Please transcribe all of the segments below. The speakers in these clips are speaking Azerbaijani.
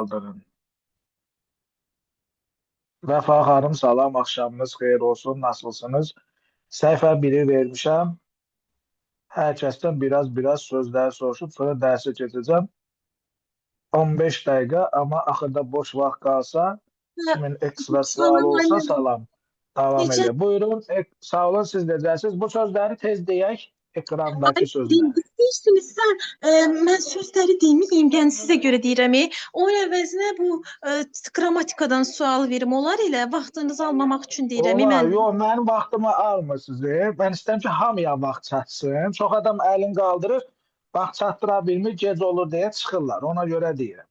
Kaldırın. Vəfa xanım, salam, axşamınız xeyir olsun, nasılsınız? Səhifə biri vermişəm. Hər kəsdən biraz sözlər soruşub, sonra dərsə keçəcəm. 15 dəqiqə, amma axırda boş vaxt qalsa, kimin ekstra sualı Salam olsa annem. salam. Davam Necə? edir. Buyurun, sağ olun, siz necəsiniz? Bu sözləri tez deyək, Ay, ekrandakı deyim, sözləri. istəyirsiniz sən, mən sözləri deməyim, yəni sizə görə deyirəm. Onun əvəzinə bu qrammatikadan sual verim olar elə, vaxtınızı almamaq üçün deyirəm. Olar, Mən yox, mənim vaxtımı almırsınız. Mən istəyirəm ki, hamıya vaxt çatsın. Çox adam əlini qaldırır, vaxt çatdıra bilmir, gec olur deyə çıxırlar. Ona görə deyirəm.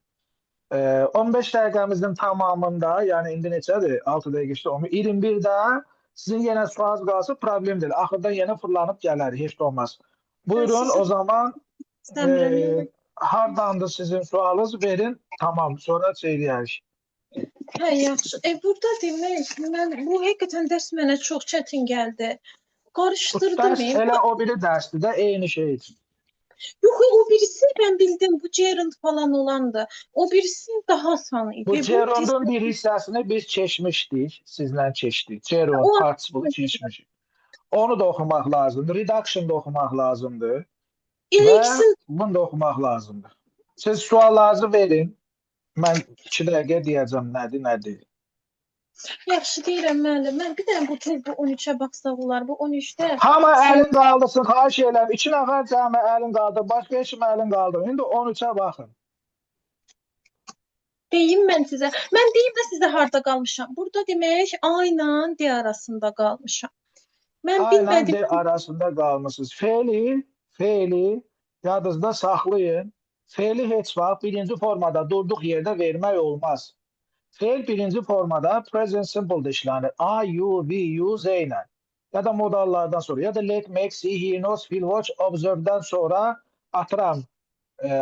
15 dəqiqəmizin tamamında, yəni indi neçədir? 6 dəqiqə işte 21-də sizin yenə sualınız qalsa problem deyil. Axırda yenə fırlanıb gələr, heç də olmaz. Buyurun, sizə o zaman istəmirəm. hardandır sizin sualınız verin. Tamam, sonra söyləyərik. Hə, yaxşı. Burada demək, mən bu həqiqətən dərs mənə çox çətin gəldi. Bu Qarışdırdım. dərs elə o biri dərsdir də, eyni şey üçün. Yox, o birisi ben bildim. Bu Gerald falan olandı. O birisi daha asan Bu idi. Bu test Ceron'un bir hissəsini biz keçmişdik, sizlə keçdik. Ceron, o Partsible'ı keçmişik. Onu da oxumaq lazımdır. Reduction da oxumaq lazımdır. Və ikisini bunu da oxumaq lazımdır. Siz suallarınızı verin. Mən 2 dəqiqə deyəcəm nədir, nədir. yaxşı deyirəm müəllim. Mən bir dənə bu tez bu 13-ə baxsaq olar. Bu 13-də Hamı son əlin qaldırsın, xahiş edirəm. 2 nəfər cəmi əlin qaldır, başqa heç kim əlin qaldır. İndi 13-ə baxın. deyim mən sizə. Mən deyim də sizə harda qalmışam. Burada demək A ilə D arasında qalmışam. Mən Aynen bilmədim. de arasında qalmışsınız. Feili yadınızda saxlayın. Feili heç vaxt birinci formada durduq yerdə vermək olmaz. Feil birinci formada present simple işlənir. I, you, we, use ilə. Ya da modallardan sonra. Ya da let, make, see, hear, knows, feel, watch, observe'dən sonra atıram.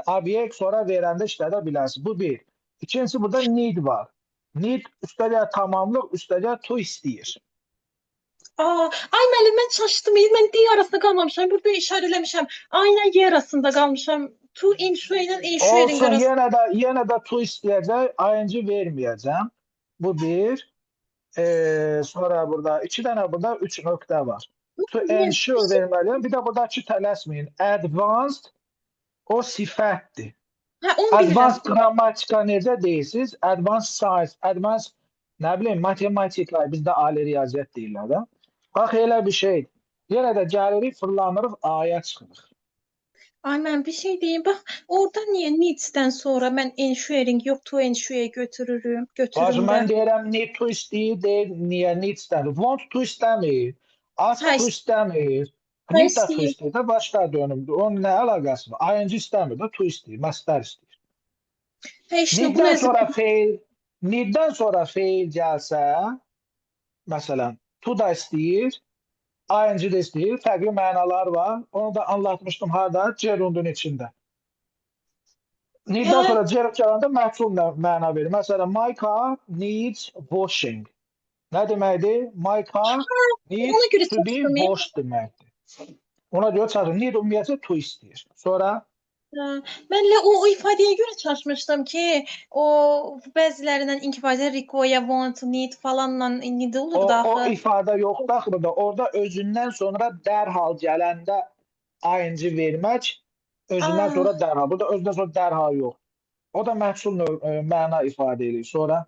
Obyekt sonra verəndə işlədə bilərsiniz. Bu bir. İkincisi burada need var. Need üstəgəl tamamlıq, üstəgəl to istəyir. Ay müəllim mən çaşdım. Mən D arasında qalmamışam. Burada işarələmişəm. A ilə Y arasında qalmışam. To ensure ilə ensuring Olsun, arasında. yenə də to istəyəcək, ING verməyəcəm. Bu bir. Sonra burada 2 dənə burada 3 nöqtə var. To ensure verməliyəm. Bir də buradakı tələsməyin. Advanced o sifətdir. Hə, onu bilirəm. Advanced qrammatika necə deyirsiniz? Advanced science, advanced nə bilim matematiklər bizdə ali riyaziyyat deyirlər də. Bax elə bir şey. Yenə də gəlirik, fırlanırıq, aya çıxırıq. Ay mən bir şey deyim. Bax, orada niyə needs'dən sonra mən ensuring yox to ensure götürürüm, Bacı, götürürüm də. mən deyirəm need to istəyir, deyir, niyə need istəmir. Want to istəmir, ask Hə, to istəmir, hə need də to istəyir. istəyir də başqa dönümdür. Onun nə əlaqəsi var? ING istəmir də to istəyir, məstər istəyir. Hə, işinə bunu əzbər. Needdən sonra feil gəlsə, məsələn, to da istəyir, ING də istəyir, fərqli mənalar var. Onu da anlatmışdım harada? Gerundun içində. Needdən Hə, sonra gerund gələndə məhsul məna verir. Məsələn, my car needs washing. Nə deməkdir? My car needs ona görə to be çaşdım. washed deməkdir. Ona görə çağırır. Need ümumiyyətlə to istəyir. Sonra Hə, mən elə o ifadəyə görə çaşmışdım ki, o bəzilərindən inkifazə require, want, need falanla need olur da o axı. ifadə yoxdur axı burada. Orada özündən sonra dərhal gələndə ING vermək, özündən Aa, sonra dərhal. Burada özündən sonra dərhal yox. O da məhsul məna ifadə edir. Sonra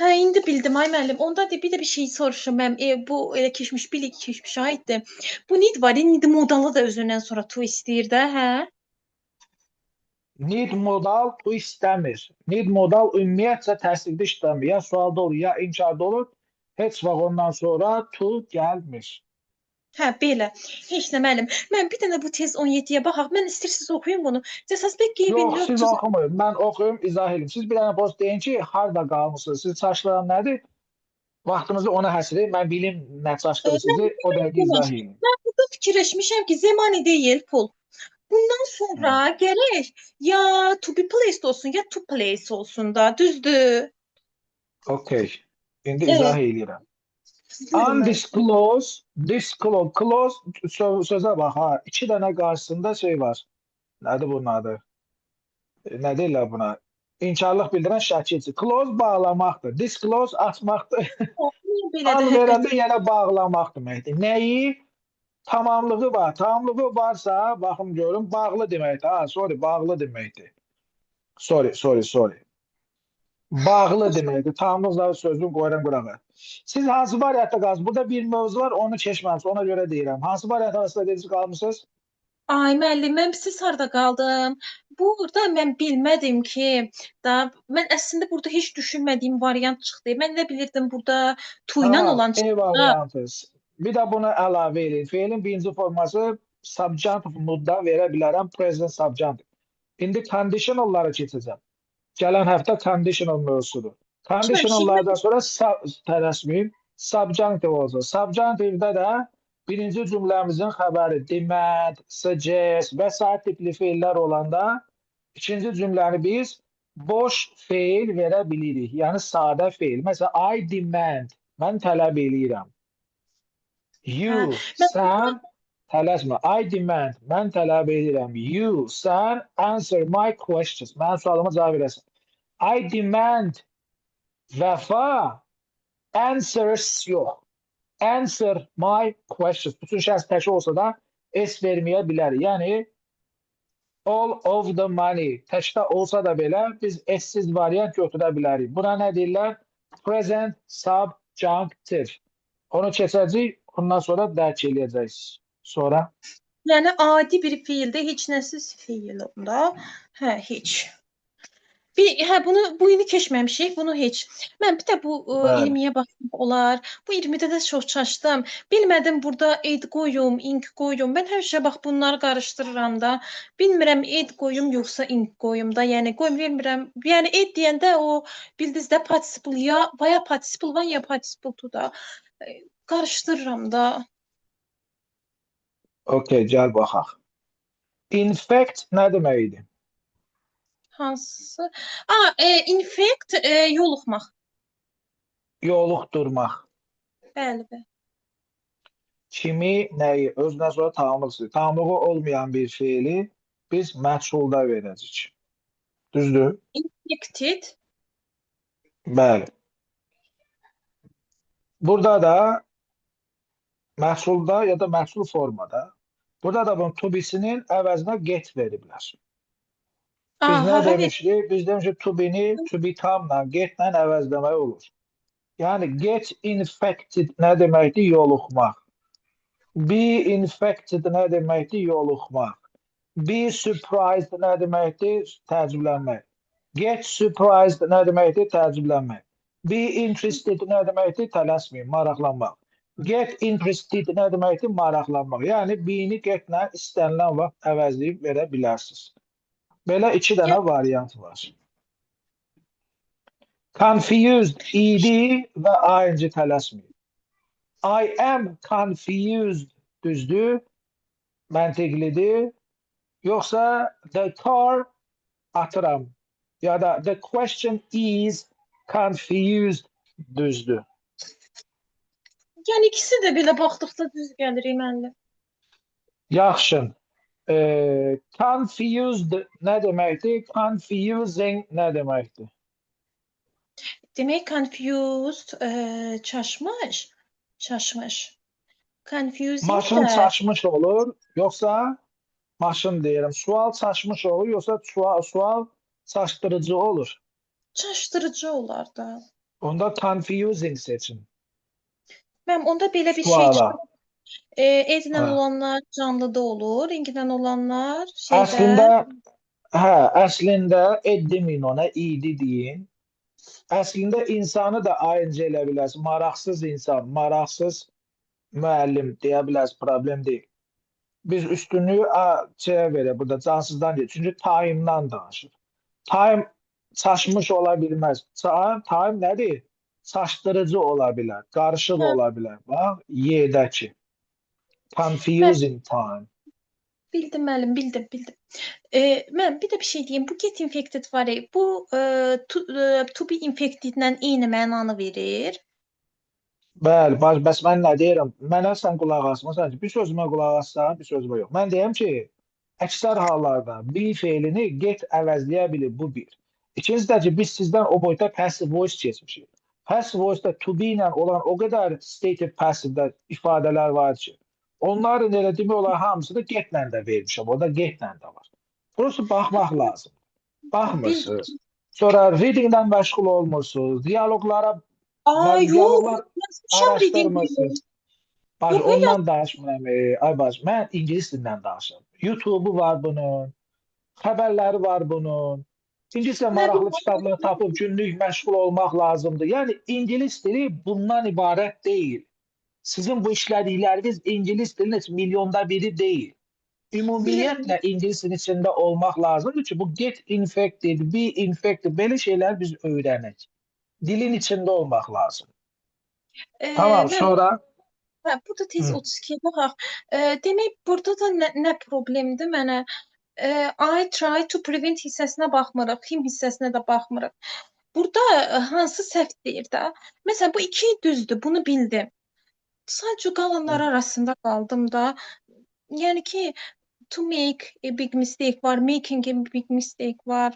hə indi bildim ay müəllim. Onda da bir də bir şey soruşum mən. Bu elə keçmiş bilik keçmiş aiddir. Bu need var, need modalı da özündən sonra to istəyir də, hə? need modal to istəmir. Need modal ümumiyyətcə təsdiqdə işləmir. Ya sualda olur, ya inkarda olur. Heç vaxt ondan sonra to gəlmir. Hə, belə. Heç nə müəllim. Mən bir dənə bu tez 17-yə baxaq. Mən istəyirsiniz oxuyum bunu. Cəsas Bək Yox, siz 1400. oxumayın. Mən oxuyum, izah edeyim. Siz bir dənə post deyin ki, harda qalmısınız? Siz çaşdıran nədir? Vaxtınızı ona həsr edin. Mən bilim nə çaşdırır Mən sizi. O dəqiqə izah edin. mən burada fikirləşmişəm ki, zemani deyil pul. Bundan sonra gərək ya to be placed olsun, ya to place olsun da, düzdür? Okay. İndi izah Evet. edirəm. Buyurun müəllim. Undisclosed, disclosed, closed sözə bax ha. 2 dənə qarşısında şey var. Nədir bunun adı? Nə deyirlər buna? İnkarlıq bildirən şəkilçi. Close bağlamaqdır. Disclose açmaqdır. Niyə belə də Al verəndə həqiqətən? yenə bağlamaq deməkdir. Nəyi? Tamamlığı var. Tamamlığı varsa, baxım görün, bağlı deməkdir. Ha, sorry, bağlı deməkdir. Sorry. Bağlı deməkdir. Tamamlıqla sözünü qoyuram qurağa. Siz hansı variantda qalsınız? Burada bir mövzu var, onu keçməmişsiniz. Ona görə deyirəm. Hansı variant arasında dediniz qalmışsınız? Ay müəllim, mən siz harda qaldım? Burada mən bilmədim ki, mən əslində burada heç düşünmədiyim variant çıxdı. Mən nə bilirdim burada tu ilə Tamam, olan E çıxdı. variantı. Bir də buna əlavə edin. Feilin birinci forması subjunctive moodda verə bilərəm, present subjunctive. İndi conditionalları keçəcəm. Gələn həftə conditional mövzusudur. Keçməmişik. Conditionallardan sonra tələsməyin, subjunctive olacaq. Subjunctive-də də birinci cümləmizin xəbəri demand, suggest və sair tipli feillər olanda ikinci cümləni biz boş feil verə bilirik. Yəni sadə feil. Məsələn, I demand, mən tələb eləyirəm. You, sən tələsmə. I demand, mən tələb edirəm. You, sən answer my questions. Mənim sualıma cavab verəsən. I demand vəfa, answers yox. Answer my questions. Bütün şəxs təşə olsa da S verməyə bilər. Yəni all of the money təkdə olsa da belə biz S-siz variant götürə bilərik. Buna nə deyirlər? Present subjunctive. Onu keçəcəyik, ondan sonra dərk eləyəcəyiz. Sonra? Yəni adi bir feildə heç nəsiz feil onda. Hə, heç. Bu ini keçməmişik, bunu heç. Mən bir də bu 20-yə baxmaq olar. Bu 20-də də çox çaşdım. Bilmədim burada ed qoyum, ink qoyum. Mən həmişə bax bunları qarışdırıram da. Bilmirəm ed qoyum yoxsa ink qoyum da. Yəni qoyum bilmirəm. Yəni ed deyəndə o bildiniz də participle ya vaya participle var ya participle to da. Qarışdırıram da. Okay, gəl baxaq. Infect nə demək idi? Hansı? Infect yoluxmaq. Yoluxdurmaq. Bəli. Kimi, nəyi? Özünə sonra tamamlıqsız. Tamamlığı olmayan bir feili biz məchulda verəcəyik. Düzdür? Infected. Bəli. Burada da məhsulda ya da məhsul formada burada da bunun to be-sinin əvəzinə get veriblər. Biz nə demişdik? Biz demişdik to be-ni to become-la, get-lə əvəzləmək olur. Yəni get infected nə deməkdir? Yoluxmaq. Be infected nə deməkdir? Yoluxmaq. Be surprised nə deməkdir? Təəccüblənmək. Get surprised nə deməkdir? Təəccüblənmək. Be interested nə deməkdir? Tələsməyin, maraqlanmaq. Get interested nə deməkdir? Maraqlanmaq. Yəni be-ni get-lə istənilən vaxt əvəzləyib verə bilərsiniz. Belə iki dənə variant var. Confused idi və ing tələsməyib. I am confused düzdür, məntiqlidir. Yoxsa the car atıram. Ya da the question is confused düzdür. Yəni ikisi də belə baxdıqda düz gəlir mənə. Yaxşı. Confused nə deməkdir? Confusing nə deməkdir? Demək confused, çaşmış. Confusing maşın çaşmış olur, yoxsa maşın deyirəm. Sual çaşmış olur, yoxsa sual çaşdırıcı olur. Çaşdırıcı olar da. Onda confusing seçin. Mən onda belə bir şey çıxır. Edlə olanlar canlıda olur, inglə olanlar şeydə. Əslində ed deməyin ona, idi deyin. Əslində insanı da ing elə bilərsiniz. Maraqsız insan, maraqsız müəllim deyə bilərsiniz, problem deyil. Biz üstünlüyü şeyə verək, burada cansızdan deyil. Çünki time-dan danışır. Time çaşmış ola bilməz. Time nədir? Çaşdırıcı ola bilər, qarışıq ola bilər. Bax, Y-dəki. Confusing time. Bildim müəllim, bildim. Mən bir də bir şey deyim. Bu get infected var. Bu to be infected-lə eyni mənanı verir. Bəli, bəs mən nə deyirəm? Mənə sən qulaq asmasan ki, bir sözümə qulaq assan, bir sözümə yox. Mən deyəm ki, əksər hallarda be feilini get əvəzləyə bilir, bu bir. İkincisi də ki, biz sizdən o boyda passive voice keçmişik. Passive voice-da to be ilə olan o qədər stative passive ifadələr var ki, onların elə demək olar hamısı da get-lə də vermişəm. Orada get-lə də var. Prosta baxmaq lazım. Bildim. Baxmırsınız. Sonra reading-lə məşğul olmursunuz. Diyaloqlara, Yox, diyaloqlar yazmışam reading. araşdırmırsınız. Bacı, Yox, ondan danışmıram. Ay bacı, mən ingilis dilindən danışıram. YouTube-u var bunun, xəbərləri var bunun. İngiliscə maraqlı kitablar tapıb günlük məşğul olmaq lazımdır. Yəni, ingilis dili bundan ibarət deyil. Sizin bu işlədikləriniz ingilis dilinin heç milyonda biri deyil. Ümumiyyətlə ingilis dilinin içində olmaq lazımdır ki, bu get infected, be infected, belə şeylər biz öyrənək. Dilin içində olmaq lazım. Tamam, sonra... Burada tez 32-yə baxaq. Demək, burada da nə problemdir mənə? I try to prevent hissəsinə baxmırıq, him hissəsinə də baxmırıq. Burada hansı səhv deyir də? Məsələn, bu iki düzdür, bunu bildim. Sadəcə qalanlar arasında qaldım da. Yəni ki, to make a big mistake var, making a big mistake var.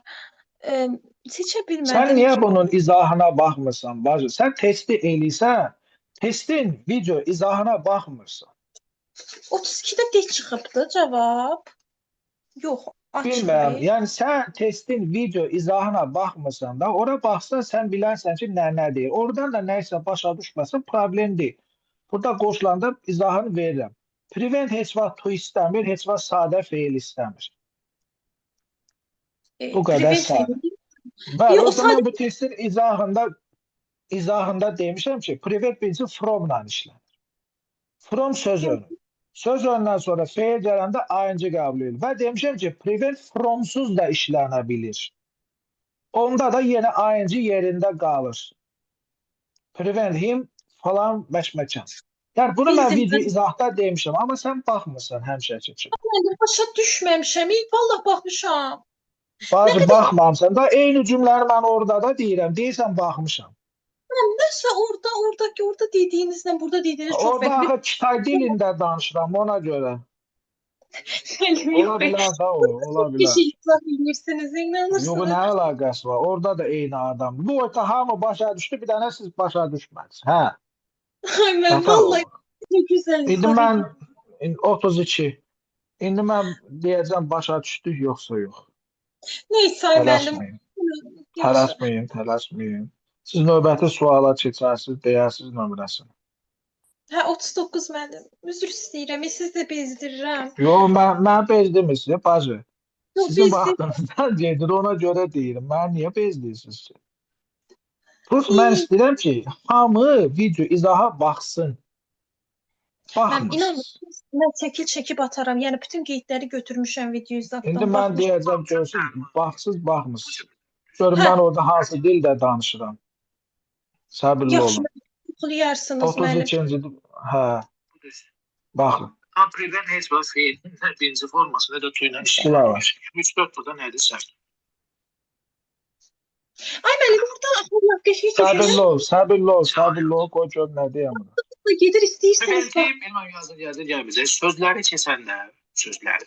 Seçə bilmədim. Sən niyə bunun izahına baxmırsan, bacı? Sən testi eləysən, testin video izahına baxmırsan. 32-də de çıxıbdı cavab. Yox, açıq. Bilməm, yəni sən testin video izahına baxmırsan da, ora baxsan sən bilərsən ki, nə deyir. Oradan da nəysə başa düşməsin, problem deyil. Burada qoşulanda izahını verirəm. Prevent heç vaxt to istəmir, heç vaxt sadə feil istəmir. Bu qədər sadə. Bəli, o zaman bu testin izahında demişəm ki, prevent birinci from-la işlənir. From söz önü. Söz önündən sonra feil gələndə ing qəbul edilir. Və demişəm ki, prevent from-suz da işlənə bilir. Onda da yenə ing yerində qalır. Prevent him falan məşməkan. Yəni, bunu mən video izahda demişəm, amma sən baxmırsan həmişəki üçün. Mən başa düşməmişəm, vallah baxmışam. Bazı baxmamsan da, eyni cümləri mən orada da deyirəm, deyirsən baxmışam. Nəsə orada dediyinizlə burada dediyiniz çox fərqli. Orada Kitay dilində danışıram, ona görə. Ola bilər da o, ola bilər. Bir şey izah edirsiniz, inanırsınız. Yox, nə əlaqəsi var? Orada da eyni adam. Bu orta hamı başa düşdü, bir dənə siz başa düşmədiniz. Hə? Ay, mən vallahi çok güzel. İndi mən 32. İndi mən deyəcəm başa düşdük, yoxsa yox. Neysə, müəllim. Tələsməyin. Siz növbəti suala keçərsiniz, deyərsiniz nömrəsini. Hə, 39 müəllim. Üzr istəyirəm, siz də bezdirirəm. Yox, mən bezdimirsiniz, bacı. Sizin vaxtınızdan gedir, ona görə deyirəm. Mən niyə bezdirsiniz ki? Plus, mən istəyirəm ki, hamı video izaha baxsın. Baxmırsınız. Mən çəkib ataram. Yəni, bütün qeydləri götürmüşəm video izahdan. İndi mən deyəcəm, görsün, baxmırsınız. Görün, mən orada hansı dildə danışıram. Səbirli olun. Yaxşı, oxuyarsınız mənim. 32-ci, hə, baxın. Prevent heç vaxt feilin nə birinci forması, nə də to ilə işlənir. 3-4 burada nədir səhv? Ay, mənim burada Səbirli ol, qoy gör nə deyəm. Gedir istəyirsiniz. Bilməm, yazın gəlməyəcək. Sözləri keçəndə, sözləri.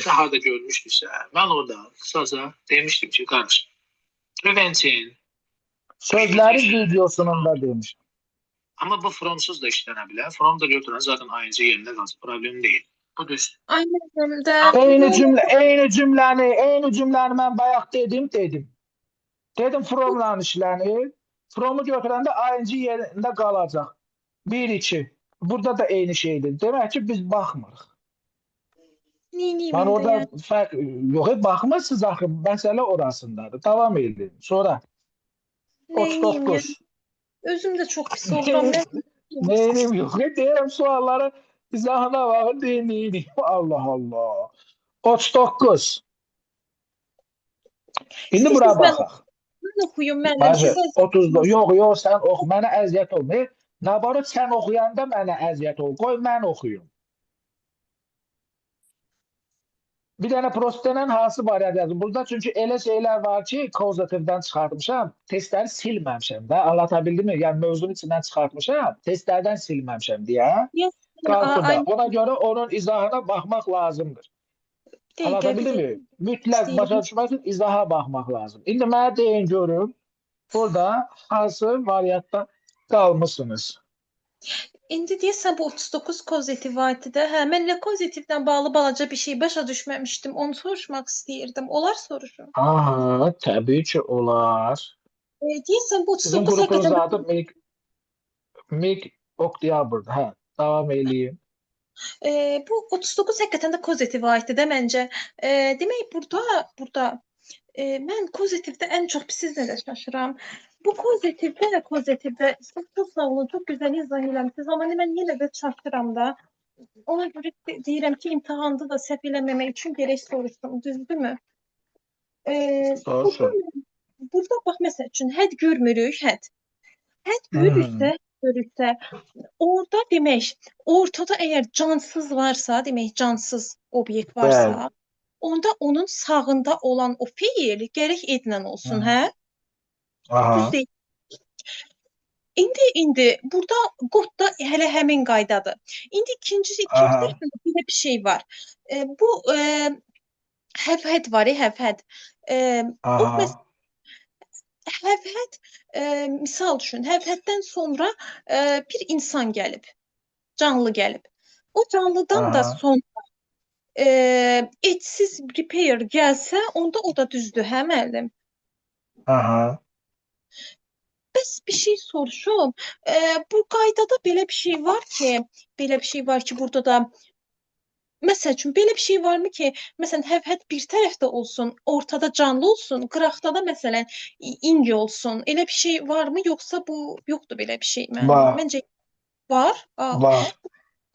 Daha da görmüşdüksə, mən orada kısaca demişdim ki, qardaşım, preventin sözləri videosunun da demişdim. Amma bu fromsuz da işlənə bilər. From da götürən zaten ing yerində qalır. Problem deyil. Bu düzdür. Aynen də. Eyni cümləni mən bayaq dedim. Dedim fromla işlənir. Fromu götürəndə ing yerində qalacaq. 1-2. Burada da eyni şeydir. Demək ki, biz baxmırıq. Ben orada fərq yox, baxmırsınız axı, məsələ orasındadır. Davam edin. Sonra 39. Özüm də çox pis oldum. Neyim yox, deyirəm sualları izahına baxın, deyim. Allah Allah. 39. İndi bura baxaq. Mən oxuyum, mənim. 30. Yox, sən oxu, mənə əziyyət olmayır. Nabarı sən oxuyanda mənə əziyyət ol. Qoy mən oxuyum. Bir dənə prositdən hansı barədə yazdım. Burada çünki elə şeylər var ki, kauzativdən çıxartmışam, testləri silməmişəm də. Anlatabildim mi? Yəni mövzunun içindən çıxartmışam, testlərdən silməmişəm deyə. Qalxıda. Ona görə onun izahına baxmaq lazımdır. Bir dəqiqə, bir Anladabildinmi? dəqiqə. Mütləq başa İstəyirəm. düşmək üçün izaha baxmaq lazım. İndi mənə deyin görüm, burada hansı variantda qalmısınız? İndi deyəsən bu 39 pozitiv aytıdır. Hə, mən elə pozitivdən bağlı balaca bir şey başa düşməmişdim. Onu soruşmaq istəyirdim. Olar soruşum. Aha, təbii ki olar. Deyəsən bu Sizin 39 qrupunuzun həqiqətən adı Mig Oktyabr'dır. Hə, davam eləyim. bu 39 həqiqətən də pozitiv aytıdır məncə. Demək burada mən pozitivdə ən çox siz nə şaşıram. Bu pozitivdə siz çox sağ olun, çox gözəl izah eləmisiniz, amma mən yenə də çatdıram da. Ona görə deyirəm ki, imtahanda da səhv eləməmək üçün gərək soruşdum, düzdürmü? Burada, Soruşun. burada bax məsəl üçün hədd görmürük, hədd. Hədd Hmm, görürsə, orada demək, ortada əgər cansız varsa, demək cansız obyekt bəli. varsa, onda onun sağında olan o feil gərək edilən olsun, hə? Düz Aha, deyil. İndi burada qodda hələ həmin qaydadır. İndi ikinci aha, tərəfdə belə bir şey var. Bu həvhəd var, həvhəd. O aha, həvhəd misal düşün, həvhəddən sonra bir insan gəlib, canlı gəlib. O canlıdan da aha, sonra etsiz repair gəlsə, onda o da düzdür, hə müəllim? aha. Bəs bir şey soruşum. Bu qaydada belə bir şey var ki, burada da məsəl üçün belə bir şey varmı ki, məsələn, həvhəd bir tərəfdə olsun, ortada canlı olsun, qıraqda da məsələn indi olsun. Elə bir şey varmı, yoxsa bu yoxdur belə bir şey müəllim? Var, Məncə var. var.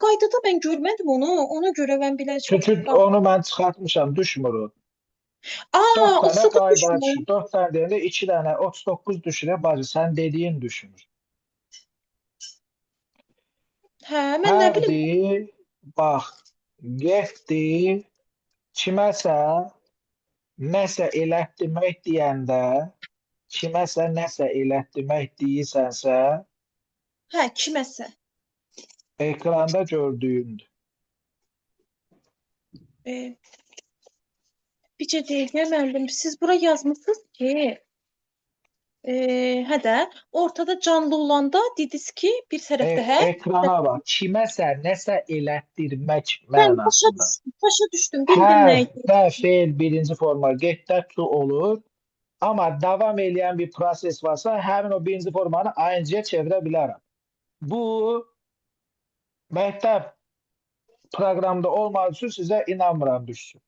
Qaydada mən görmədim onu. Ona görə mən belə çox Çünki onu mən çıxartmışam, düşmür o. 4 o tane sıfır qayda düşmür. düşür. 4 tane deyəndə 2 dənə 39 düşür. Bacı, sən dediyin düşmür. Hə, mən nə bilim. Hərdir, bax, getdi, kiməsə nəsə elətdirmək deyəndə, kiməsə nəsə elətdirmək deyirsənsə, Hə, kiməsə. ekranda gördüyündür. E, Bircə dəqiqə müəllim, siz bura yazmısınız ki, hə də ortada canlı olanda dediniz ki, bir tərəfdə hə. Ekrana bax, kiməsə nəsə elətdirmək Mən mənasında. başa düşdüm, bildim nə Hərf idi. və feil birinci forma getdə tu olur. Amma davam edən bir proses varsa, həmin o birinci formanı ing-yə çevirə bilərəm. Bu məktəb proqramda olmadığı üçün sizə inanmıram düşsün.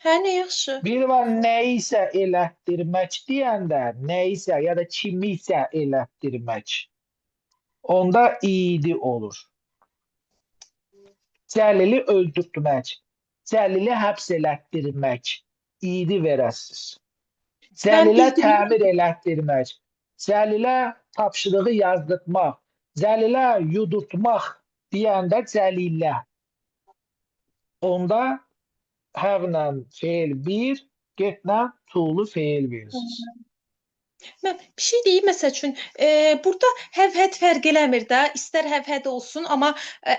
Hə, nə yaxşı. Biri var, nəyisə elətdirmək deyəndə, nəyisə ya da kimisə elətdirmək. Onda idi olur. Cəlili öldürtmək, cəlili həbs elətdirmək, idi verəsiz. Mən Cəlilə bildim. təmir elətdirmək, cəlilə tapşırığı yazdırtmaq, cəlilə yudurtmaq deyəndə cəlilə. Onda həvlə feil 1, getlə tuğlu feil verirsiniz. Mən bir şey deyim məsəl üçün, burada həvhəd fərq eləmir də, istər həvhəd olsun, amma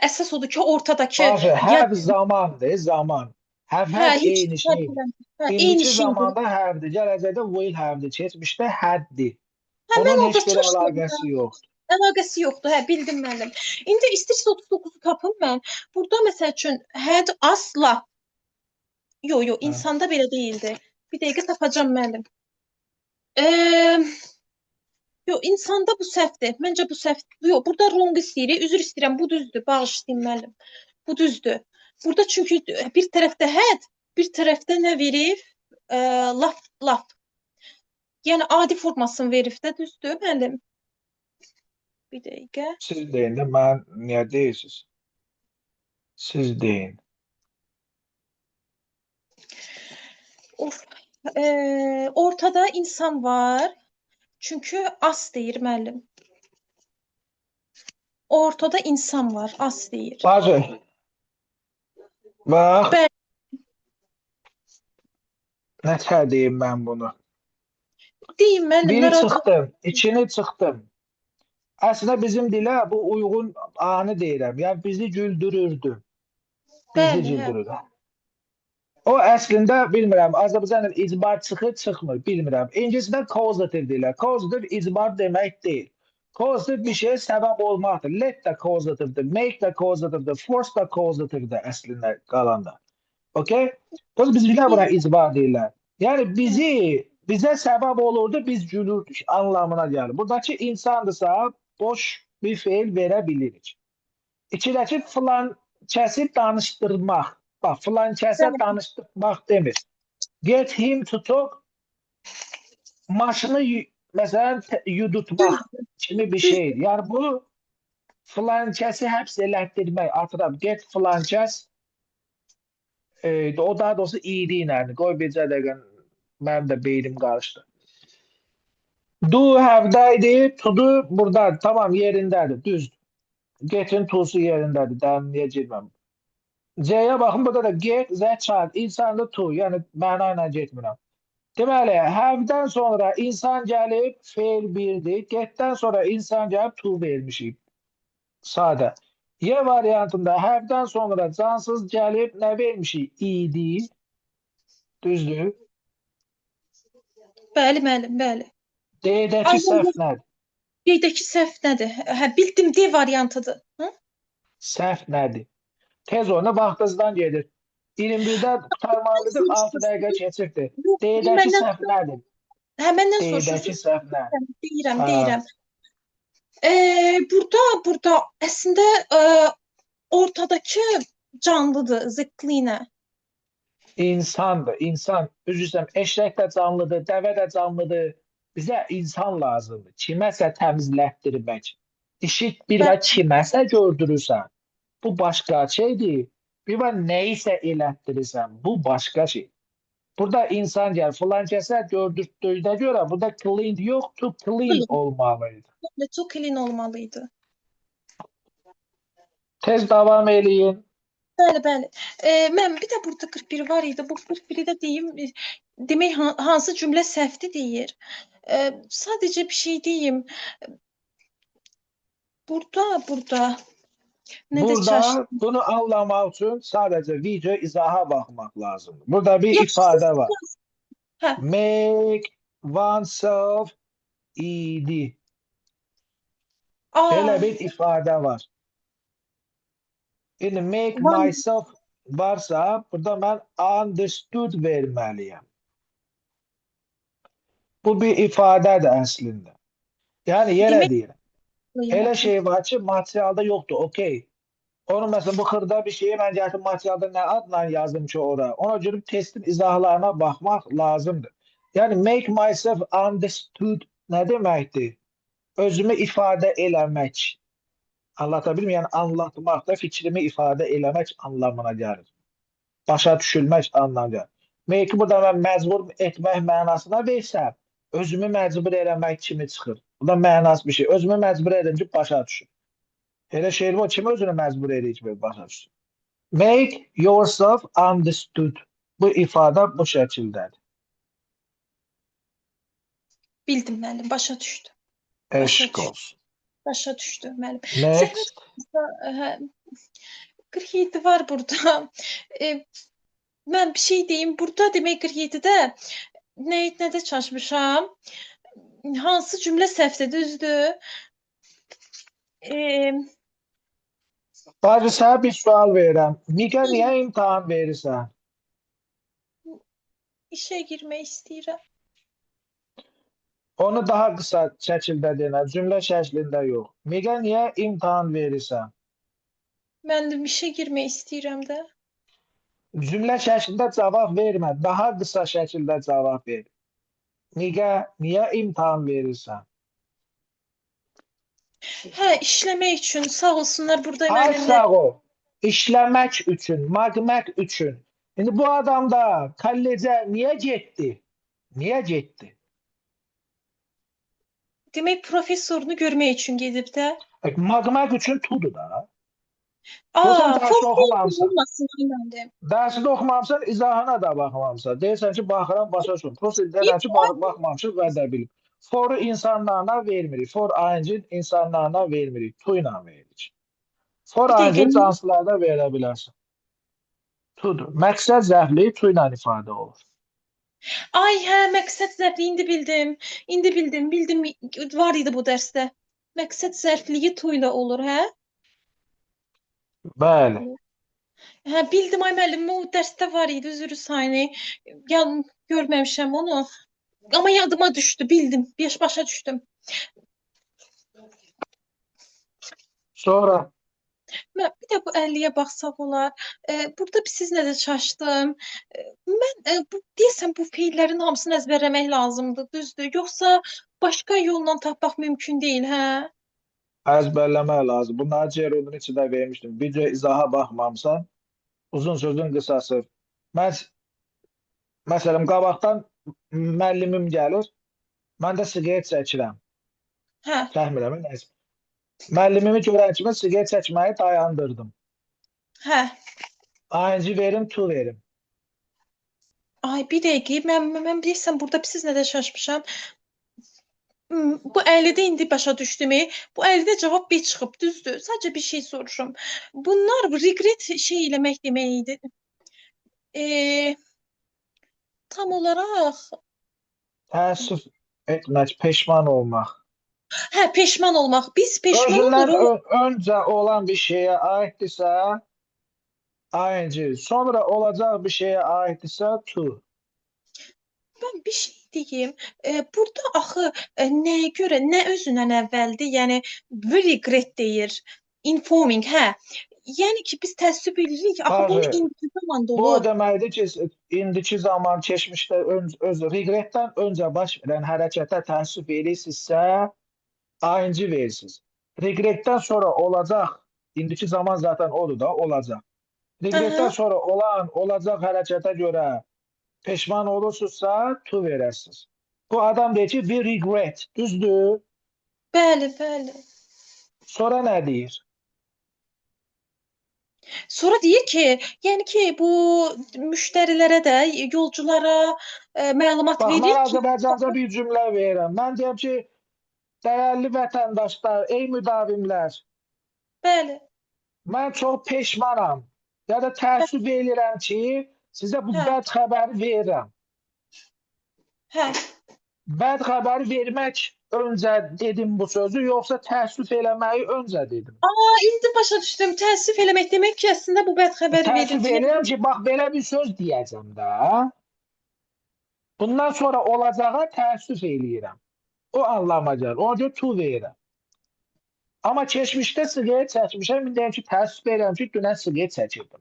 əsas odur ki, ortadakı Başı, ya həv zamandır, zaman. hə, Həvhəd heç eyni fərq şeydir. eləmir. Hə, eyni İndiki şeydir. zamanda həvdir, gələcəkdə will həvdir, keçmişdə həddir. Hə, mən Onun orada heç bir çaşdım. əlaqəsi yoxdur. Əlaqəsi yoxdur. Hə, bildim müəllim. İndi istəyirsə 39-u tapım mən. Burada məsəl üçün had asla. Yo, Hə. insanda belə deyildi. Bir dəqiqə tapacağam müəllim. Eee Yo, insanda bu səhvdir. Məncə bu səhvdir. Yo, burada wrong istəyirik. Üzr istəyirəm. Bu düzdür. Bağışlayın müəllim. Bu düzdür. Burada çünki bir tərəfdə had, bir tərəfdə nə verib? Laf. Yəni adi formasını verib də, düzdür müəllim? Bir dəqiqə. Siz deyin də, mən niyə deyirsiniz? Siz deyin. Of. Ortada insan var. Çünki as deyir müəllim. Ortada insan var, as deyir. Bacı, bax, Bəli. nətər deyim mən bunu? Deyim müəllim, Biri narahat çıxdım, ikini çıxdım. Əslində bizim dilə bu uyğun anı deyirəm. Yəni bizi güldürürdü. Bizi Bəli, hə. güldürürdü. O əslində bilmirəm, Azərbaycanın icbar çıxır, çıxmır, bilmirəm. İngiliscədə causative deyirlər. Causative icbar demək deyil. Causative bir şeyə səbəb olmaqdır. Let də causativedir, make də causativedir, force da causativedir əslində qalanda. Okay? Bizimkiler buna icbar deyirlər. Yəni bizə səbəb olurdu, biz gülürdük anlamına gəlir. Buradakı insandırsa boş bir feil verə bilirik. İkidəki filan kəsi danışdırmaq. Bax, filan kəsə danışdırmaq demir. Get him to talk, maşını məsələn yudutmaq kimi bir şeydir. Yəni bu filan kəsi həbs elətdirmək. Atıram, get filan kəs, o daha doğrusu iyiliği ilə. Qoy bircə dəqiqə, mənim də beynim qarışdı. Do have'daydı, to do burada, tamam yerindədir, düzdür. Get'in to'su yerindədir, dərinliyə girməm. C'yə baxın, burada da get, z child, insanda to, yəni məna ilə getmirəm. Deməli, have'dən sonra insan gəlib, feil birdir. Getdən sonra insan gəlib, to vermişik. Sadə. Y variantında have'dən sonra cansız gəlib, nə vermişik? İdi. Düzdür. Bəli, müəllim, bəli. D'dəki səhv nədir? D'dəki səhv nədir? Hə, bildim, D variantıdır. Hı? Səhv nədir? Tez ona vaxtınızdan gedir. 21'də qurtarmalıdır, 6 dəqiqə keçirdi. D'dəki səhv nədir? Hə, məndən D'dəki soruşursunuz. səhv nədir? Deyirəm. Burada əslində ortadakı canlıdır, zıqqlinə. İnsandır, insan. Üzrüstəm, eşrək də canlıdır, dəvə də canlıdır. Bizə insan lazımdır. Kiməsə təmizlətdirmək. İşi bir və kiməsə gördürürsən. Bu başqa şeydir. Bir və nəyisə elətdirirsən. Bu başqa şey. Burada insan gəlir, filan kəsə gördürdüyünə görə burada clean yox, to clean olmalıydı. To clean olmalıydı. Tez davam eləyin. Bəli, bəli. Mən bir də burada 41 var idi. Bu 41-i də deyim. Demək hansı cümlə səhvdir deyir. Sadəcə bir şey deyim. Burada bunu anlamaq üçün sadəcə video izaha baxmaq lazımdır. Burada bir ifadə var. Make oneself id. Belə bir ifadə var. İndi make myself varsa, burada mən understood verməliyəm. Bu bir ifadədir əslində. Yəni yerə deyirəm. Elə şey var ki, materialda yoxdur, okey. Onu məsələn, bu xırda bir şeyi mən gətirib materialda nə adla yazdım ki ora. Ona görə testin izahlarına baxmaq lazımdır. Yəni make myself understood nə deməkdir? Özümü ifadə eləmək. Anlatabilməyim, yəni anlatmaq da fikrimi ifadə eləmək anlamına gəlir. Başa düşülmək anlamına gəlir. Make-i burada mən məcbur etmək mənasına versəm, özümü məcbur eləmək kimi çıxır. Bu da mənasız bir şey. Özümü məcbur edim ki, başa düşün. Elə şey bu, kimi özünü məcbur edir ki, başa düşün. Make yourself understood. Bu ifadə bu şəkildədir. Bildim müəllim, başa düşdü. Eşq olsun. Başa düşdü müəllim. Next. 47 var burada. Mən bir şey deyim. Burada demək 47-də nədə çalışmışam? Hansı cümlə səhvdir, düzdür? Bacı, sənə bir sual verirəm. Miqə niyə imtahan verirsən? İşə girmək istəyirəm. Onu daha qısa şəkildə deyirəm, cümlə şəklində yox. Miqə niyə imtahan verirsən? Mən də işə girmək istəyirəm də. Cümlə şəklində cavab vermə, daha qısa şəkildə cavab ver. Miqə niyə imtahan verirsən? Hə, işləmək üçün, sağ olsunlar burada mənimlə. Sağ ol. İşləmək üçün, magmək üçün. İndi bu adam da kollecə niyə getdi? Niyə getdi? Demək, professorunu görmək üçün gedib də. Magmaq üçün tudur da. Dərsini oxumamsan, izahına da baxmamsan. Deyirsən ki, baxıram, başa düşün. Prosta deyirəm ki, baxmamışıq və də bilib. For'u insanlarına vermirik. For ayıncı insanlarına vermirik. Tu ilə veririk. For ayıncı cansılarda verə bilərsən. To'dur. Məqsəd zərfliyi to ilə ifadə olur. Ay hə, məqsəd zərfliyi indi bildim. İndi bildim. Var idi bu dərsdə. Məqsəd zərfliyi to ilə olur, hə? Bəli. Hə, bildim ay müəllim, o dərsdə var idi, üzr sayını. Görməmişəm onu. Amma yadıma düşdü, bildim. Başa düşdüm. Sonra Mən bir də bu 50-yə baxsaq olar. Burada bir sizlə də çaşdım. Mən deyəsən bu feillərin hamısını əzbərləmək lazımdır, düzdür? Yoxsa başqa yolla tapmaq mümkün deyil, hə? əzbərləmək lazım. Bunları Cerodun içində vermişdim. Video izaha baxmamısan. Uzun sözün qısası. Məsələn, qabaqdan müəllimim gəlir. Mən də siqaret çəkirəm. Hə, Çəkmirəm, nəysə. Müəllimimi görən kimi siqaret çəkməyi dayandırdım. hə. Ayıncı verim, tu verim. Ay bir dəqiqə, mən deyəsən burada sizlə də çaşmışam. Bu 50-də indi başa düşdüm. Bu 50-də cavab B çıxıb, düzdür? Sadəcə bir şey soruşum. Bunlar regret şey eləmək demək idi. Tam olaraq Təəssüf etmək, peşman olmaq. hə, peşman olmaq. Biz peşman Özündən oluruq. öncə olan bir şeyə aiddirsə, ayıncı. Sonra olacaq bir şeyə aiddirsə, tu. Mən bir şey deyim. Burada axı nəyə görə, nə özündən əvvəldir? Yəni regret deyir. Informing, hə. Yəni ki, biz təəssüf edirik. Axı bunu Bəli. indiki zamanda Bu o olur. deməkdir ki, indiki zaman, keçmişdə öz regretdən öncə baş verən hərəkətə təəssüf edirsinizsə, ayıncı verirsiniz. Regretdən sonra olacaq, indiki zaman zaten odur da, olacaq. Regretdən Aha, sonra olacaq hərəkətə görə peşman olursunuzsa, tu verəsiniz. Bu adam deyir ki, we regret, düzdür. bəli. Sonra nə deyir? Sonra deyir ki, yəni ki, bu müştərilərə də, yolculara məlumat Bax, mən verir ki, Azərbaycanca bir cümlə verirəm. Mən deyəm ki, dəyərli vətəndaşlar, ey müdavimlər, bəli. mən çox peşmanam. Ya da təəssüf edirəm ki, sizə bu Hə, bəd xəbəri verirəm. hə. Bəd xəbəri vermək öncə dedim bu sözü, yoxsa təəssüf eləməyi öncə dedim. İndi başa düşdüm. Təəssüf eləmək demək ki, əslində bu bəd xəbəri Təəssüf verir. edirəm ki, bax belə bir söz deyəcəm də. Bundan sonra olacağa təəssüf eləyirəm. O anlama gəlir. Ona görə tu verirəm. Amma keçmişdə siqaret çəkmişəm, indi deyim ki, təəssüf edirəm ki, dünən siqaret çəkirdim.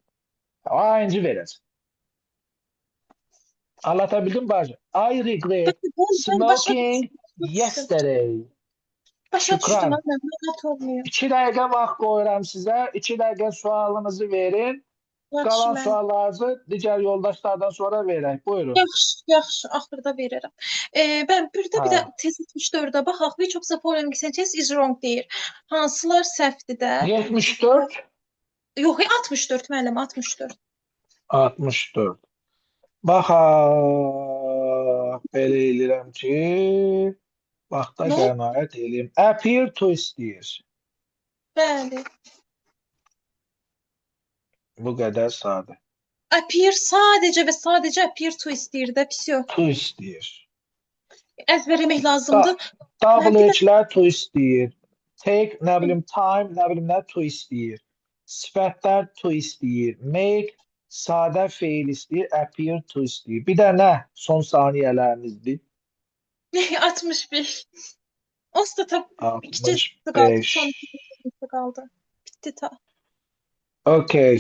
Ayıncı verəcəm. Anlatabildim bacı? I regret Ben başa smoking yesterday. Başa düşdüm, Şükran. anam, narahat olmayın. 2 dəqiqə vaxt qoyuram sizə. 2 dəqiqə sualınızı verin. Yaxşı, Qalan mən. suallarınızı digər yoldaşlardan sonra verək. Buyurun. Yaxşı, axırda verirəm. Ben burada bir də Ha. tez 64-də baxaq. Which of the following sentences is wrong deyir. Hansılar səhvdir də? 74, Yox, 64 müəllim, 64. 64. Baxaq. Belə eləyirəm ki, vaxta Nə? qənaət eləyim. Appear to istəyir. Bəli. Bu qədər sadə. Appear sadəcə və sadəcə appear to istəyir də, pis yox. To istəyir. Əzbərləmək lazımdır. W-lər to istəyir. Take, nə bilim, time, nə bilim, nə to istəyir. Sifətlər to istəyir. Make, sadə feil istəyir. Appear to istəyir. Bir də nə? Son saniyələrinizdir. 65. Onsuz da kiçik 65. qaldı. Bitti ta. Okay.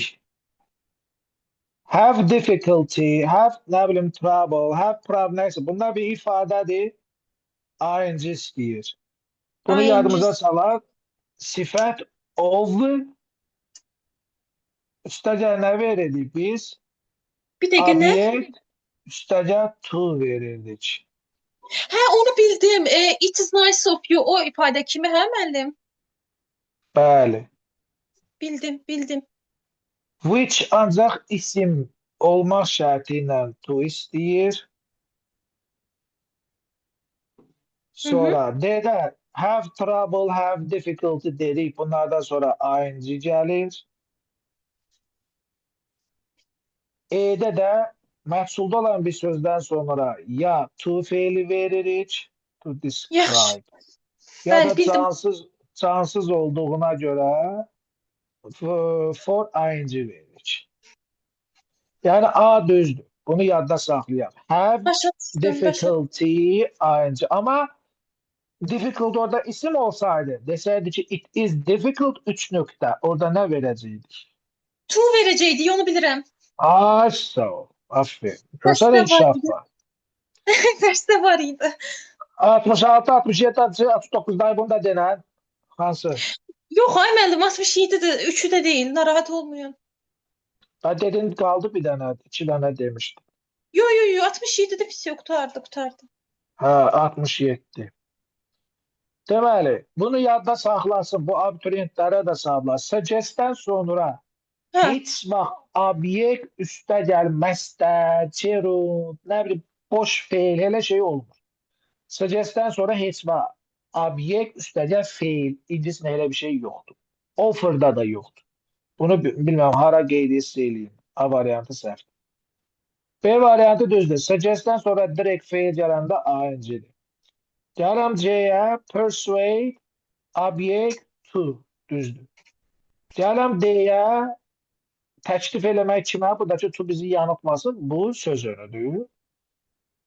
Have difficulty, have, nə bilim, trouble, have problem, neyse. Bunlar bir ifadədir. ING istəyir. Bunu ING. yadımıza salaq. Sifət of, üstəgə nə verirdik biz? Bir dəqiqə nə? Obyekt, üstəgə to verirdik. Hə, onu bildim. It is nice of you. O ifadə kimi, hə müəllim? Bəli. Bildim. Which ancaq isim olmaq şərti ilə to istəyir. Sonra D-də have trouble, have difficulty dedik. Bunlardan sonra ING gəlir. E'de də məhsulda olan bir sözdən sonra ya to feili veririk to Yaxşı. describe ya Bəli, da bildim. cansız olduğuna görə for ing veririk. Yəni A düzdür. Bunu yadda saxlayaq. Have Başa düşdüm, başa. difficulty ing. Amma difficult orada isim olsaydı deseydi ki it is difficult 3 nokta. Orada nə verəcəkdik? Tu verəcəkdi, onu bilirəm. So. Aferin. Görsən Dərsdə var inkişaf idi. var. Dərsdə var idi. 66, 67, 69'da bunu da denən. Hansı? Yox, ay müəllim, 67-dir, 3-ü də deyil, narahat olmayın. Ha dedin qaldı bir dənə, 2 dənə demişdim. Yo, 67-də pis yox, qurtardı. Ha 67. Deməli, bunu yadda saxlasın, bu abituriyentlərə də saxlasın. Suggestdən sonra Hə, heç vaxt obyekt üstə gəlməzdə, cerund, nə bilim, boş feil, elə şey olmur. Suggestdən sonra heç vaxt obyekt üstə gəl feil, ingiliscə elə bir şey yoxdur. Offer'da da yoxdur. Bunu bilmem hara qeyd eləyim. A variantı səhvdir. B variantı düzdür. Suggestdən sonra direkt feil gələndə ing-dir. Gələm C-yə persuade object to düzdür. Gələm D-yə təklif eləmək kimə? Buradakı to bizi yanıltmasın. Bu söz önüdür.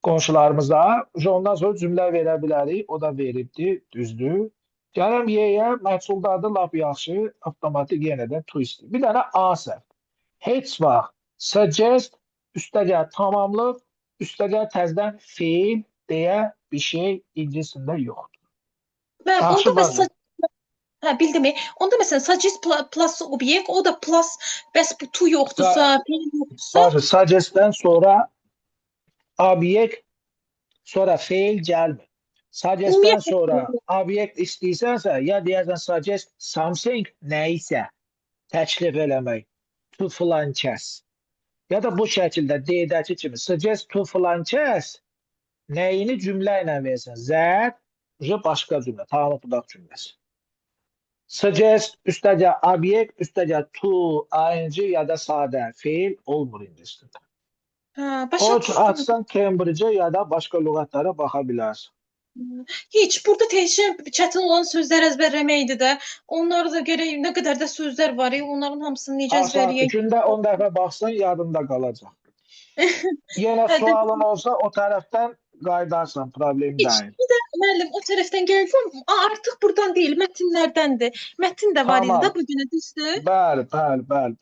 Qonşularımıza ondan sonra cümlə verə bilərik. O da veribdir. Düzdür. Gələm Y-yə məhsuldadır lap yaxşı. Avtomatik yenə də to istəyir. Bir dənə A səhv. Heç vaxt suggest üstəgəl tamamlıq, üstəgəl təzdən feil deyə bir şey ingiliscəsində yoxdur. mən Yaxşı onda bacı. məsələn, hə, bildim. Onda məsələn suggest plus obyekt, o da plus, bəs bu tu yoxdursa, feil yoxdursa, Bacı, suggestdən sonra obyekt, sonra feil gəlmir. Suggestdən ümumiyyətlə sonra obyekt istəyirsənsə, ya deyərsən suggest something, nə isə təklif eləmək, to filan kəs. Ya da bu şəkildə D-dəki kimi suggest to filan kəs nəyini cümlə ilə versən. That başqa cümlə, tamam budaq cümləsi. Suggest üstəgəl obyekt, üstəgəl to, ing ya da sadə feil olmur ingiliscədə. hə, O başa üçün düşdüm. açsan Cambridge-ə ya da başqa lüğətlərə baxa bilərsən. Heç burada təkcə çətin olan sözlər əzbərləməkdir də. Onları da gərək nə qədər də sözlər var, onların hamısını necə Asan, əzbərləyək? gündə 10 dəfə baxsan yadında qalacaq. Yenə Hə, sualın olsa o tərəfdən qaydarsan, problem heç deyil. bir də müəllim o tərəfdən gəlsəm, artıq burdan deyil, mətnlərdəndir. Mətn də var idi Tamam. də bu günə düzdür. Bəli.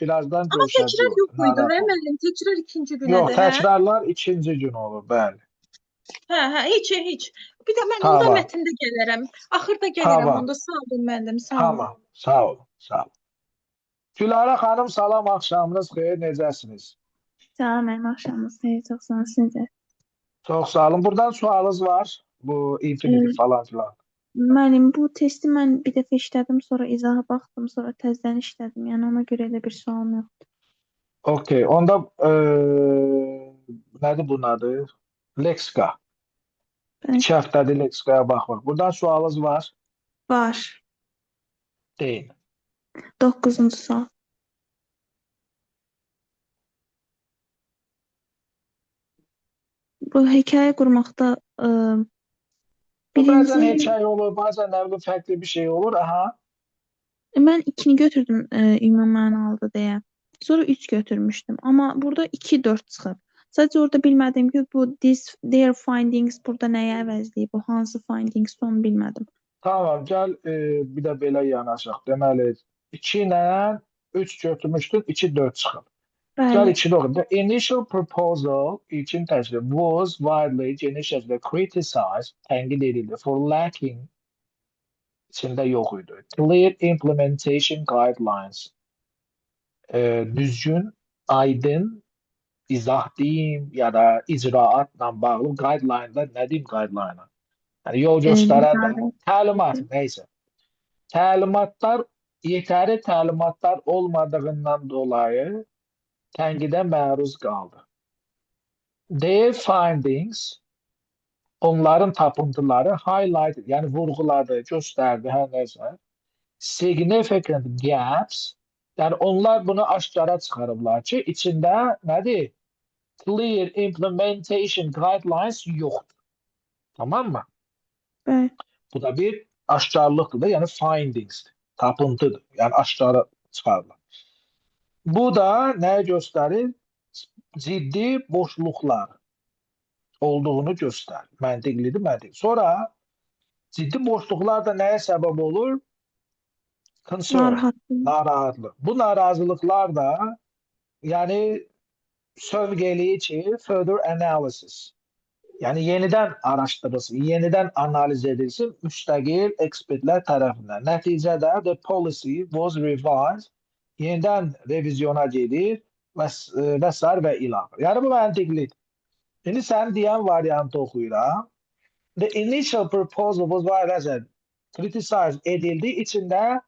Birazdan Amma təkrar görüşəcəyik. yox muydu, müəllim? Təkrar ikinci günədir, Yox, təkrarlar ikinci gün olur, bəli. Hə, heç. Bir də mən Tamam. onda mətndə gələrəm. Axırda gəlirəm Tamam. onda. Sağ olun müəllim, sağ olun. Tamam, sağ olun. Gülara xanım, salam, axşamınız xeyir, necəsiniz? Salam, mənim axşamınız xeyir, çox sağ olun, sizə. Çox sağ olun. Buradan sualınız var, bu infinitiv falan filan. Müəllim, bu testi mən bir dəfə işlədim, sonra izaha baxdım, sonra təzədən işlədim. Yəni ona görə elə bir sualım yoxdur. Okey, onda nədir bunun adı? Leksika. Bəli. 2 həftədir leksikaya baxmır. Buradan sualınız var, Var. deyin. 9-cu sual. Bu hekayə qurmaqda Bəzən birinci hekayə olur, bazen nə bilim fərqli bir şey olur. Aha. mən 2-ni götürdüm ümumi mənalı deyə. Sonra 3 götürmüşdüm. Amma burada 2-4 çıxıb. Sadəcə orada bilmədim ki, bu their findings burada nəyə əvəzləyib, bu hansı findings onu bilmədim. Tamam, gəl bir də belə yanaşaq. Deməli, 2 ilə 3 götürmüşdün, 2-4 çıxıb. Gəl Bəli. 2-də oxuyun. The initial proposal, ilkin təklif, was widely, geniş şəkildə criticized, tənqid edildi for lacking, içində yox idi. Clear implementation guidelines. Düzgün, aydın, izah deyim ya da icraatla bağlı guideline-da nə deyim guideline-a? Yəni yol göstərən də, təlimat, neysə. Təlimatlar, yetəri təlimatlar olmadığından dolayı tənqidə məruz qaldı. Their findings, onların tapıntıları highlighted, yəni vurğuladı, göstərdi, hər nəsə. Significant gaps, Yani onlar bunu aşkara çıxarıblar ki, içində nədir? Clear implementation guidelines yoxdur. Tamam mı? Bəli. Bu da bir aşkarlıqdır da, yani findings'dir. Tapıntıdır. Yani aşkara çıxarıblar. Bu da nəyi göstərir? Ciddi boşluqlar olduğunu göstərir. Məntiqlidir, məntiq. Sonra ciddi boşluqlar da nəyə səbəb olur? Concern, Narahatlıq. narahatlıq. Bu narazılıklar da yani sövq eləyir ki, further analysis. Yani yeniden araşdırılsın, yeniden analiz edilsin müstəqil ekspertlər tərəfindən. Nəticədə the policy was revised, yeniden revizyona gedir və sair və ilax. Yəni bu məntiqlidir. Şimdi sən deyən variantı oxuyuram. The initial proposal was criticized edildi. İçində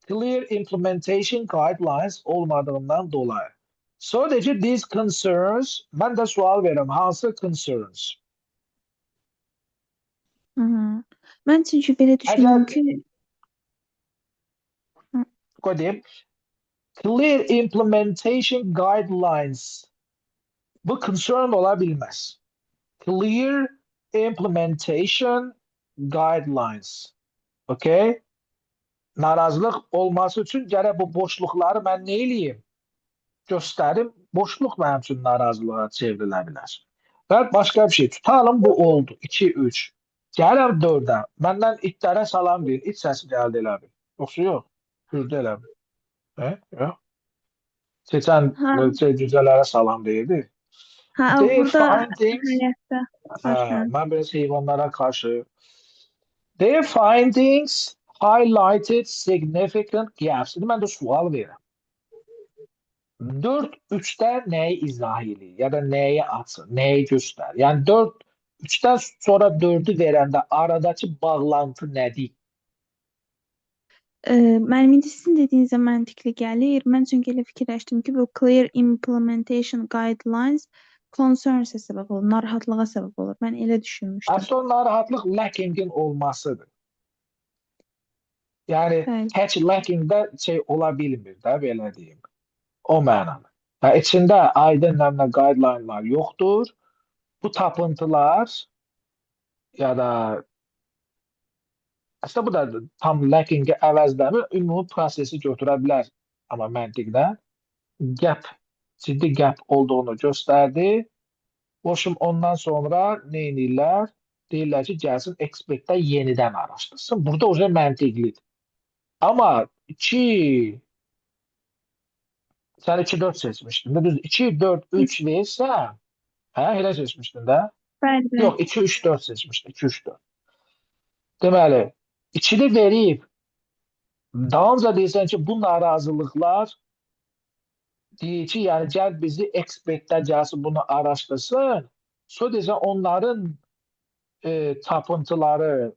clear implementation guidelines olmadığından dolayı. Sadece these concerns, ben de sual veririm. Hansı concerns? Hı -hı. Mən çünki belə düşünürəm Əgər, ki, qoy deyim, clear implementation guidelines bu concern ola bilməz. Clear implementation guidelines. Okay? Narazılıq olması üçün gərək bu boşluqları mən nə eləyim? Göstərim. Boşluq mənim üçün narazılığa çevrilə bilər. Və başqa bir şey. Tutalım bu oldu. 2, 3. Gələm 4-ə. Məndən itlərə salam deyin. İt səsi gəldi elə bir. Yoxsa yox. Hürdə elə bir. Yox. Seçən hə, cücələrə salam deyirdi. hə They burada findings. həyatda başa. Mən biraz heyvanlara qarşı. Their findings highlighted significant gaps. Şimdi mən də sual verirəm. 4-3'te neyi izah ediyor ya da neyi atsın, neyi göster. Yani 3'ten sonra 4'ü verende aradaki bağlantı nedir? Mənim indi sizin dediyinizə məntiqli gəlir. Mən çünki elə fikirləşdim ki, bu clear implementation guidelines concerns səbəb olur, narahatlığa səbəb olur. Mən elə düşünmüşdüm. Aslında narahatlık lacking'in olmasıdır. Yani Bəli. heç lacking'de şey olabilmir de belə diyeyim. O mənada. Yani içinde aydın nəmlə guideline'lar yoktur. Bu tapıntılar ya da aslında bu da tam lacking'i əvəzləmir, ümumi prosesi götürə bilər. Amma məntiqdən gap, ciddi gap olduğunu gösterdi. Boşum ondan sonra ne edirlər? Deyirlər ki, gəlsin ekspertlər yenidən araşdırsın. Burada o məntiqlidir. Amma 2 sen 2-4 seçmiştin. Düz 2-4-3 versən, hə, elə seçmişdin də? Bəli, bəli. Yox, 2-3-4 seçmişdin. 2-3-4. Deməli, 2'li verib dalınca deyirsən ki, bu narazılıklar deyir ki, yani gəl bizi ekspertlər gəlsin bunu araşdırsın. Sadəcə onların tapıntıları,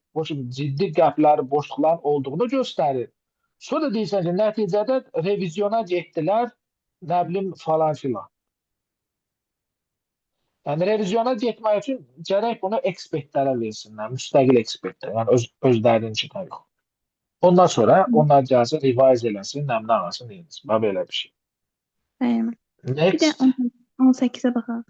ciddi qəpləri, boşluqların olduğunu göstərir. Sonra deyirsən ki, nəticədə revizyona getdilər, nə bilim falan filan. Yəni revizyona getmək üçün gərək bunu ekspertlərə versinlər, müstəqil ekspertlər, yəni özlərinçinə yox. Ondan sonra onlar gəlsin, revise eləsin, nəmlə arasın deyilsin. Belə bir şey. Bəli. Bir də Next. 18-ə baxaq.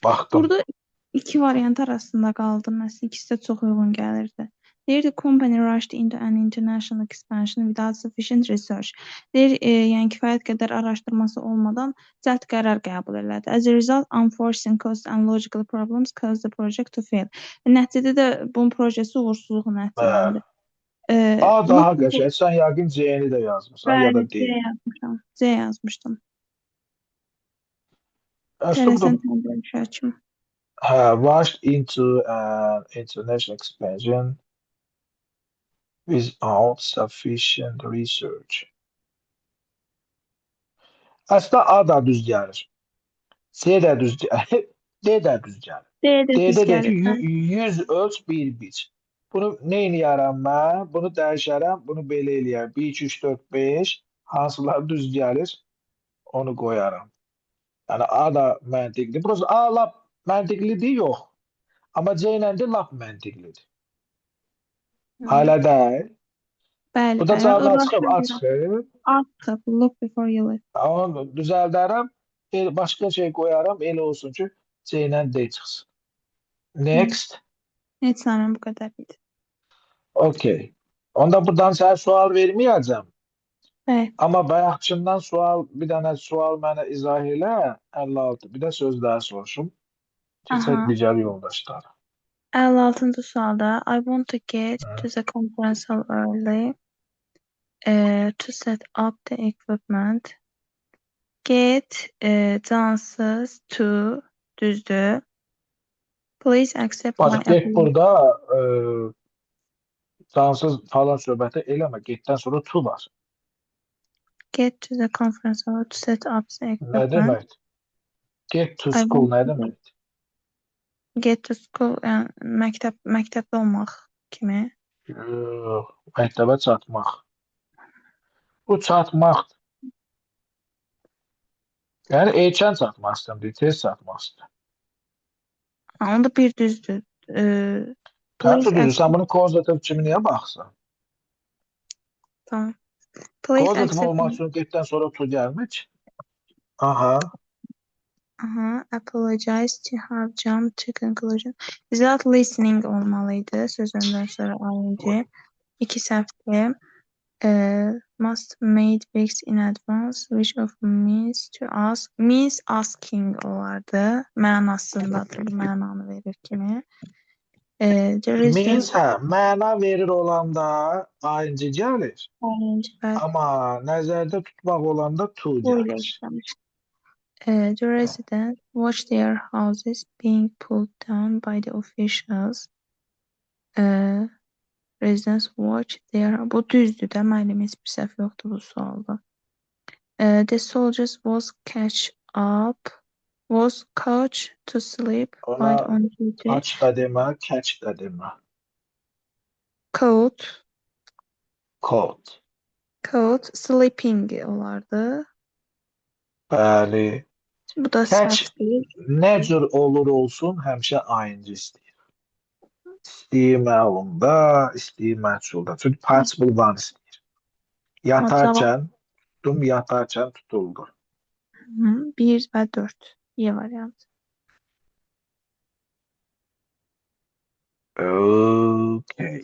Baxdım. Burada iki variant arasında qaldım. Məsələn, ikisi də çox uyğun gəlirdi. Deyir the company rushed into an international expansion without sufficient research. Deyir, yəni kifayət qədər araşdırması olmadan cəld qərar qəbul elədi. As a result, unforeseen costs and logical problems caused the project to fail. Nəticədə də bunun projesi uğursuzluqla nəticələndi. Daha qəşəng. Sən yəqin C-ni də yazmışsan ya da Bəli, D. C yazmışam. C yazmışdım. Aslında bu da Tələsən təbii şəkim. rushed into an international expansion without sufficient research. Aslında A da düz gəlir. C də düz gəlir. D də düz gəlir. D də düz D'də deyir ki, gəlir. 100 ölç, 1 biç. Bunu nə eləyərəm mən? Bunu dəyişərəm, bunu belə eləyərəm. 1, 2, 3, 4, 5. Hansılar düz gəlir? Onu qoyaram. Yəni A da məntiqlidir. Burası A lap məntiqlidir, yox. Amma C ilə də lap məntiqlidir. Hala değil. Bəli, Bu da bəli. cavabdan Mən çıxıb, oradan açıq. artıq look before you leave. Onu düzəldərəm, başqa şey qoyaram, elə olsun ki, C ilə D çıxsın. Next. Heç zaman bu qədər idi. Okay. Onda buradan sənə sual verməyəcəm. Bəli. Amma bayaqçından bir dənə sual mənə izah elə, 56. Bir də sözləri soruşum. Keçək Aha. digər yoldaşlara. 56-cı sualda I want to get to the conference hall early to set up the equipment. Get cansız to düzdür. Please accept my Bax, get apology. burada cansız falan söhbəti eləmə. Getdən sonra to var. Get to the conference hall to set up the Nə equipment. demək? Get to I school want nə to demək? get to school, yəni məktəbdə olmaq kimi. Yox, məktəbə çatmaq. Bu çatmaqdır. Yəni erkən çatmaq istəyir, tez çatmaq istəyir. Onda bir düzdür. Həmçə düzdür, Accept. sən bunu causative kimi niyə baxsan? Tamam. Please Causative accept. olmaq üçün getdən sonra to gəlmir ki. Aha. Apologize to have jumped to conclusion. Without listening olmalıydı. Sözündən sonra ing. 2 səhvdir. Must made weeks in advance, which often means to ask. Means asking olardı. Mənasındadır. Mənanı verir kimi. The resident Means məna verir olanda ing gəlir. bəli. Amma nəzərdə tutmaq olanda to Bu ilə gəlir. işləmiş. The residents watch their houses being pulled down by the officials. Residents watch their... Bu düzdür də, müəllim heç bir səhv yoxdur bu sualda. The soldiers was caught to sleep while Ona on duty. aç da demə, catch da demə. Caught. Sleeping olardı. Bəli. Bu da Catch səhvdir. nə cür olur olsun, həmişə ing istəyir. İstəyir məlumda, istəyir məchulda. Çünki participle one istəyir. Yatarkən, tutdum, yatarkən tutuldu. 1 və 4. Y variantı. Okay.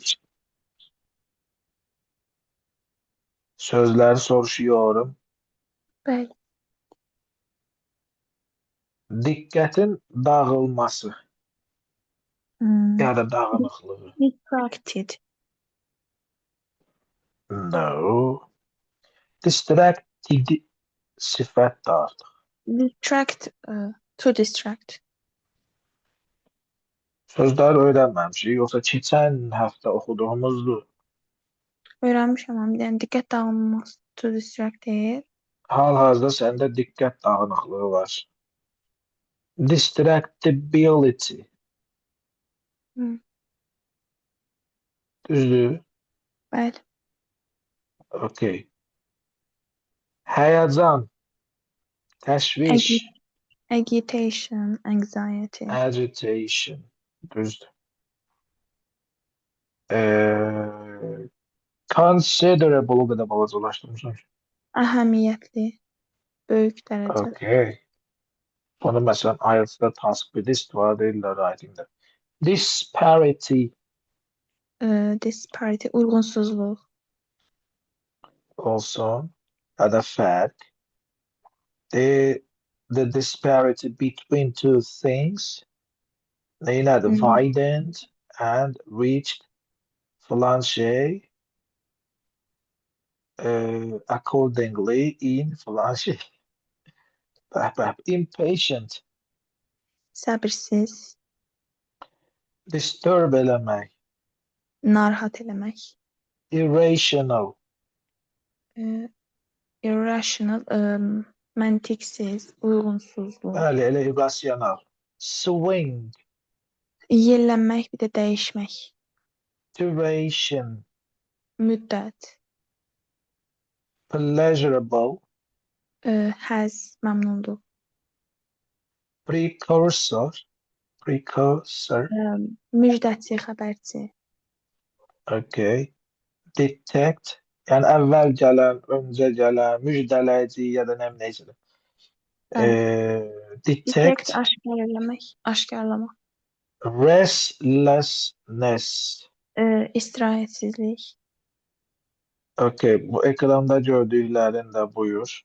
Sözləri soruşuyorum. Bəli. Diqqətin dağılması ya da dağınıqlığı. Distracted. No. Distracted sifət də artıq. Distract, to distract. Sözləri öyrənməmişik, yoxsa keçən həftə oxuduğumuzdur. Öyrənmişəm amma bir dənə diqqət dağılmaması to distract deyil. Hal-hazırda səndə diqqət dağınıqlığı var. Distractibility. Düzdür? Bəli. Okay. Həyəcan, təşviş, Agitation, anxiety. agitation. Düzdür. Considerable o qədər balacalaşdırmışam. Əhəmiyyətli, böyük dərəcədə. Okay. Bunu məsələn IELTS-da task 1-də istifadə edirlər writing-də. Disparity. Disparity, uyğunsuzluq. Also, other fact, the disparity between two things, widened and reached flanche accordingly in flanche. Impatient. Səbirsiz. Disturb eləmək. Narahat eləmək. Irrational. Irrational, məntiqsiz, uyğunsuzluq. Bəli, elə irrational. Swing. Yellənmək, bir də dəyişmək. Duration. Müddət. Pleasurable. Həzz, məmnunluq. Precursor. Müjdəçi, xəbərçi. Okay. Detect. Yani evvel gelen, önce gelen, müjdeleyici ya da ne neyse. Bəli. Detect Detect aşkarlamaq. restlessness. İstirahətsizlik. Okay. Bu ekranda gördüklerin de buyur.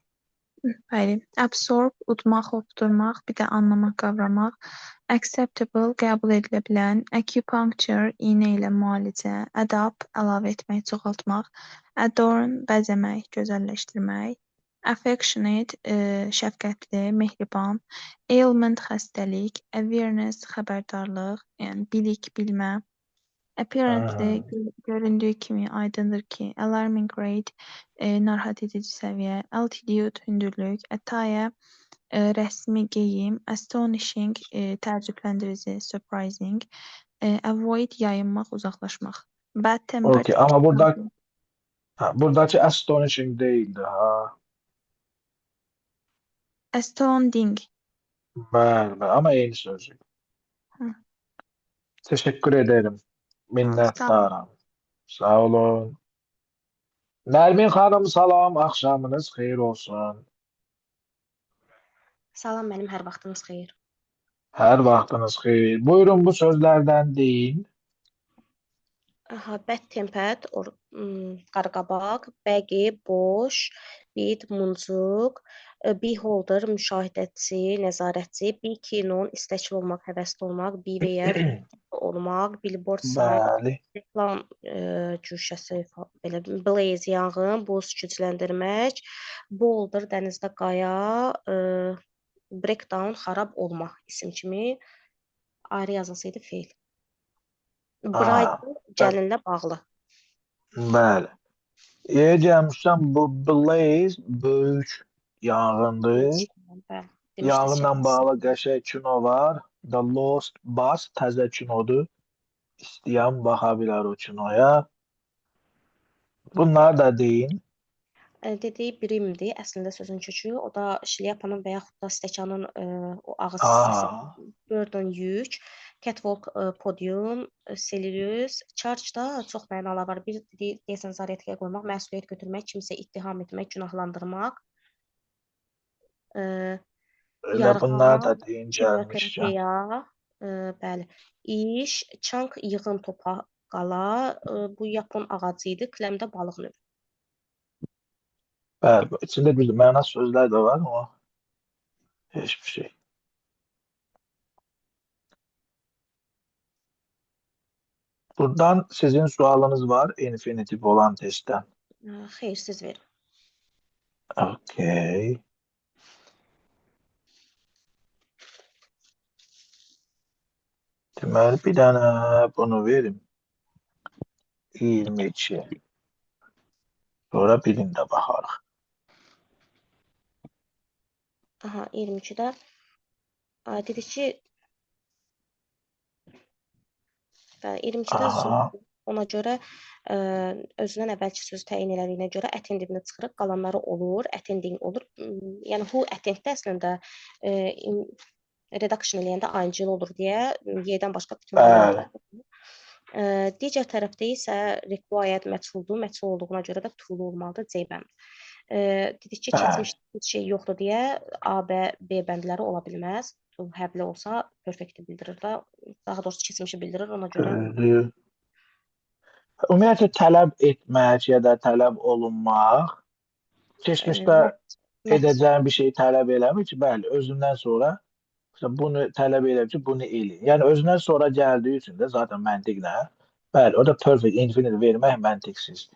Bəli. Absorb, udmaq, hopdurmaq, bir də anlamaq, qavramaq. Acceptable, qəbul edilə bilən. Acupuncture, iynə ilə müalicə. Adapt, əlavə etmək, çoxaltmaq. Adorn, bəzəmək, gözəlləşdirmək. Affectionate, şəfqətli, mehriban. Ailment, xəstəlik. Awareness, xəbərdarlıq, yəni bilik, bilmə. Apparently, göründüyü kimi, aydındır ki. Alarming rate, narahat edici səviyyə. Altitude, hündürlük. Attire, rəsmi geyim. Astonishing, təəccübləndirici, surprising. Avoid, yayınmaq, uzaqlaşmaq. Bad tempered, Okay. Ama buradaki astonishing değildi ha. astounding. Ben. Ama yeni sözcük. Hı. Teşekkür ederim. Sağ olun. Minnettarım. Sağ olun. Nermin Hanım salam. Akşamınız xeyir olsun. Salam mənim, hər vaxtınız xeyir. Her vaxtınız xeyir. Buyurun bu sözlerden deyin. Bad tempered, qarqabaq, baggy, boş, bid, muncuq, beholder, müşahidəçi, nəzarətçi, be keen on, istəkli olmaq, həvəsli olmaq, beware, olmaq, billboard, sign, Bəli. reklam cüşəsi, belə blaze, yanğın, buz, gücləndirmək, boulder, dənizdə qaya, breakdown, xarab olmaq isim kimi ayrı yazılsaydı feil. Bride gəlinlə bağlı. Bəli. Gelmişəm bu Blaze böyük yanğındır. Bəli. Yanğınla bağlı qəşəng kino var. The Lost Bus təzə kinodur. İstəyən baxa bilər o kinoya. Bunlar da deyin. Dediyi brimdir, əslində sözün kökü. O da şlyapanın və yaxud da stəkanın o ağız Aha. hissəsi. Burden yük, catwalk podium, cellulose, charge da çox mənalar var. Bir deyəsən zariyətə qoymaq, məsuliyyət götürmək, kimsə ittiham etmək, günahlandırmaq. Elə bunlar da Yarğan, deyin chemoterapiya, gəlmişkən. bəli. İş, chunk, yığın, topa, qala. Bu yapon ağacı idi, kləmdə balıq növü. Bəli, içində bir məna sözlər də var ama hiçbir şey. Buradan sizin sualınız var infinitif olan testten. Xeyr, siz verin. Okay. Deməli bir dənə bunu verim. 22. Sonra birində baxarıq. Aha, 22-də dedik ki, 22-də Aha. ona görə özündən əvvəlki sözü təyin elədiyinə görə attending-ni çıxırıq, qalanları olur, attending olur. Yəni who attend-də əslində redaction eləyəndə ing olur deyə y-dən başqa bütün Bəli. digər tərəfdə isə required məchuldur, məchul olduğuna görə də to olmalıdır C bənd. Dedik ki, keçmiş şey yoxdur deyə A, B bəndləri ola bilməz. To həbli olsa perfect bildirir də, daha doğrusu keçmişi bildirir, ona görə. Ümumiyyətlə tələb etmək ya da tələb olunmaq keçmişdə edəcəyin bir şey tələb eləmir ki, bəli, özündən sonra bunu tələb eləmir ki, bunu elə. Yəni özündən sonra gəldiyi üçün də zaten məntiqlə, bəli, o da perfect infinite vermək məntiqsizdir.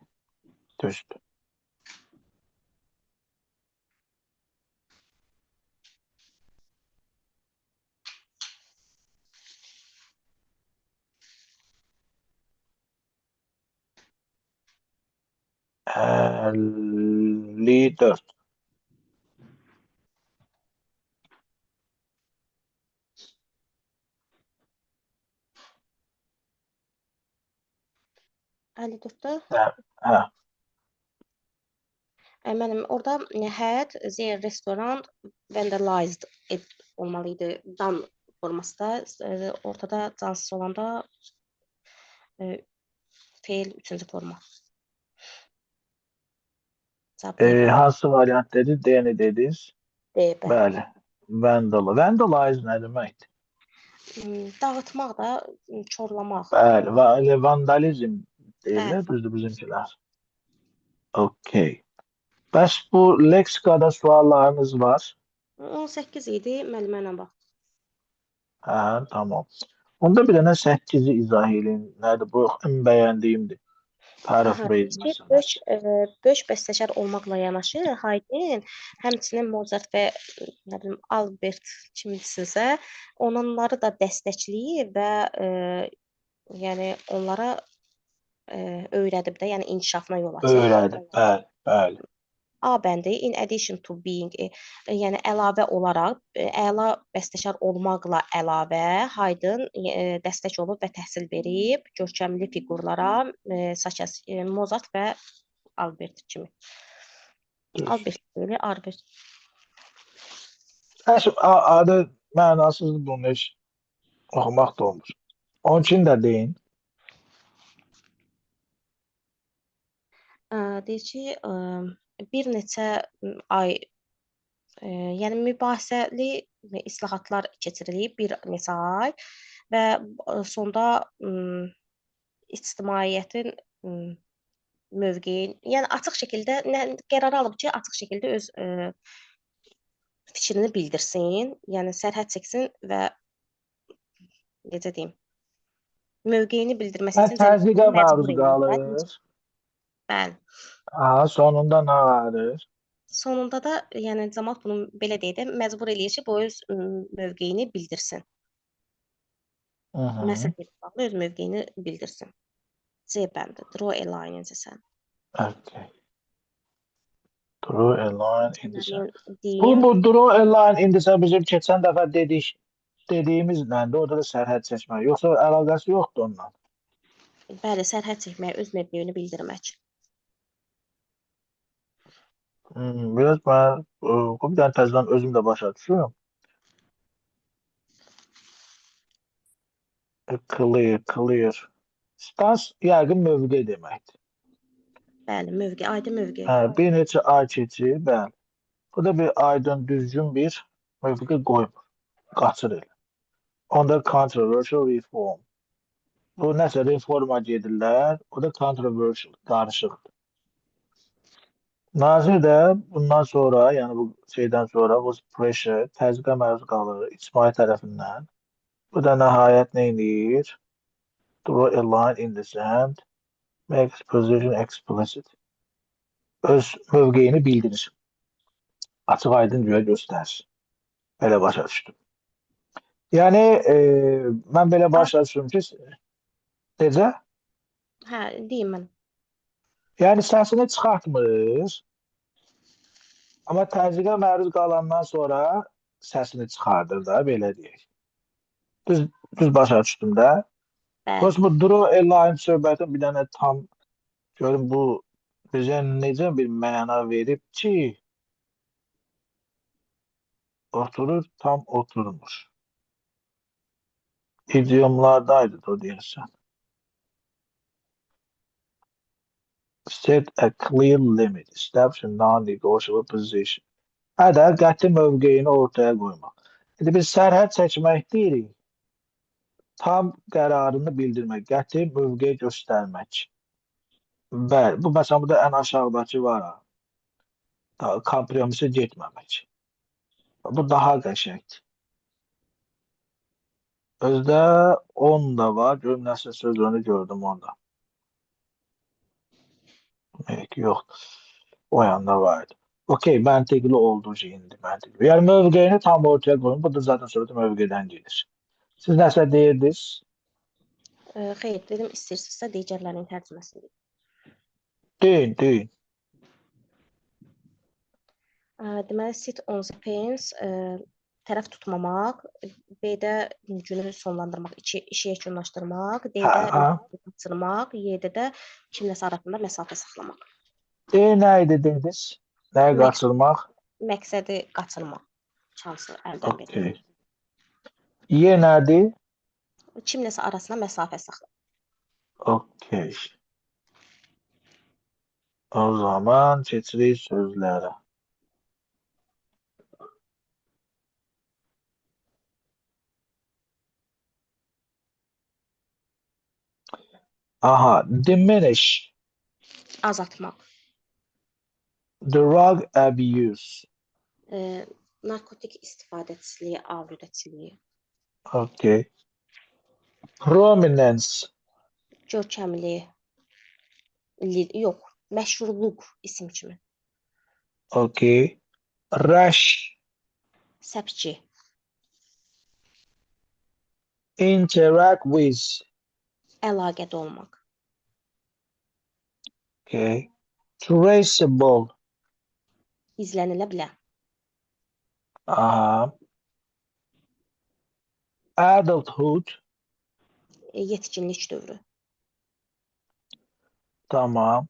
Düzdür. Lider. Hə. Mənim orada had their restaurant vandalized olmalıydı. Dan forması da ortada cansız olanda Feil üçüncü forma. Cavablayın. Hansı variant dediniz? D ne dediniz? D, bəli. Bəli. Vandalize nə deməkdir? Dağıtmaq da, çorlamaq. Bəli. Vandalizm deyirlər, Bəli. düzdür bizimkilər. Okey. Bəs bu leksikada suallarınız var? 18 idi, müəllimə bax. Hə, tamam. Onda bir dənə 8-i izah edin. Nədir bu? Ən bəyəndiyimdir. Paraphrase məsələn. Böyük bəstəkar olmaqla yanaşı, Haydn həmçinin Mozart və nə bilim Albert kimsinsə, onları da dəstəkləyib və yəni onlara öyrədib də, yəni inkişafına yol açıb. Öyrədib, bəli, bəli. A bəndi in addition to being, yəni əlavə olaraq, əla bəstəkar olmaqla əlavə Haydn dəstək olub və təhsil verib görkəmli fiqurlara, such as Mozart və Albert kimi. Albert deyil, Albert. Adı mənasızdır bunu heç oxumaq da olmur. Onun üçün də deyin. Deyir ki, bir neçə ay, yəni mübahisəli islahatlar keçirilib bir neçə ay və sonda ictimaiyyətin mövqeyi, yəni açıq şəkildə qərar alıb ki, açıq şəkildə öz fikrini bildirsin, yəni sərhəd çəksin və necə deyim, mövqeyini bildirməsi üçün Təzyiqə məruz məcbur qalır. edirlər. Bəli. Sonunda nə vardır? Sonunda da, yəni cəmaət bunu belə deyək də, məcbur eləyir ki, bu öz mövqeyini bildirsin. Məsələyə bağlı öz mövqeyini bildirsin. C bəndi. Draw a line in the sand. Okay. Draw a line in the sand. Deyim. Bu draw a line in the sand bizim keçən dəfə dediyimiz nədir? Orada da sərhəd çəkmək. Yoxsa əlaqəsi yoxdur ondan? Bəli, sərhəd çəkmək, öz mövqeyini bildirmək. Biraz mən bir dənə təzədən özüm də başa düşürüm. Clear. Stans yəqin mövqe deməkdir. Bəli, mövqe, aydın mövqe. Bir neçə ay keçir, bəli. Bu da bir aydın, düzgün bir mövqe qoymur. Qaçır elə. Onda controversial reform. Bu nəsə reforma gedirlər, o da controversial, qarışıqdır. Nazir də bundan sonra, yəni bu şeydən sonra bu pressure, təzyiqə məruz qalır ictimai tərəfindən. Bu da nəhayət nə edir? Draw a line in the sand, make position explicit. Öz mövqeyini bildirir. Açıq aydın görə göstərir. Belə başa düşdüm. Yəni, mən belə başa düşdüm ki, necə? Hə, deyim mən. Yəni, səsini çıxartmır, amma təzyiqə məruz qalandan sonra səsini çıxardır da, belə deyək. Düz başa düşdüm də. Bəs bu draw a line söhbəti bir dənə tam görün bu bizə necə bir məna verib ki, oturur, tam oturmur. İdiomlardaydı da deyirsən. Set a clear limit, establish a non-negotiable position. Hədə qəti mövqeyini ortaya qoymaq. İndi biz sərhəd çəkmək deyirik. Tam qərarını bildirmək, qəti mövqe göstərmək. Bəli, bu məsələn, bu da ən aşağıdakı var. Kompromisə getməmək. Bu daha qəşəngdir. Özdə 10 da var, görüm nəsə sözünü gördüm onda. Yoxdur. O yanda vardı. Okey, məntiqli olduğu şey indi məntiqli. Yəni mövqeyini tam ortaya qoyun. Bu da zaten söhbət mövqedən gedir. Siz nəsə deyirdiniz? Xeyr, dedim istəyirsinizsə digərlərinin tərcüməsini deyim. Deyin. Deməli, sit on the pens, tərəf tutmamaq, B-də günü sonlandırmaq, işi yekunlaşdırmaq, D-də qaçırmaq, Y-də də kimləsə arasında məsafə saxlamaq. D nə idi dediniz? Nəyə qaçırmaq? Məqsədi qaçırmaq, şansı əldən vermək. Y nədir? Kimləsə arasında məsafə saxlamaq. Okey. O zaman keçirik sözlərə. Aha, diminish, Azaltmaq. drug abuse. Narkotik istifadəçiliyi, aludəçiliyi. Okay. Prominence, Görkəmli. Yox, məşhurluq isim kimi. okay. Rash, Səpki. interact with, Əlaqədə olmaq. okay. Traceable, İzlənilə bilən. aha. Adulthood, Yetkinlik dövrü. tamam.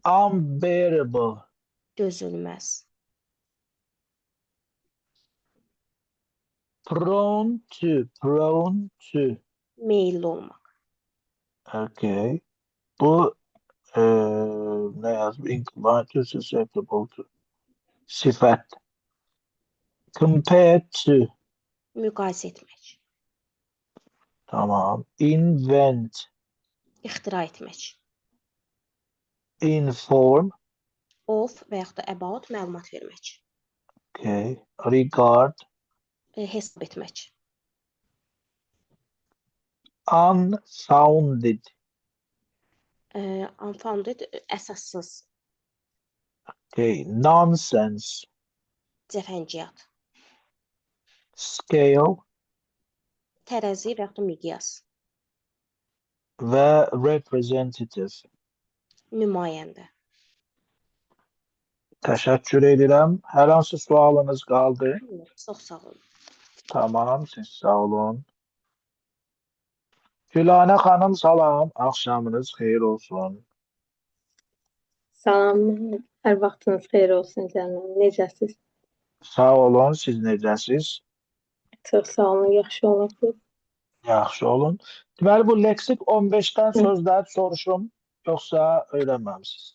Unbearable, Dözülməz. prone to, Meyilli olmaq. okay. Bu ne yazmış? Inclined to, susceptible to. Sifət. Compared to, Müqayisə etmək. tamam. Invent, İxtira etmək. inform, Of və yaxud da about məlumat vermək. okay. Regard, Hesab etmək. unfounded, Unfounded əsassız. okay. Nonsense, Cəfəngiyat. scale Tərəzi və yaxud da miqyas. və representative. Nümayəndə. Təşəkkür edirəm. Hər hansı sualınız qaldı? Çox sağ olun. Tamam, siz sağ olun. Gülanə xanım, salam. Axşamınız xeyir olsun. Salam, hər vaxtınız xeyir olsun canım. Necəsiz? Sağ olun, siz necəsiz? Çox sağ olun, yaxşı olun. Yaxşı olun. Deməli, bu leksik 15-dən sözləri soruşum, yoxsa öyrənməmisiniz?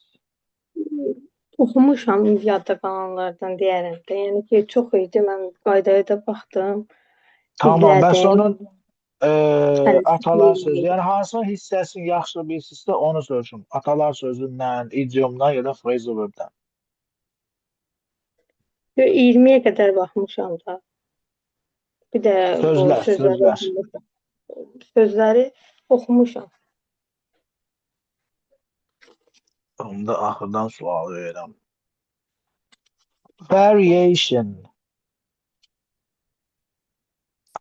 Oxumuşam yadda qalanlardan deyərəm də. Yəni ki, çox idi. Mən qaydaya da baxdım. Tamam, bəs izlədim. onun atalar sözü, Bilmiyorum. yəni hansı hissəsini yaxşı bilirsinizsə onu soruşum. Atalar sözündən, idiomdan ya da phrasal verbdən. 20-yə qədər baxmışam da. Bir də bu Sözlər, sözləri sözlər. oxumuşam. Sözləri oxumuşam. Onda axırdan sual verirəm. Variation.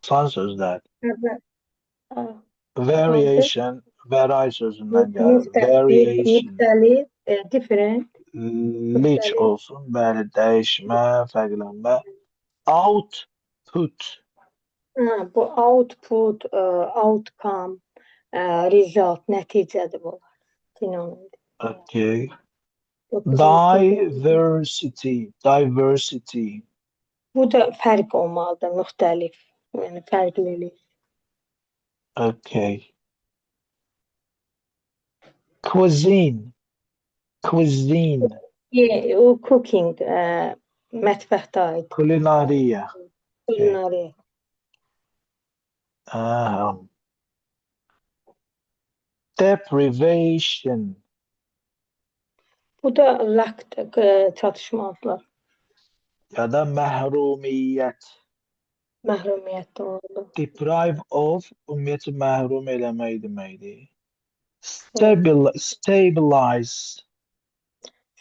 Asan sözlər. Variation, vary sözündən gəlir. Variation. Müxtəlif, different. Lich olsun, bəli, dəyişmə, fərqlənmə. Output. Bu output, outcome, result, nəticədir bu. Sinonim. Okay. Çox gözəl. Diversity. Bu da fərq olmalıdır, müxtəlif. Yəni fərqlilik. Okay. Cuisine. O cooking, mətbəxdə aid. Kulinariya. Culinary. Deprivation. Bu da çatışmazlar. Ya da məhrumiyyət. Məhrumiyyət oldu. Deprive of, ümumiyyətlə məhrum eləmək deməkdir. Stabilize.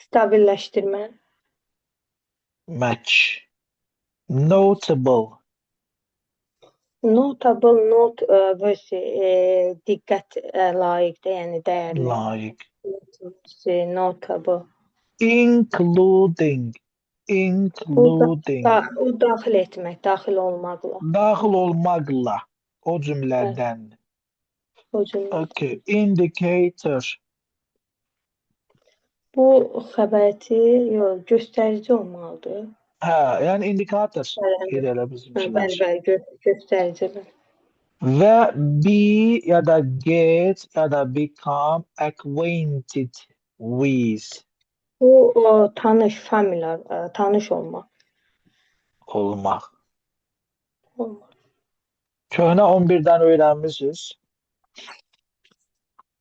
Stabilləşdirmə. Match. Notable. Notable, diqqət layiqdir, yəni dəyərli. Layiq. Notable. Including. O daxil etmək, daxil olmaqla. Daxil olmaqla. O cümlədən. O cümlə. Okay. Indicator. Bu xəbərçi, yox, göstərici olmalıdır. Hə, yəni indikator. Qeyd elə bizimkilər. Bəli, göstəricidir. Və be ya da get ya da become acquainted. With Bu tanış, familiar, tanış olmaq. olmaq. Olmaq. Köhnə 11-dən öyrənmisiniz.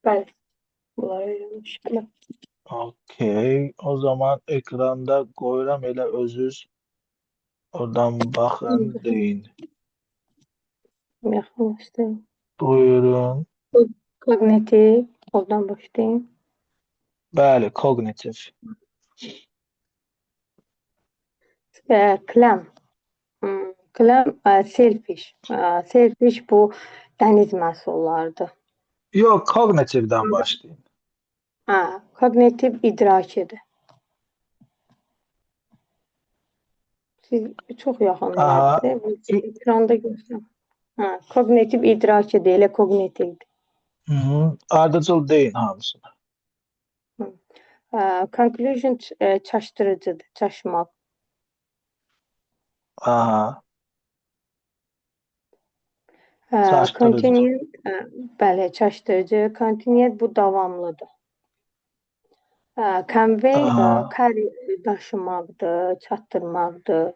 Bəli, bunları öyrənmişəm. Okey. O zaman ekranda koyuram elə özünüz oradan bakın deyin. Yaxınlaşdım. Buyurun. Kognitiv, oradan başlayayım. Bəli, kognitiv. Clam. Clam, selfish. Selfish bu dəniz məhsullarıdır. Yok, kognitivdən başlayın. Kognitiv idrakidir. Siz çox yaxın Aha. elədi. Ekranda görsəm. Kognitiv idrakidir, elə kognitivdir. Hı-hı. Ardıcıl deyin hamısını. Conclusion çaşdırıcıdır, çaşmaq. Aha. Çaşdırıcı. Continuous, bəli, çaşdırıcı. Continuous bu davamlıdır. Convey Aha. daşımaqdır, çatdırmaqdır.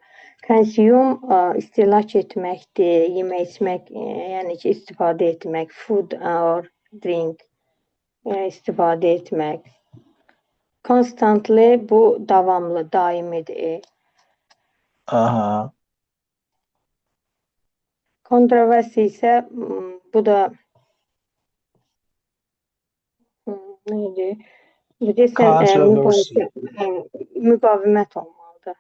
Consume istehlak etməkdir, yemək içmək, yəni ki, istifadə etmək, food or drink istifadə etmək. Constantly bu davamlı, daimidir. Aha. Kontroversi isə bu da neydi? Bu desən Controversy. müqavimət olmalıdır.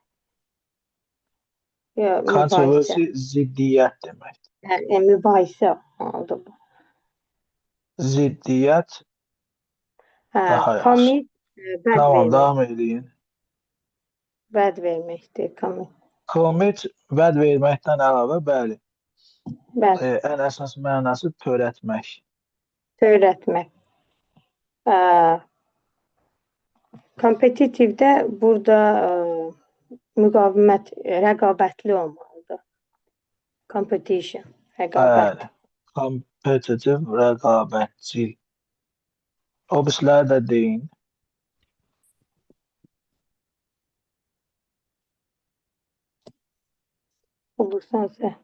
Ya mübahisə. Controversy ziddiyyət demək. Mübahisə olmalıdır bu. Ziddiyyət daha yaxşı. Commit bəd Tamam, vermək. devam edin. Bəd verməkdir, commit. Commit vəd verməkdən əlavə, bəli. Bəd Ən əsas mənası törətmək. törətmək. Kompetitivdə burada müqavimət, rəqabətli olmalıdır. Competition, rəqabət. Bəli. Competitive, rəqabətçil. O birisləri də deyin. Olursansa.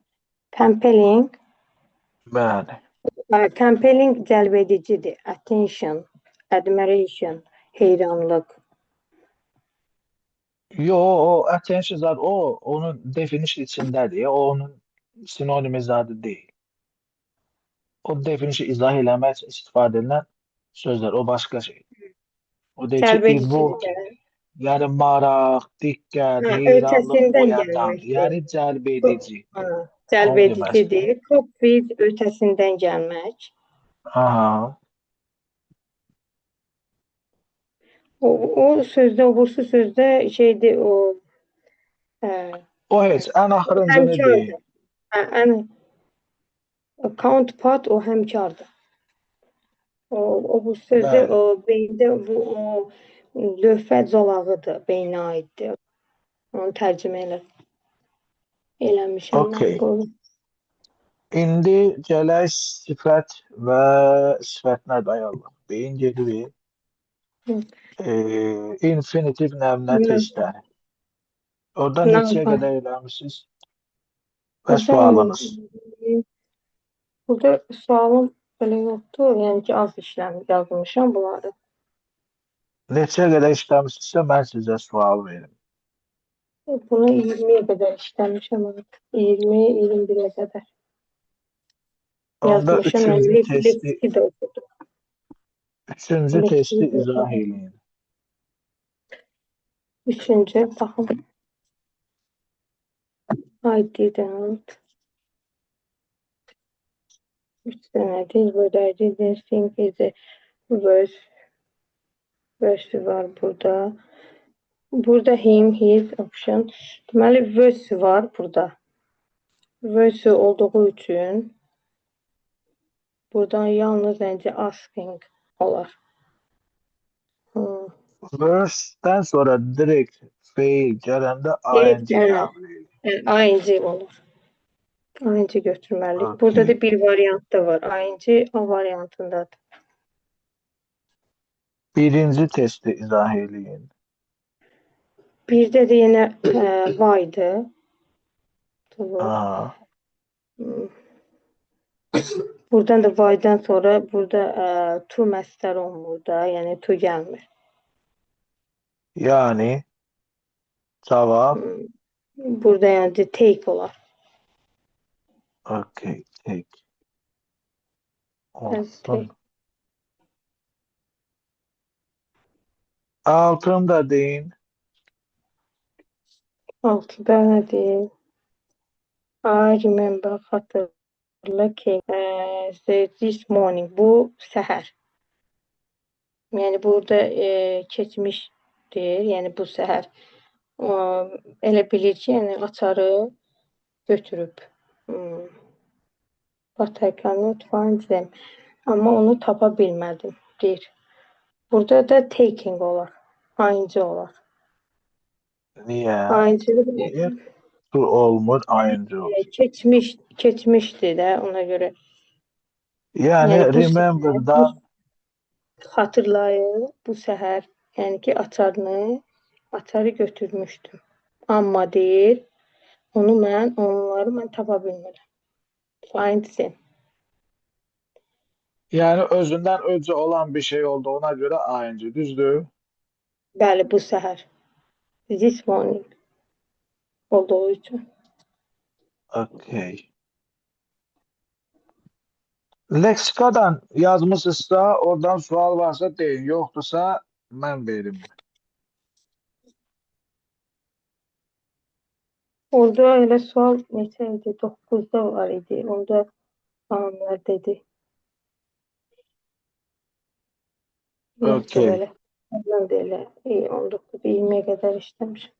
Compelling. Bəli. Compelling cəlb edicidir. Attention, admiration, heyranlıq. Yo, o attention zad onun definition içindədir. O onun sinonimi zadı deyil. O definition izah eləmək üçün istifadə edilən sözlər, o başqa şey. O deyir Cəlb ki, edicidir. evoke, yəni maraq, diqqət, heyranlıq Ötəsindən oyadan, gəlməkdir. yəni cəlb edici. Cəlb Onu edicidir. Cockpit ötəsindən gəlmək. Aha. O sözdə, o bursu sözdə şeydir o O heç, ən axırıncını deyin. həmkardır. Counterpart o həmkardır. O bu sözdə Bəli. o beyində bu o lövhə zolağıdır, beyinə aiddir. Onu tərcümə eləmişəm. Okey. Qoyum. İndi gələk sifət və sifətlər dayanlıq. Beyin gedirik. Infinitiv nəminə testləri. Orada neçəyə qədər eləmişsiniz? Və sualınız. Burada sualım belə yoxdur. Yəni ki, az yazmışam bunları. Neçəyə qədər işləmişsinizsə, mən sizə sual verim. Bunu 20-yə qədər işləmişəm. 20-21-ə qədər. Onda Yazmışam. Yəni leksiki də okudum. Üçüncü testi izah eləyin. Üçüncü, baxın. I didn't. 3 dənədir. What I didn't think is a verse. Verse var burada. Burada him, his option. Deməli, verse var burada. Verse olduğu üçün buradan yalnız məncə asking olar. Verse'dən sonra direkt fail gələndə Direkt ing qəbul eləyin. ing olur. ing götürməliyik. Okay. Burada da bir variant da var. ing A variantındadır. Birinci testi izah eləyin. Birdə də yenə why-dı. True. Aha. Buradan da why-dan sonra burada to məsdər olmur da, yəni to gəlmir. Yani cevap Burada yəni take olar. okay, take Bəli, olsun. take. Altını da deyin. Altıda nə deyir? I remember, xatırla ki, this morning, bu səhər. Yəni burada keçmişdir, yəni bu səhər. Elə bilir ki, yəni açarı götürüb. But I cannot find them. Amma onu tapa bilmədim, deyir. Burada da taking olar, ayıncı olar. Niye? Ayıncı Niye? Tu olmur, ayıncı olur. keçmişdir də ona görə. Yani Yəni bu remember'dan xatırlayır bu səhər, yəni ki, açarı götürmüşdüm. Amma deyir, onları mən tapa bilmirəm. Find them. yani özünden önce olan bir şey olduğuna göre ayıncı. Düzdür? Bəli, bu səhər. This morning olduğu üçün. Okay. Leksikadan yazmışızsa oradan sual varsa deyin. Yoktursa ben veririm. Orada elə sual neçə idi? 9-da var idi. Onda xanımlar dedi. Yoxsa Okay. belə. Ondan da elə 19-20-yə qədər işləmişəm.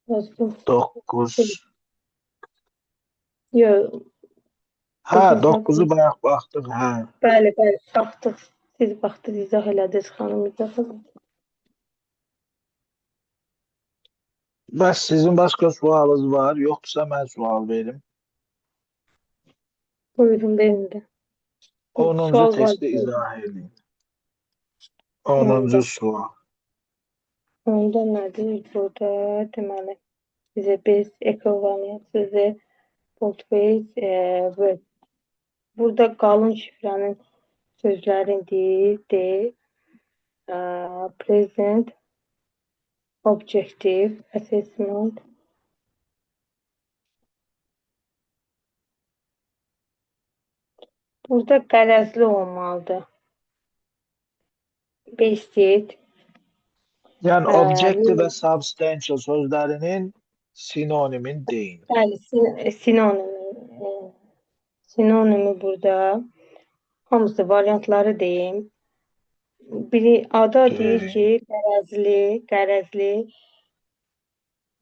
Yazdım. 9. Yox, Ha, Dokuz 9'u bayağı baktık. Ha. bəli, baxdıq. Siz baxdınız, izah elədiniz, xanım izah elədi. Bəs sizin başka sualınız var. Yoksa ben sual veririm. Buyurun, benim də. 10. Sual var. testi izah edin. 10. sual. Onda nədir? Burada deməli bizə biz ekvivalent sözü boldface word. Burada qalın şifrənin sözlərindir. Present, objective, assessment. Burada qərəzli olmalıdır. Based. Yani objective ve substantial sözlerinin sinonimin deyin. Bəli, sinonimi burada. Hamısı variantları deyim. Biri ada deyir ki, qərəzli,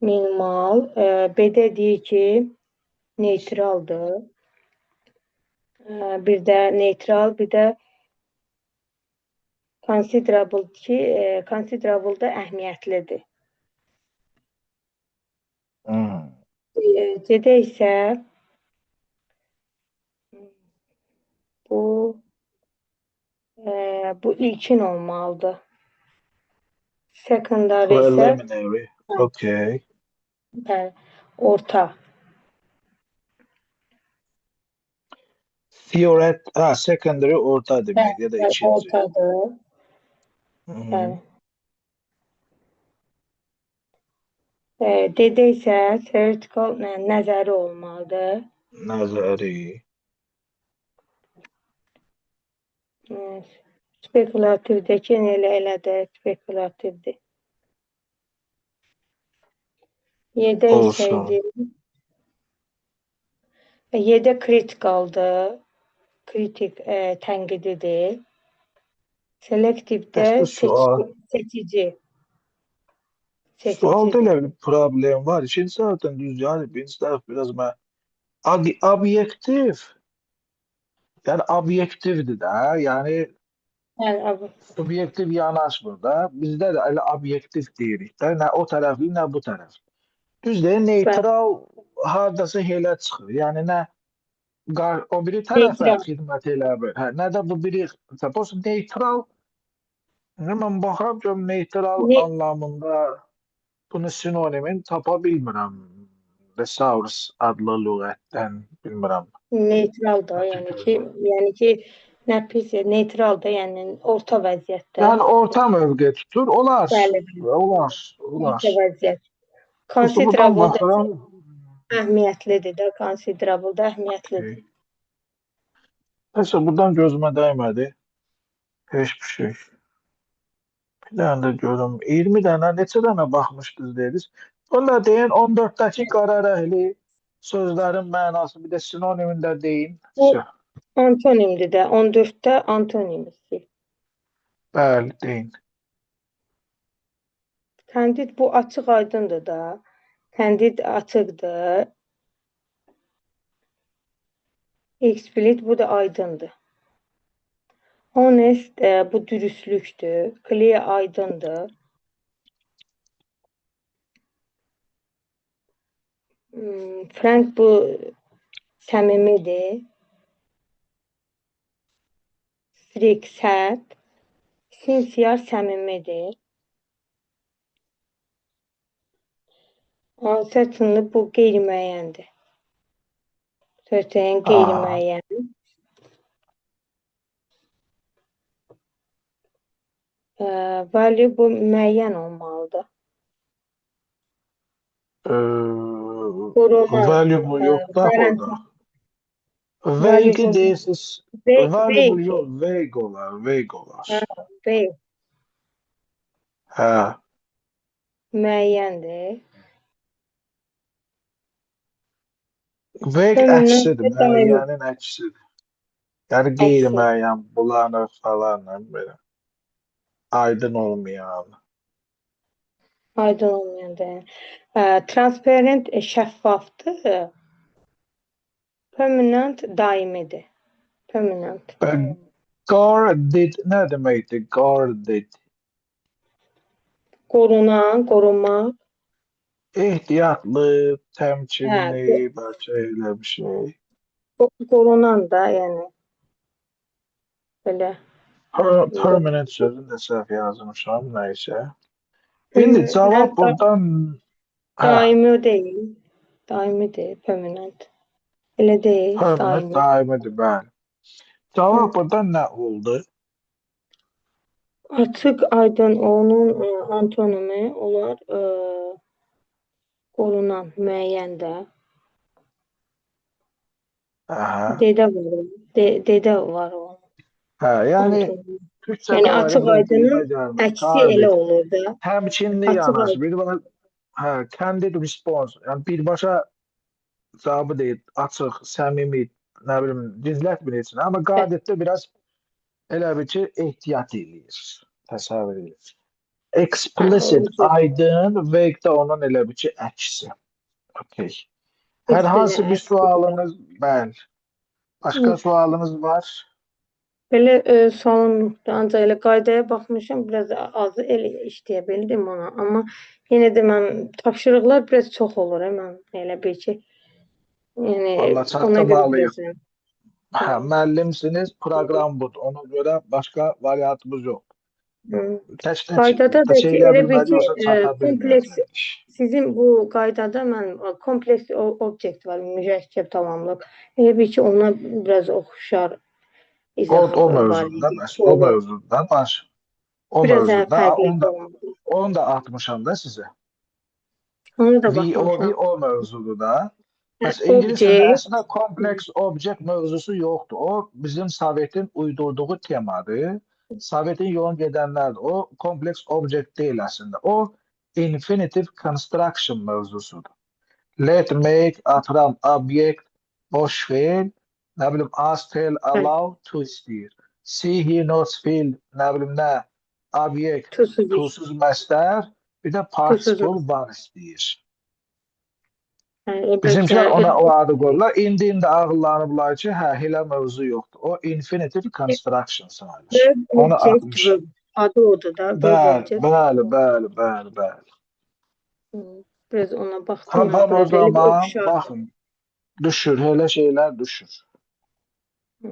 minimal. B-də deyir ki, neytraldır. Bir də neytral, bir də considerable ki, considerable da əhəmiyyətlidir. C-də isə bu ilkin olmalıdır. Secondary isə Preliminary. Okay. orta. Secondary orta demek ya da ikinci. Ortadır. Hı. D-də isə theoretical nəzəri olmalıdır. Nazari. Spekulativdir ki, elə də spekulativdir. Y-də isə Olsun. idi. Y-də kritikaldır. Kritik tənqididir. Selektivdə Bəs bu sual. seçici. Sualda elə bir problem var. İkinci taraftan düz yani birinci taraf biraz objektif. Yani objektifdir də. Yəni subyektiv yanaşmır da. Bizdə də elə objektif deyirik də. Nə o tərəfli, nə bu tərəf. Düzdür, neytral hardasa elə çıxır. Yəni nə o biri tərəfə Neytral. xidmət eləmir. Hə, nə də bu biri suppose neytral. Mən baxıram ki, neytral Ne anlamında bunu sinonimin tapa bilmirəm. Thesaurus adlı lüğətdən bilmirəm. neytral da, yəni ki, nə pis, neytral da, yəni orta vəziyyətdə. Yəni orta mövqe tutur. Olar. Bəli, Olar. orta vəziyyət. Prosto buradan Considerable da baxıram. əhəmiyyətlidir də, considerable da əhəmiyyətlidir. Nəsə buradan gözümə dəymədi. Heç bir şey. Bir dənə də görüm. 20 dənə, neçə dənə baxmışdınız dediniz. Onlar deyin 14-dəki qara rəhli sözlərin mənası, bir də sinonimində deyin. Bu antonimdir də, 14-də antonimisi. Bəli, deyin. Candid bu açıq aydındır da. Candid açıqdır. Explicit bu da aydındır. Honest bu dürüstlükdür. Clear aydındır. Frank bu səmimidir. Strict sərt. Sincere səmimidir. Uncertainly bu qeyri-müəyyəndir. Certain qeyri-müəyyən. Value bu müəyyən olmalıdır. Qoruma. Valuable yox da Garanti. orada. Vague Valuable. deyirsiniz. Valuable yox, vague olar, vague olar. Vague. Hə. Müəyyəndir. Vague Sonundan əksidir, da daimi. müəyyənin əksidir. Yəni qeyri-müəyyən, bulanıq falanla belə. Aydın olmayan. Aydın olmayandır. Transparent şəffafdır. Permanent daimidir. Permanent. Guarded nə deməkdir? Guarded. Qorunan, qorunmaq. Ehtiyatlı, təmkinli, bəlkə elə bir şey. Qorunan da, yəni. Belə. Permanent sözünü də səhv yazmışam, nəysə. İndi cavab buradan... Daimi deyil. Daimidir, permanent. Elə deyil, Permanent daimidir, bəli. Cavab buradan nə oldu? Açıq, aydın, onun antonimi olar qorunan, müəyyən də. Dedə var o. Hə, yəni Yəni açıq aydının əksi elə olur da. Təmkinli yanaş. Candid response. Yəni birbaşa cavabı deyil, açıq, səmimi, nə bilim, gizlətmir heç nə. Amma qadətdə biraz elə bir ki, ehtiyat eləyir. Təsəvvür edir. Explicit, aydın, vague də onun elə bir ki, əksi. Okay. Hər hansı bir sualınız, bəli. Başqa sualınız var? Belə sualım yoxdur, ancaq elə qaydaya baxmışam, biraz az elə işləyə bildim ona. Amma yenə də mən tapşırıqlar biraz çox olur, mən elə bir ki, yəni ona görə deyəcəm. Hə, müəllimsiniz, proqram budur. Ona görə başqa variantımız yox. Qaydada da ki, elə bir ki, kompleks, sizin bu qaydada mən kompleks objekt var, mürəkkəb tamamlıq. Elə bir ki, ona biraz oxşar izah o mövzuda baş. O mövzuda onu da atmışam da sizə. Onu da baxmışam. O mövzudur da. Məsələn, İngilis dilində kompleks object mövzusu yoxdur. O bizim Sovetin uydurduğu temadır. Sovetin yolun gedənlərdir. O kompleks object deyil əslində. O infinitive construction mövzusudur. Let, make, atıram, object, boş fiil, nə bilim, ask, tell, allow, to istəyir. See, hear, not, feel, nə bilim, nə, object, tusuz məstər, bir də participle var istəyir. Bizimkilər ona o adı qoyurlar. İndi ağıllanıblar ki, hə, elə mövzu yoxdur. O infinitive construction sayılır. Onu atmışım. Adı odur da. Bəli. Biraz ona baxdım. Tamam, o zaman baxın. Düşür, elə şeylər düşür. Hı.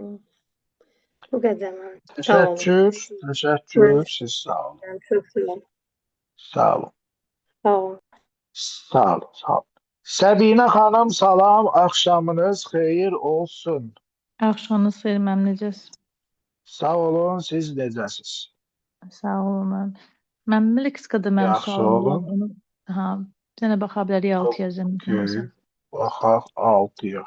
Bu qədər mənim. Sağ olun. Teşekkür, teşekkür. Siz sağ olun. Yəni, çox sağ olun. Sağ olun. Sağ olun. Sağ olun, sağ olun. Səbinə xanım, salam, axşamınız xeyir olsun. Axşamınız xeyir, mənim necəsiz? Sağ olun, siz necəsiz? Sağ olun, mənim. Mənim Lexikada mənim Yaxşı sualım var. olun. Onu, bir dənə baxa bilərik, 6 yazım. Okey. Baxaq, 6-ya.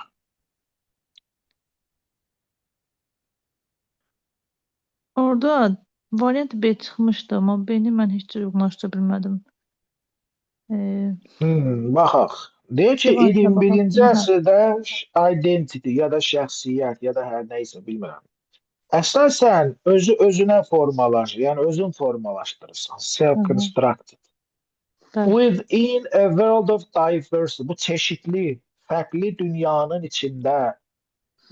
Orada variant B çıxmışdı, amma B-ni mən heç uyğunlaşdıra bilmədim. Baxaq. Deyir ki, Devam edə 21-ci baxaq. əsrdə identity ya da şəxsiyyət ya da hər nəysə bilmirəm. Əsasən özünə formalaşır, yəni özün formalaşdırırsan, self-constructed. Bəli. Within a world of diversity, bu çeşitli, fərqli dünyanın içində,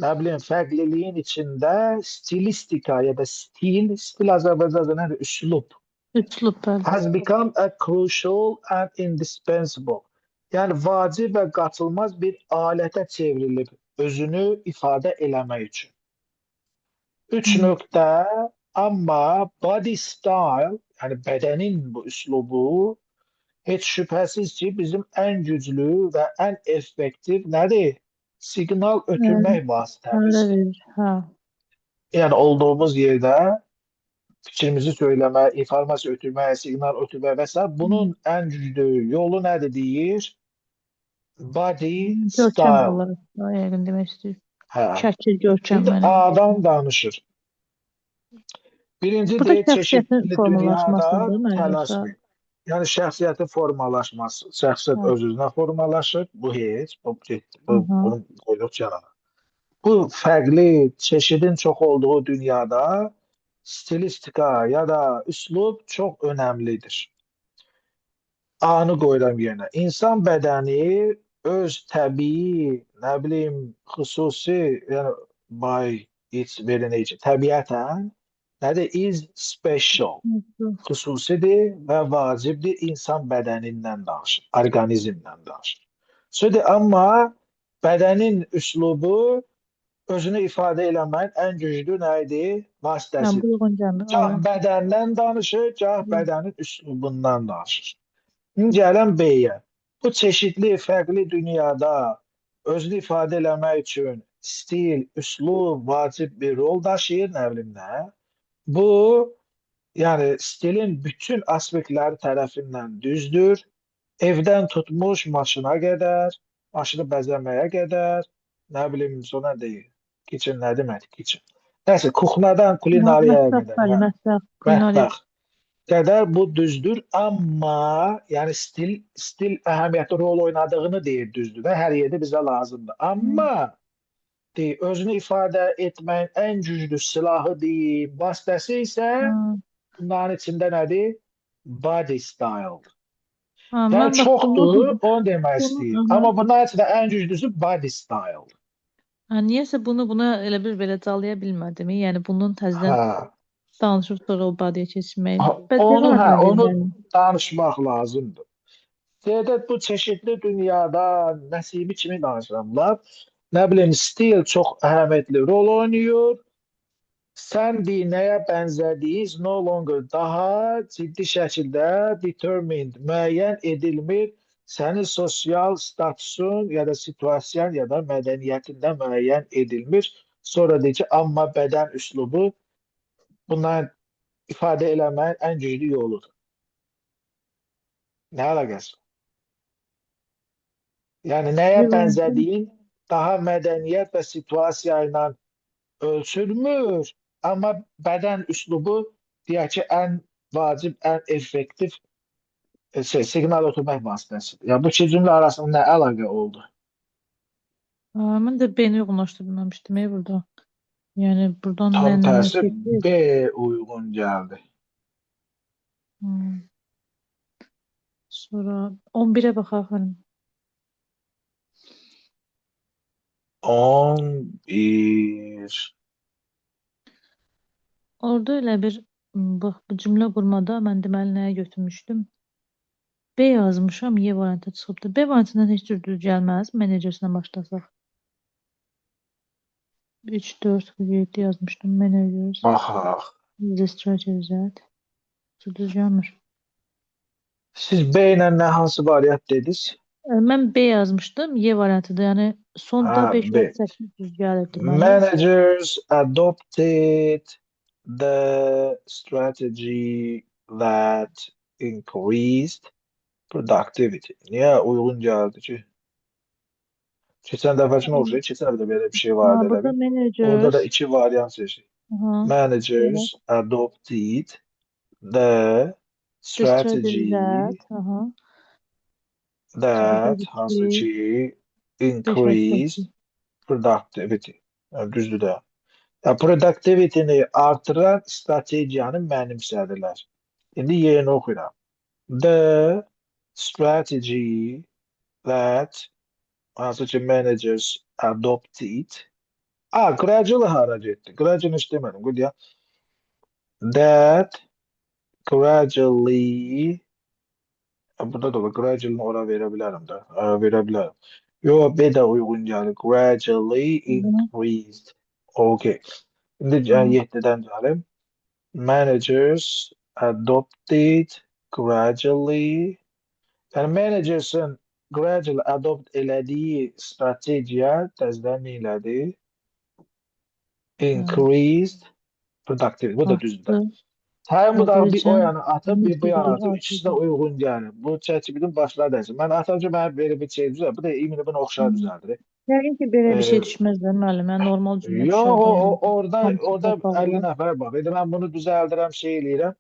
nə bilim, fərqliliyin içində stilistika ya da stil Azərbaycanca nədir? Üslub. Üslub, bəli. Has become a crucial and indispensable. Yəni vacib və qaçılmaz bir alətə çevrilib özünü ifadə eləmək üçün. 3 nöqtə, amma body style, yəni bədənin bu üslubu heç şübhəsiz ki, bizim ən güclü və ən effektiv nədir? Siqnal ötürmək vasitəmiz. Öyle verir, hə. Yəni olduğumuz yerdə fikrimizi söyləmək, informasiya ötürmək, siqnal ötürmək və s. Bunun ən güclü yolu nədir deyir? Body Görkəm style. olaraq yəqin demək istəyir. Hə. Şəkil, görkəm İndi mənim. A'dan danışır. Birinci Burada deyir, şəxsiyyətin çeşitli formalaşmasıdır dünyada mənim yoxsa? tələsmək. Yəni şəxsiyyətin formalaşması, şəxsiyyət Hə. öz-özünə formalaşır. Bu heç, Aha. bunu qoyduq kənara. Bu fərqli çeşidin çox olduğu dünyada stilistika ya da üslub çox önəmlidir. A'nı qoyuram yenə. İnsan bədəni öz təbii, nə bilim, xüsusi, yəni by its very nature, təbiətən nədir? Is special. Xüsusidir və vacibdir insan bədənindən danışır, orqanizmdən danışır. Sözdür, amma bədənin üslubu özünü ifadə eləməyin ən güclü nə idi? Vasitəsidir. Bu uyğun gəlmir. Gah bədəndən danışır, gah bədənin üslubundan danışır. Gələn B-yə. Bu çeşitli, fərqli dünyada özünü ifadə eləmək üçün stil, üslub, vacib bir rol daşıyır, nə bilim nə. Bu, yəni stilin bütün aspektləri tərəfindən düzdür. Evdən tutmuş maşına qədər, maşını bəzəməyə qədər, nə bilim, sonra deyir. Kitchen nə deməkdir? Kitchen. Nəsə, kuxnadan kulinariyaya qədər. Mətbəx qədər bu düzdür, amma yəni stil əhəmiyyətli rol oynadığını deyir düzdür və hər yerdə bizə lazımdır. Amma deyir, özünü ifadə etməyin ən güclü silahı deyir, vasitəsi isə bunların içində nədir? Body style. Yəni çoxdur, onu demək istəyir. Amma bunların içində ən güclüsü body style. Niyəsə buna elə bir belə calaya bilmədim. Yəni bunun təzədən danışıb sonra o body'yə keçmək. Onu danışmaq lazımdır. Deyək, bu çeşitli dünyada nəsibi kimi danışıramlar. Nə bilim, stil çox əhəmiyyətli rol oynayır. Sən deyir, nəyə bənzədiyiz, no longer daha ciddi şəkildə determined, müəyyən edilmir. Sənin sosial statusun ya da situasiyan ya da mədəniyyətində müəyyən edilmir. Sonra deyir ki, amma bədən üslubu bundan ifadə eləməyin ən güclü yoludur. Nə əlaqəsi? Yəni, nəyə bənzədiyin daha mədəniyyət və situasiya ilə ölçülmür, amma bədən üslubu deyək ki, ən vacib, ən effektiv siqnal ötürmək vasitəsidir. Yəni, bu iki cümlə arasında nə əlaqə oldu? Mən də B-ni uyğunlaşdıra bilməmişdim burada. Yəni, buradan tam tərsi B uyğun gəldi. Sonra 11-ə baxaq. 11. Orada elə bir, bax, bu cümlə qurmada mən deməli nəyə götürmüşdüm? B yazmışam, Y variantı çıxıbdır. B variantından heç cür düz gəlməz. Menecərsinə başlasaq. 3, 4, 7 yazmışdım. Managers. Baxaq. The strategy that. Düz gelmir. Siz B ilə nə hansı variant dediniz? Mən B yazmışdım. Y variantıdır. Yəni sonda 5 B. 8 düz gəlirdi mənə. Managers adopted the strategy that increased productivity. Niyə uyğun gəldi ki? Keçən dəfəkinə oxşayır. Keçən dəfə də belə bir şey vardı. Burada Orada managers. da 2 variant seçdik. Aha. Managers adopted the strategy Aha. that hansı ki increased productivity. Yəni, düzdür də. Ya, productivity-ni artıran strategiyanı mənimsədilər. İndi yeni oxuyuram. The strategy that hansı ki managers adopted. Gradually hara getdi? Gradually heç demədim. Qoy deyəm. That gradually burada da var. Gradually ora verə bilərəm də. Verə bilərəm. Yo, B də uyğun gəlir. Gradually increased. Okay. İndi 7-dən gəlim. Managers adopted gradually. Yəni managers'ın gradually adopt elədiyi strategiya təzədən nə elədi? Increased productivity. Bu da düzdür. Hər bu da bir o yana atıb, bir bu yana atıb. İkisi də uyğun gəlir. Bu ChatGPT-nin başına dəysin. Mən atınca mənə belə bir şey düzəldir. Bu da eminim bunu oxşar düzəldir. Yəqin ki, belə bir şey düşməz də müəllim. Yəni normal cümlə düşər. Yox, orada 50 nəfər bax. İndi mən bunu düzəldirəm, şey eləyirəm.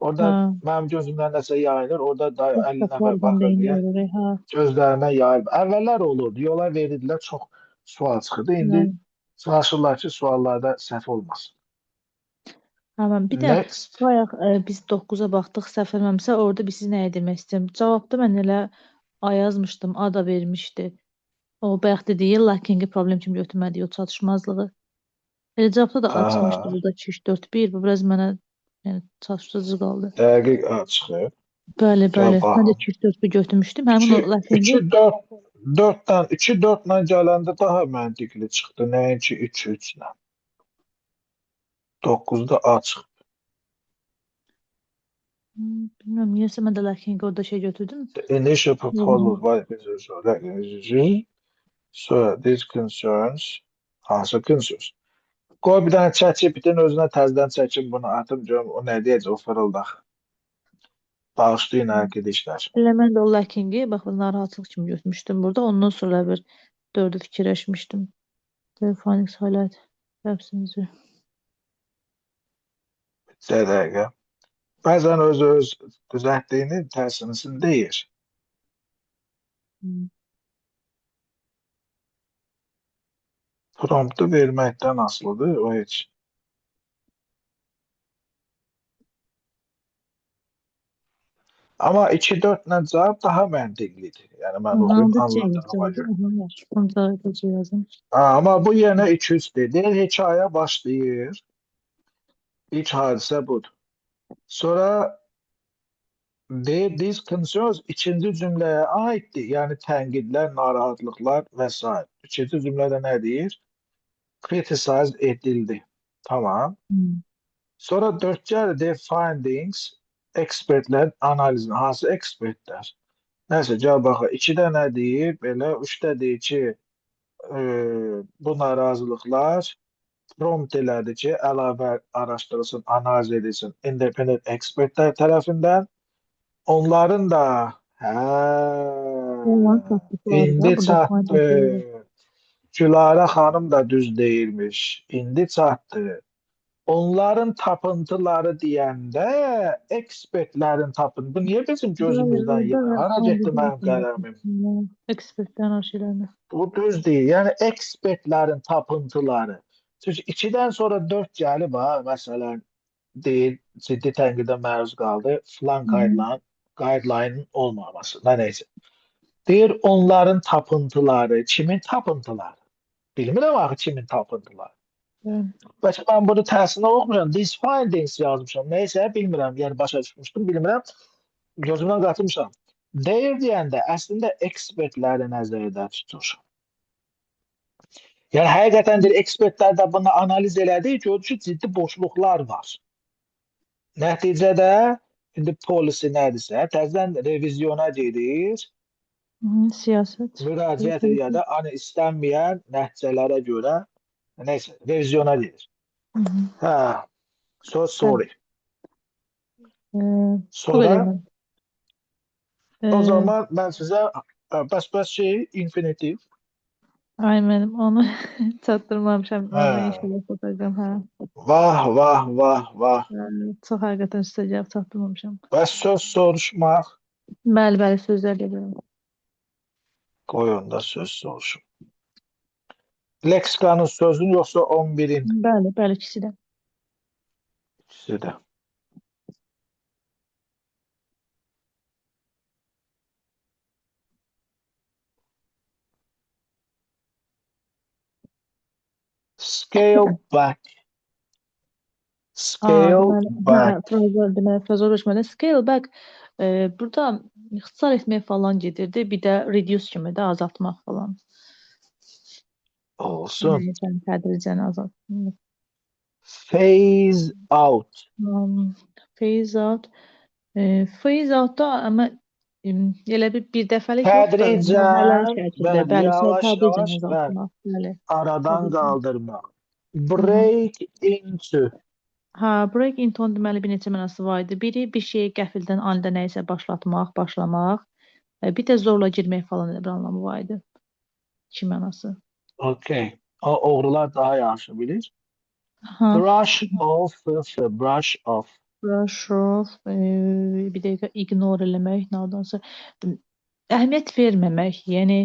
Orada mənim gözümdən nəsə yayılır. Orada da 50 nəfər baxır deyə gözlərindən yayılır. Əvvəllər olurdu. Yola verirdilər, çox sual çıxırdı. İndi çalışırlar ki, suallarda səhv olmasın. Həmən, bir də bayaq biz 9-a baxdıq, səhv eləmirəmsə, orada biz sizə nə demək istəyirəm. Cavabda mən elə A yazmışdım, A da vermişdi. O bayaq dediyi lacking problem kimi götürmədiyi o çatışmazlığı. Elə cavabda da A çıxmışdı burada 2-3-4-1. Bu biraz mənə yəni çatışdırıcı qaldı. Dəqiq A çıxır. Bəli. Mən də 2-3-4-1 götürmüşdüm. Həmin o lackingi 2-4-lə gələndə daha məntiqli çıxdı. Nəinki 3-3-lə. 9-da A çıxdı. Bilmiyorum, niyeyse mən də lackingi orada şey götürdüm. The initial proposal was so these concerns hansı concerns? Qoy bir dənə ChatGPT-nin özünə təzədən çəkim bunu atım görüm o nə deyəcək o fırıldaq. Bağışlayın arkadaşlar. Elə mən də o lackingi bax narahatlıq kimi götürmüşdüm burada. Ondan sonra bir 4'ü fikirləşmişdim. Telefonix highlight hepsinizi. Bir dəqiqə. Bəzən öz düzəltdiyini tərsinizin deyir. Promptu verməkdən asılıdır o heç. Amma 2-4-lə cavab daha məntiqlidir. Yəni mən oxuyub anladığıma görə. Amma bu yenə 2-3 deyil. Hekayə başlayır. İlk hadisə budur. Sonra these concerns ikinci cümləyə aiddir. Yəni tənqidlər, narahatlıqlar və s. İkinci cümlədə nə deyir? Criticized edildi. Tamam. Sonra 4 gəldi findings, ekspertlərin analizini. Hansı ekspertlər? Nəsə, gəl baxaq. 2-də nə deyir? Belə 3-də deyir ki, bu narazılıqlar prompt elədi ki, əlavə araşdırılsın, analiz edilsin independent ekspertlər tərəfindən. Onların da indi çatdı. Gülarə xanım da düz deyirmiş. İndi çatdı. Onların tapıntıları deyəndə ekspertlərin tapıntı. Bu niyə bizim gözümüzdən yığır? Hara getdi mənim qələmim? Ekspertlərin o şeylərini. Bu düz deyil. Yəni ekspertlərin tapıntıları. Çünki 2-dən sonra 4 gəlib ha, məsələn, deyil, ciddi tənqidə məruz qaldı. Filan guideline olmaması. Nəysə. Deyir, onların tapıntıları. Kimin tapıntıları? Bilmirəm axı kimin tapıntıları. Bəlkə mən bunu tərsinə oxumuşam. These findings yazmışam. Nəysə, bilmirəm. Yəni başa düşmüşdüm, bilmirəm. Gözümdən qatmışam. Deyir deyəndə əslində ekspertləri nəzərdə tutur. Yəni həqiqətən də ekspertlər də bunu analiz elədi, gördü ki, ciddi boşluqlar var. Nəticədə indi policy nədirsə, təzədən revizyona gedir, Siyasət. müraciət edir də, hani istənməyən nəticələrə görə neysə, revizyona gedir. Hə, so sorry. Bu Sonra qədər mən. o zaman mən sizə bəs şey infinitiv. Ay mənim onu çatdırmamışam. Hə. Onu inşallah çatacağam. Hə. Vah, vah, vah, vah. Çox həqiqətən sizə cavab çatdırmamışam. Bəs söz soruşmaq. Bəli, bəli, sözlər gedirəm. Qoyun da söz soruşum. Leksikanın sözün yoxsa 11'in? Bəli, bəli, ikisi də. İkisi də. Scale back. Scale back. Deməli, frozor ölçmədə scale back burada ixtisar etmək falan gedirdi. Bir də reduce kimi də azaltmaq falan. Olsun. Yəni tədricən azaltmaq. Phase out. Phase out. Phase outda amma elə bir dəfəlik Tədricən, şəkildə, bəli, yavaş, tədricən yavaş, azaltmaq. Bəli. Aradan qaldırmaq. Break into. Hə, break into deməli bir neçə mənası var idi. Biri bir şeyi qəfildən anidən nəyisə başlatmaq, başlamaq. Bir də zorla girmək falan elə bir anlamı var idi. 2 mənası. Okay. O oğrular daha yaxşı bilir. Hə. Brush off, brush off. Brush off, bir dəqiqə ignore eləmək, nadansa əhəmiyyət verməmək, yəni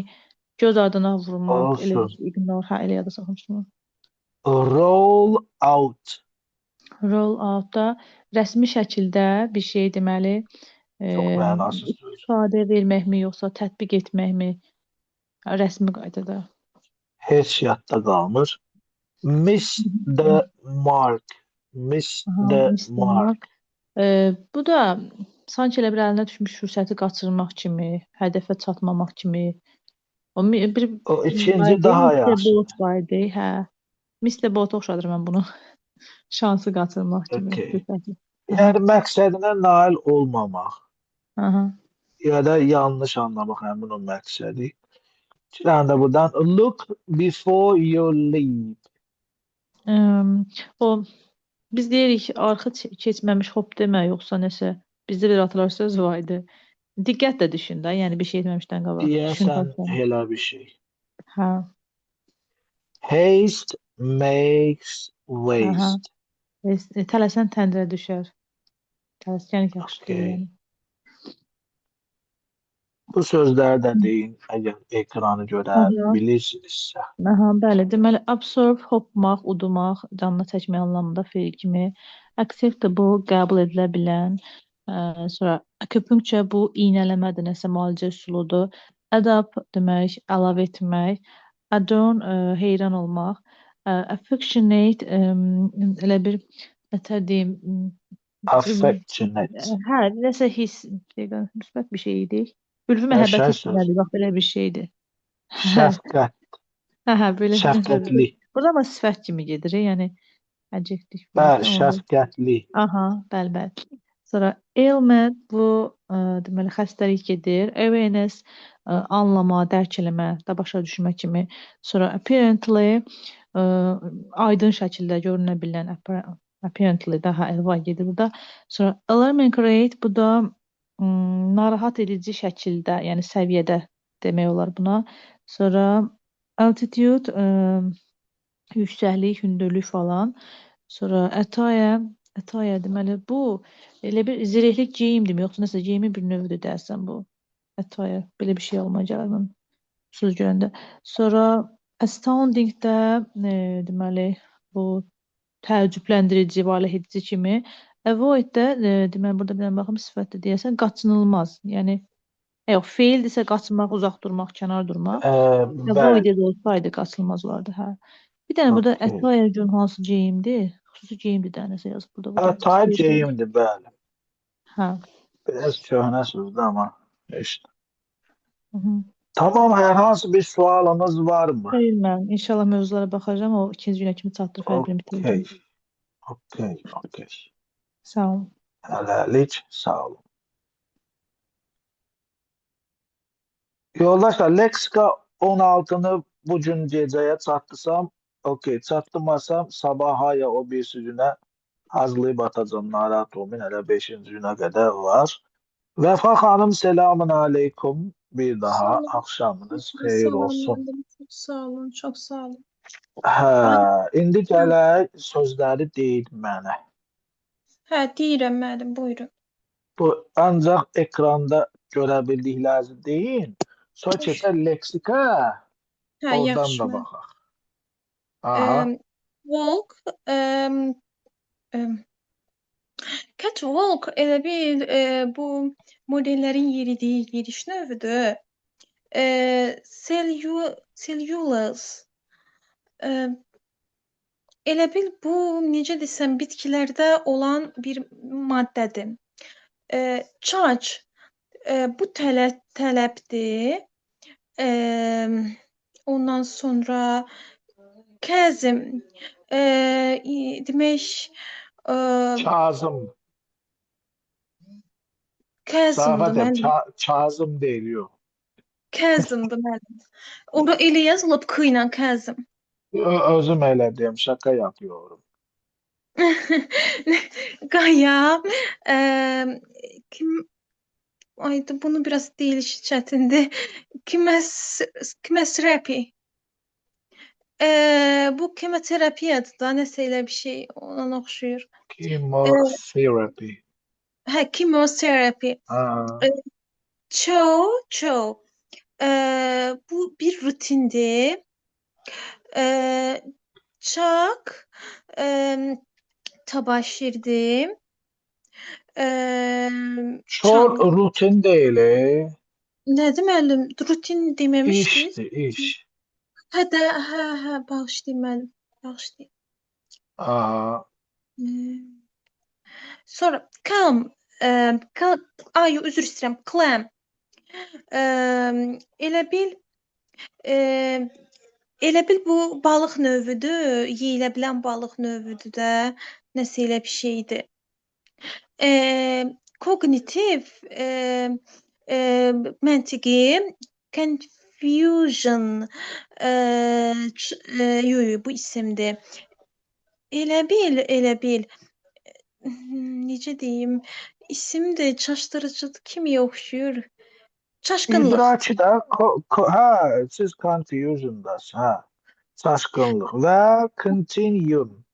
göz ardına vurmaq, elə Olsun. bir ignore, hə, elə yada saxlamışdım. Roll out. Roll out-da rəsmi şəkildə bir şey deməli Çox mənasız söz. ifadə verməkmi, yoxsa tətbiq etməkmi rəsmi qaydada. Heç yadda qalmır. Miss the mark. Miss the mark. Bu da sanki elə bir əlinə düşmüş fürsəti qaçırmaq kimi, hədəfə çatmamaq kimi. O ikinci daha yaxşı. Mr. Bot var idi, hə. Mr. Bot oxşadır mən bunu. Şansı qaçırmaq kimi. Okay. Yəni məqsədinə nail olmamaq. Aha. Ya da yanlış anlamaq həmin o məqsədi. İki dənə də buradan look before you leave. O biz deyirik arxa keçməmiş hop demə, yoxsa nəsə. Bizdə bir atılar söz var idi. Diqqətlə düşün də, yəni bir şey etməmişdən qabaq. Deyəsən elə bir şey. Hə. Haste makes waste. Tələsən təndirə düşər. Tələskənlik yaxşı deyil. Yəni. Bu sözləri də deyin, əgər ekranı görə bilirsinizsə. Aha, bəli. Deməli, absorb, hopmaq, udumaq, canına çəkmək anlamında feil kimi. Acceptable, qəbul edilə bilən. Sonra acupuncture bu iynələmədir, nəsə müalicə üsuludur. Adapt demək, əlavə etmək. Adorn, heyran olmaq. Affectionate, elə bir nətər deyim. Affectionate. Hə, nəsə his, müsbət bir şey idi. Ülvi məhəbbət hissinədir, bax belə bir şeydir. Şəfqət. Hə, belə. Şəfqətli. Burada amma sifət kimi gedir, yəni adjektiv. Bəli, şəfqətli. Aha, bəli. Sonra ailment bu deməli xəstəlik gedir. Awareness anlama, dərk eləmə, da başa düşmə kimi. Sonra apparently aydın şəkildə görünə bilən apparently daha əlva gedir burada. Sonra alarming rate bu da narahat edici şəkildə, yəni səviyyədə demək olar buna. Sonra altitude, yüksəklik, hündürlük falan. Sonra attire deməli bu elə bir zirehli geyimdir, yoxsa nəsə geyimin bir növüdür deyəsən bu. Attire, belə bir şey olmayacaq mən söz görəndə. Sonra astounding də deməli bu təəccübləndirici, valeh edici kimi. Avoid də deməli burada bir dənə baxım sifətdə deyəsən qaçınılmaz. Yəni yox, feildirsə qaçmaq, uzaq durmaq, kənar durmaq. Avoid olsaydı qaçılmaz olardı, hə. Bir dənə burada attire gün hansı geyimdir? Xüsusi geyimdir də nəsə yazıb burada. Attire geyimdir, bəli. Hə. Biraz köhnə sözdür amma işte. Tamam, hər hansı bir sualınız var mı? Xeyr, mən inşallah mövzulara baxacağam. O ikinci günə kimi çatdırıb hər birini Okey, bitirəcəm. okey. Sağ olun. Hələlik, sağ olun. Yoldaşlar, leksika 16'nı bu gün gecəyə çatdırsam, okey, çatdırmasam sabaha ya o birisi günə hazırlayıb atacağım, narahat olmayın, hələ 5-ci günə qədər var. Vəfa xanım, selamun aleykum. Bir daha Salam. axşamınız xeyir olsun. Salamladım. Çok sağ olun. Çok sağ olun. Hə, indi gələk sözləri deyil mənə. Hə, deyirəm müəllim, buyurun. Bu ancaq ekranda görə bildiklərinizi deyin. Sonra keçək leksikə, Hə, oradan yaxşı da müəllim. baxaq. Aha. Walk, catwalk elə bir bu modellərin yeridiyi yeriş növüdür. Cellulose. Elə bil bu necə desəm bitkilərdə olan bir maddədir. Charge bu tələbdir. Ondan sonra Kazım demək Kazım. Kazımdır Zarafat müəllim. Kazım deyil, yox. Kazımdır müəllim. Ora elə yazılıb K ilə Kazım. Özüm elə deyim, şaka yapıyorum. Qaya kim aydı bunu biraz deyilişi çətindir. Kimesrapi. Bu kemoterapiyadır da, nəsə elə bir şey ona oxşuyur. Chemotherapy. Hə, chemotherapy. Ha. Çoğu. Bu bir rutindir. Çok tabaşirdir. Çok rutin değil. Nədir müəllim? Rutin deməmişdiniz? İşdir, iş. Hə, bağışlayın müəllim. Bağışlayın. Aha. Sonra calm. Üzr istəyirəm. Clam. Elə bil bu balıq növüdür, yeyilə bilən balıq növüdür də, nəsə elə bir şeydir. Kognitiv məntiqi, confusion, bu isimdir. Elə bil, necə deyim, isim də çaşdırıcıdır, kimiyə oxşuyur. Çaşqınlıq. İdraki də, siz confusundasınız, hə. Çaşqınlıq və continuum.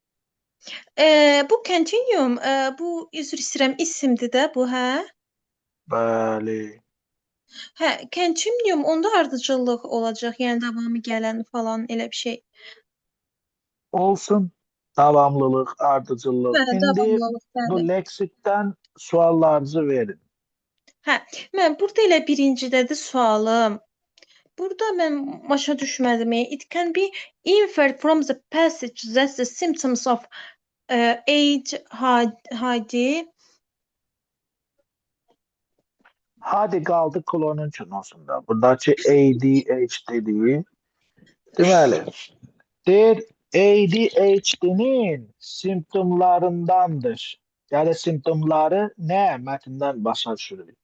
Bu continuum, bu üzr istəyirəm, isimdir də bu, hə? Bəli. Hə, continuum onda ardıcıllıq olacaq, yəni davamı gələn falan elə bir şey. Olsun. Davamlılıq, ardıcıllıq. Hə, İndi davamlılıq, bu bəli. leksikdən suallarınızı verin. Hə, mən burada elə birincidədir sualım. Burada mən başa düşmədim. It can be inferred from the passage that the symptoms of ADHD. Hadi qaldı klonun kinosunda. Buradakı ADHD deyil. Deməli, deyir ADHD-nin simptomlarındandır. Yəni simptomları nə? Mətndən başa düşürük.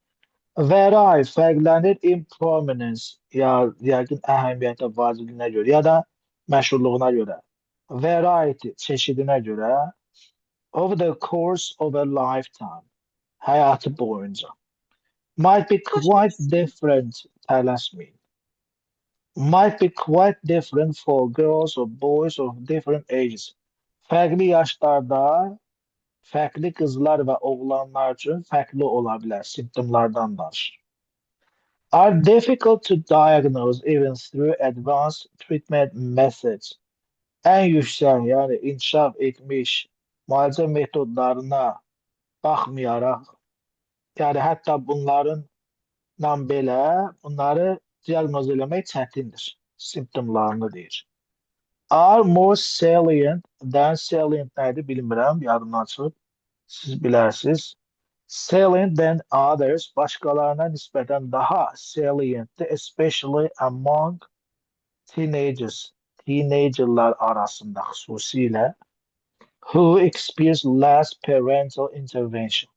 Vary fərqlənir in prominence, yəqin əhəmiyyətə, vacibliyinə görə ya da məşhurluğuna görə. Variety çeşidinə görə. Over the course of a lifetime, həyatı boyunca. Might be quite different, tələsməyin. Might be quite different for girls or boys of different ages. Fərqli yaşlarda, fərqli qızlar və oğlanlar üçün fərqli ola bilər, simptomlardan danışır. Are difficult to diagnose even through advanced treatment methods. Ən yüksək, yəni inkişaf etmiş müalicə metodlarına baxmayaraq, yəni hətta bunlarla belə bunları diaqnoz eləmək çətindir. Simptomlarını deyir. Are more salient than salient nədir bilmirəm, yadımdan çıxıb. Siz bilərsiniz. Salient than others, başkalarına nispeten daha salient'ti, especially among teenagers, teenagerlar arasında xüsusilə, who experience less parental intervention.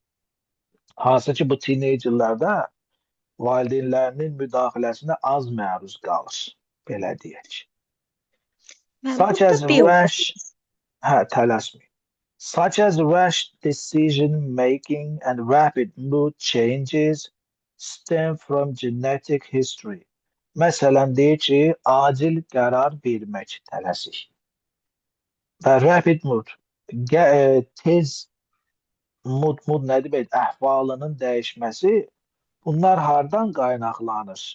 Hansı ki bu teenagerlarda valideynlərinin müdaxiləsinə az məruz qalır, belə deyək. Such as rash, tələsməyin. Such as rash decision making and rapid mood changes stem from genetic history. Məsələn, deyir ki, acil qərar vermək, tələsik. Və rapid mood, tez mood nə demək, əhvalının dəyişməsi, bunlar hardan qaynaqlanır?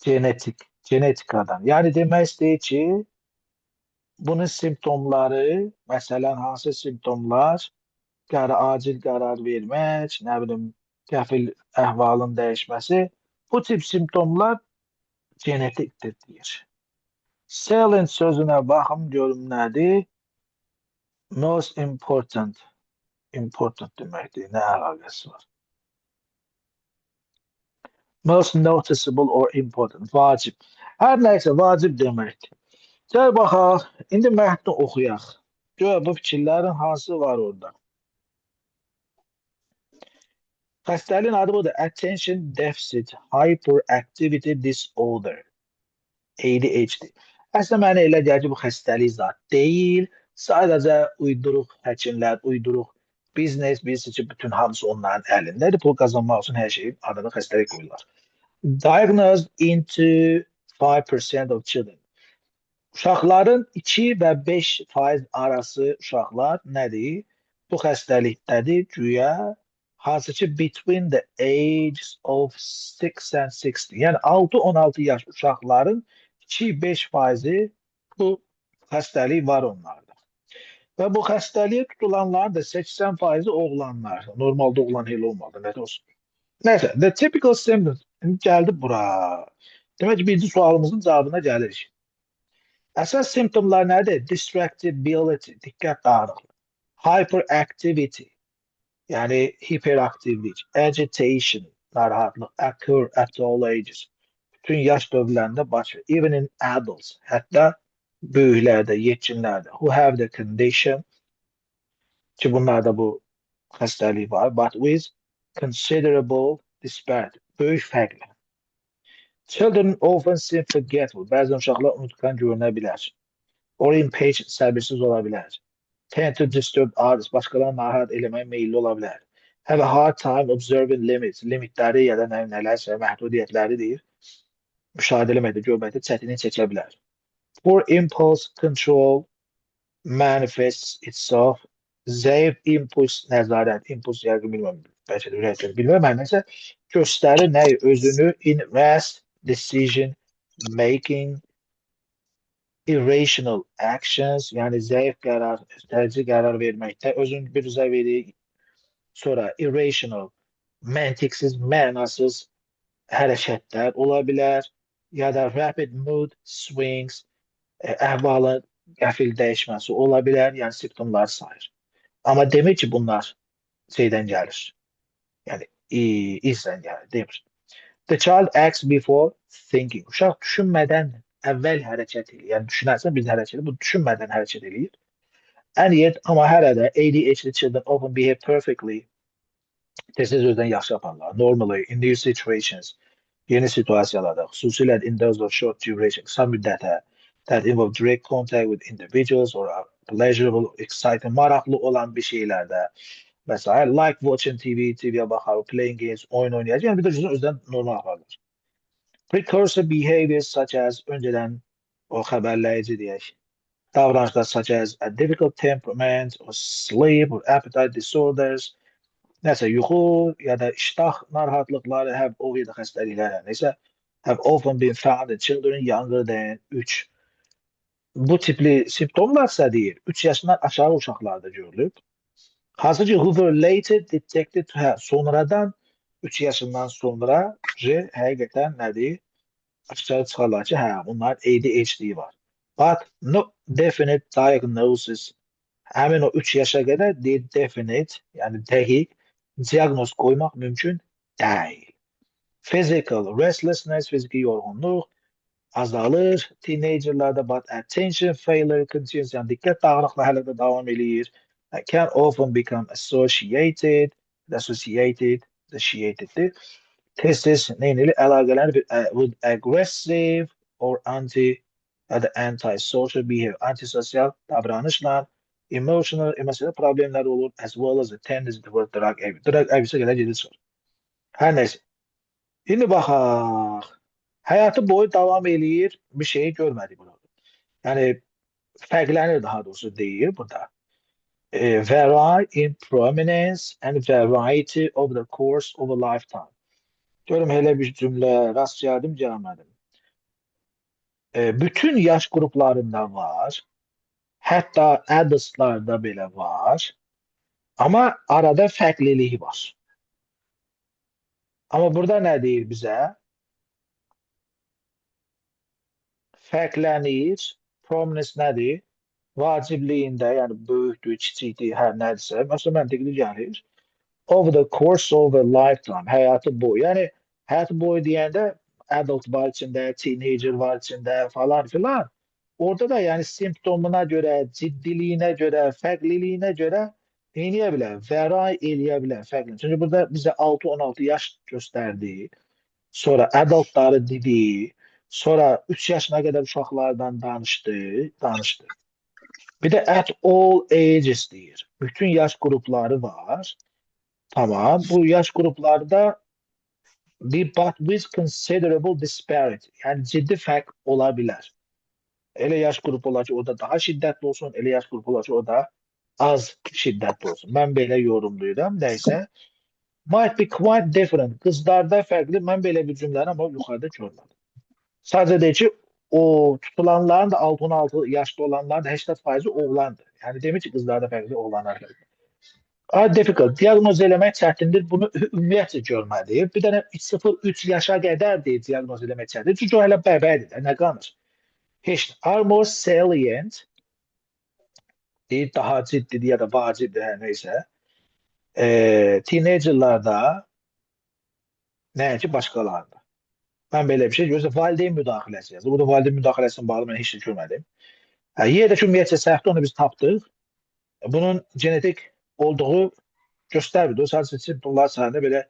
Genetikadan. Yəni demək istəyir ki, bunun simptomları, məsələn, hansı simptomlar? Acil qərar vermək, nə bilim, qəfil əhvalın dəyişməsi, bu tip simptomlar genetikdir deyir. Salient sözünə baxım görüm nədir? Most important. Important deməkdir, nə əlaqəsi var? Most noticeable or important, vacib. Hər nəysə vacib deməkdir. Gəl baxaq, indi mətni oxuyaq. Gör, bu fikirlərin hansı var orada? Xəstəliyin adı budur. Attention Deficit Hyperactivity Disorder. ADHD. Əslində mənə elə gəlir ki, bu xəstəlik zat deyil. Sadəcə uyduruq həkimlər, uyduruq biznes, bilirsiniz ki, bütün hamısı onların əlindədir. Pul qazanmaq üçün hər şeyin adını xəstəlik qoyurlar. Diagnosed into 5% of children. Uşaqların 2 və 5% arası uşaqlar nədir? Bu xəstəlikdədir, güya, hansı ki, between the ages of 6 and 60. Yəni 6-16 yaş uşaqların 2-5% bu xəstəlik var onlarda. Və bu xəstəliyə tutulanların da 80% oğlanlar. Normalda oğlan elə olmadı, nə də olsun. Nəysə, the typical symptoms. Gəldi bura. Demək ki, birinci sualımızın cavabına gəlirik. Əsas simptomlar nədir? Distractibility, diqqət dağınıqlığı. Hyperactivity, yəni hiperaktivlik. Agitation, narahatlıq. Occur at all ages. Bütün yaş dövrlərində baş verir. Even in adults, hətta böyüklərdə, yetkinlərdə. Who have the condition, ki bunlarda bu xəstəlik var, but with considerable disparity, böyük fərqlə. Children often seem forgetful. Bəzən uşaqlar unutqan görünə bilər. Or impatient, səbirsiz ola bilər. Tend to disturb others. Başqalarını narahat eləməyə meyilli ola bilər. Have a hard time observing limits. Limitləri ya da nələrsə, məhdudiyyətləri deyir. Müşahidə eləməkdə, görməkdə çətinlik çəkə bilər. Poor impulse control manifests itself. Zəif impuls nəzarət. Impuls yəqin bilməm. Bəlkə də ürəkdən bilməm. Nəsə göstərir nəyi? Özünü in rash decision making, irrational actions, yəni zəif qərar, tərcih qərar verməkdə özünü bir üzə verir. Sonra irrational, məntiqsiz, mənasız hərəkətlər ola bilər. Ya da rapid mood swings, əhvalın qəfil dəyişməsi ola bilər, yəni simptomlar sayır. Amma demək ki, bunlar şeydən gəlir. Yəni, izdən gəlir, demir. The child acts before thinking. Uşaq düşünmədən əvvəl hərəkət edir. Yəni, düşünərsən biz hərəkət edir, bu düşünmədən hərəkət edir. And yet, amma hələ də ADHD children often behave perfectly. Tez-tez özdən yaxşı yaparlar. Normally, in new situations, yeni situasiyalarda, xüsusilə in those of short duration, qısa müddətə, that involve direct contact with individuals or are pleasurable, exciting, maraqlı olan bir şeylərdə, mesela like watching TV'ye baxar, playing games, oyun oynayacaq. Yəni bir də özdən normal yaparlar. Precursor behaviors such as, öncədən o xəbərləyici deyək, davranışlar such as a difficult temperament or sleep or appetite disorders, nəsə yuxu ya da iştah narahatlıqları, have ya da xəstəliklər, nəsə have often been found in children younger than 3. Bu tipli simptomlarsa deyir, 3 yaşından aşağı uşaqlarda görülüb. Hansı ki, who were later detected to have, sonradan 3 yaşından sonra həqiqətən nədir? Aşağı çıxarlar ki, hə, bunlar ADHD var. But no definite diagnosis Həmin o 3 yaşa qədər definite, yəni dəqiq diaqnoz qoymaq mümkün deyil. Physical restlessness, fiziki yorğunluq azalır. Teenagerlarda but attention failure continues, yəni diqqət dağınıqlığı hələ də davam eləyir. Can often become associated, associated, tez-tez neyini əlaqələnir with aggressive or ya da antisocial behavior, antisosial davranışlar, emotional problemler olur, as well as a tendency toward drug abuse. Drug abuse'a qədər gedir sonra. Hər neyse. Şimdi baxaq. Hayatı boyu devam eləyir, bir şeyi görmədik burada. Yəni, fərqlənir daha doğrusu deyir burada. Vary in prominence and variety over the course of a lifetime. Görüm hele bir cümle rast geldim, gelmedim. Bütün yaş gruplarında var. Hatta adultslarda belə var. Ama arada fərqliliği var. Ama burada ne deyir bizə? Fərqlənir. Prominence nədir? Vacibliyində, yəni böyükdür, kiçikdir, hər nədirsə. Məsələn, məntiqli gəlir. Over the course of a lifetime, həyatı boyu. Yəni, həyatı boyu deyəndə adult var içində, teenager var içində falan filan. Orada da yəni simptomuna görə, ciddiliyinə görə, fərqliliyinə görə eləyə bilər, vəray eləyə bilər, fərqlənir. Çünki burada bizə 6-16 yaş göstərdi. Sonra adultları dedi. Sonra 3 yaşına kadar uşaqlardan danıştı. Bir de at all ages deyir. Bütün yaş grupları var. Tamam. Bu yaş gruplarda but with considerable disparity. Yani ciddi fərq olabilir. Elə yaş grubu olar ki, o da daha şiddətli olsun. Elə yaş grubu olar ki, o da az şiddətli olsun. Mən belə yorumlayıram. Neyse. Might be quite different. Qızlarda fərqli. Mən belə bir cümləni ama yuxarıda görmədim. Sadece deyir ki, o tutulanların da 6-16 yaşlı olanlar da 80% oğlandır. Yani demek ki kızlarda fərqli oğlanlar da. Difficult. Diagnoz eləmək çətindir. Bunu ümumiyyətlə görmədik. Bir dənə 0-3 yaşa qədər deyir diagnoz eləmək çətindir. Çünki o hələ bəbədir. Nə qanır? Heç. Are more salient. Deyir daha ciddidir ya da vacibdir hər neysə. Teenagerlarda nəinki başqalarında. Ben böyle bir şey görürsem valideyn müdaxiləsi yazır. Burada valideyn müdaxiləsinin bağlı mən heç şey görmədim. Yerdə ki, ümumiyyətcə səhvdə onu biz tapdıq. Bunun genetik olduğu göstərmir. O sadəcə simptomlar sayəsində belə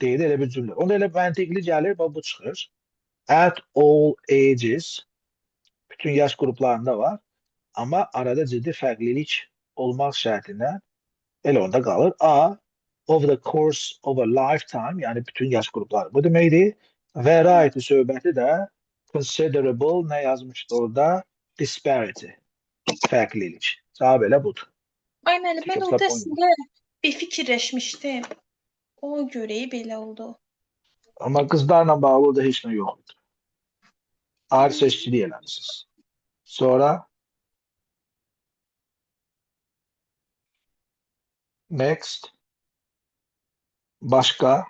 deyil, elə bir cümlə. Onda elə məntiqli gəlir, bu çıxır. At all ages, bütün yaş gruplarında var. Ama arada ciddi fərqlilik olmaq şərtindən elə onda qalır. A, over the course of a lifetime, yani bütün yaş grupları. Bu deməkdir. Variety söhbəti də considerable nə yazmışdı orada? Disparity. Fərqlilik. Cavab elə budur. Ay müəllim, mən orada əslində bir fikirləşmişdim. O görə belə oldu. Amma qızlarla bağlı orada heç nə yoxdur. Ayrı seçkili eləmişsiniz. Sonra next. Başqa.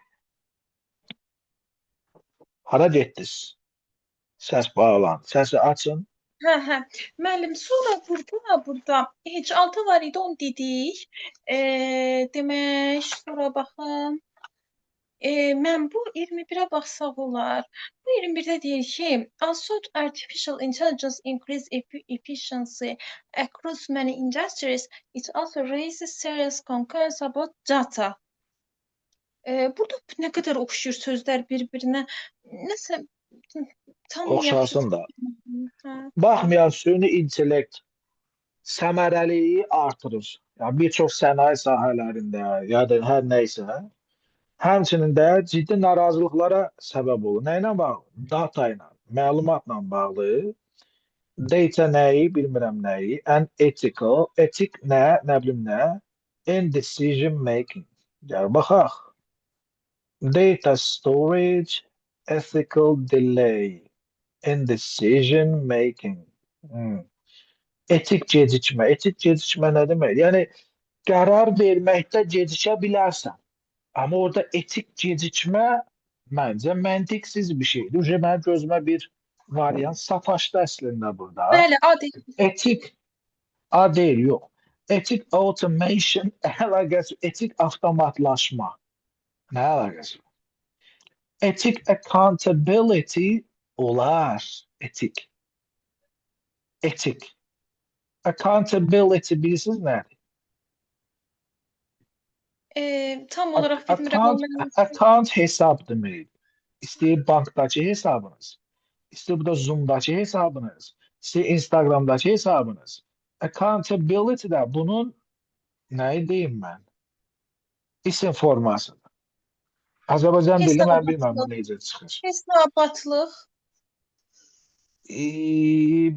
Hara getdiniz? Səs bağlandı. Səsi açın. Hə. Müəllim, sonra burada heç 6 var idi, onu dedik. Demək, sonra baxın. Mən bu 21-ə baxsaq olar. Bu 21-də deyir ki, also artificial intelligence increase efficiency across many industries. It also raises serious concerns about data. Burada nə qədər oxşuyur sözlər bir-birinə. Nəsə tam Oxşasın da. Baxmayaraq süni intellekt səmərəliliyi artırır. Yani birçok sənaye sahələrində ya da hər neysə, həmçinin də ciddi narazılıqlara səbəb olur. Nə ilə bağlı? Data ilə, məlumatla bağlı. Data nəyi, bilmirəm nəyi. And ethical. Etik nə, nə bilim nə? In decision making. Gəl baxaq. Data storage, ethical delay in decision making. Etik gecikmə. Etik gecikmə nə demək? Yəni, qərar verməkdə gecikə bilərsən. Ama orada etik gecikmə məncə məntiqsiz bir şeydir. Mənim gözümə bir varyant sataşdı əslində burada. Bəli, A deyil. Etik A deyil, yox. Etik automation əlaqəsi, etik avtomatlaşma. Nə əlaqəsi var? Etik accountability olar. Etik. Etik. Accountability bilirsiniz nədir? Tam olaraq bilmirəm. Account, account hesab demək. İstəyir bankdakı hesabınız, istəyir burada Zoom'dakı hesabınız, istəyir Instagram'dakı hesabınız. Accountability də bunun nə deyim mən? İsim formasıdır. Azərbaycan dilində mən bilməm bu necə çıxır. Hesabatlıq.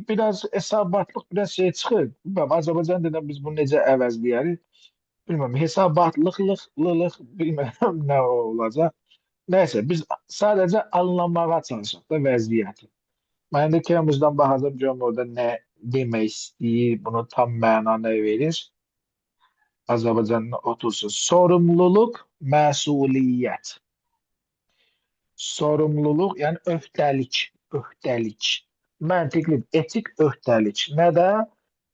Biraz hesabatlıq biraz şey çıxır. Bilməm, Azərbaycan dilində biz bunu necə əvəzləyərik? Bilməm, hesabatlıq, bilməm nə olacaq. Nəysə, biz sadəcə anlamağa çalışaq da vəziyyəti. Mən də Cambridge'dən baxacağım, görüm orada nə demək istəyir, bunu tam məna nə verir. Azərbaycanla otursun. Sorumluluq, məsuliyyət. Sorumluluq, yəni öhdəlik. Məntiqli, etik öhdəlik. Nə də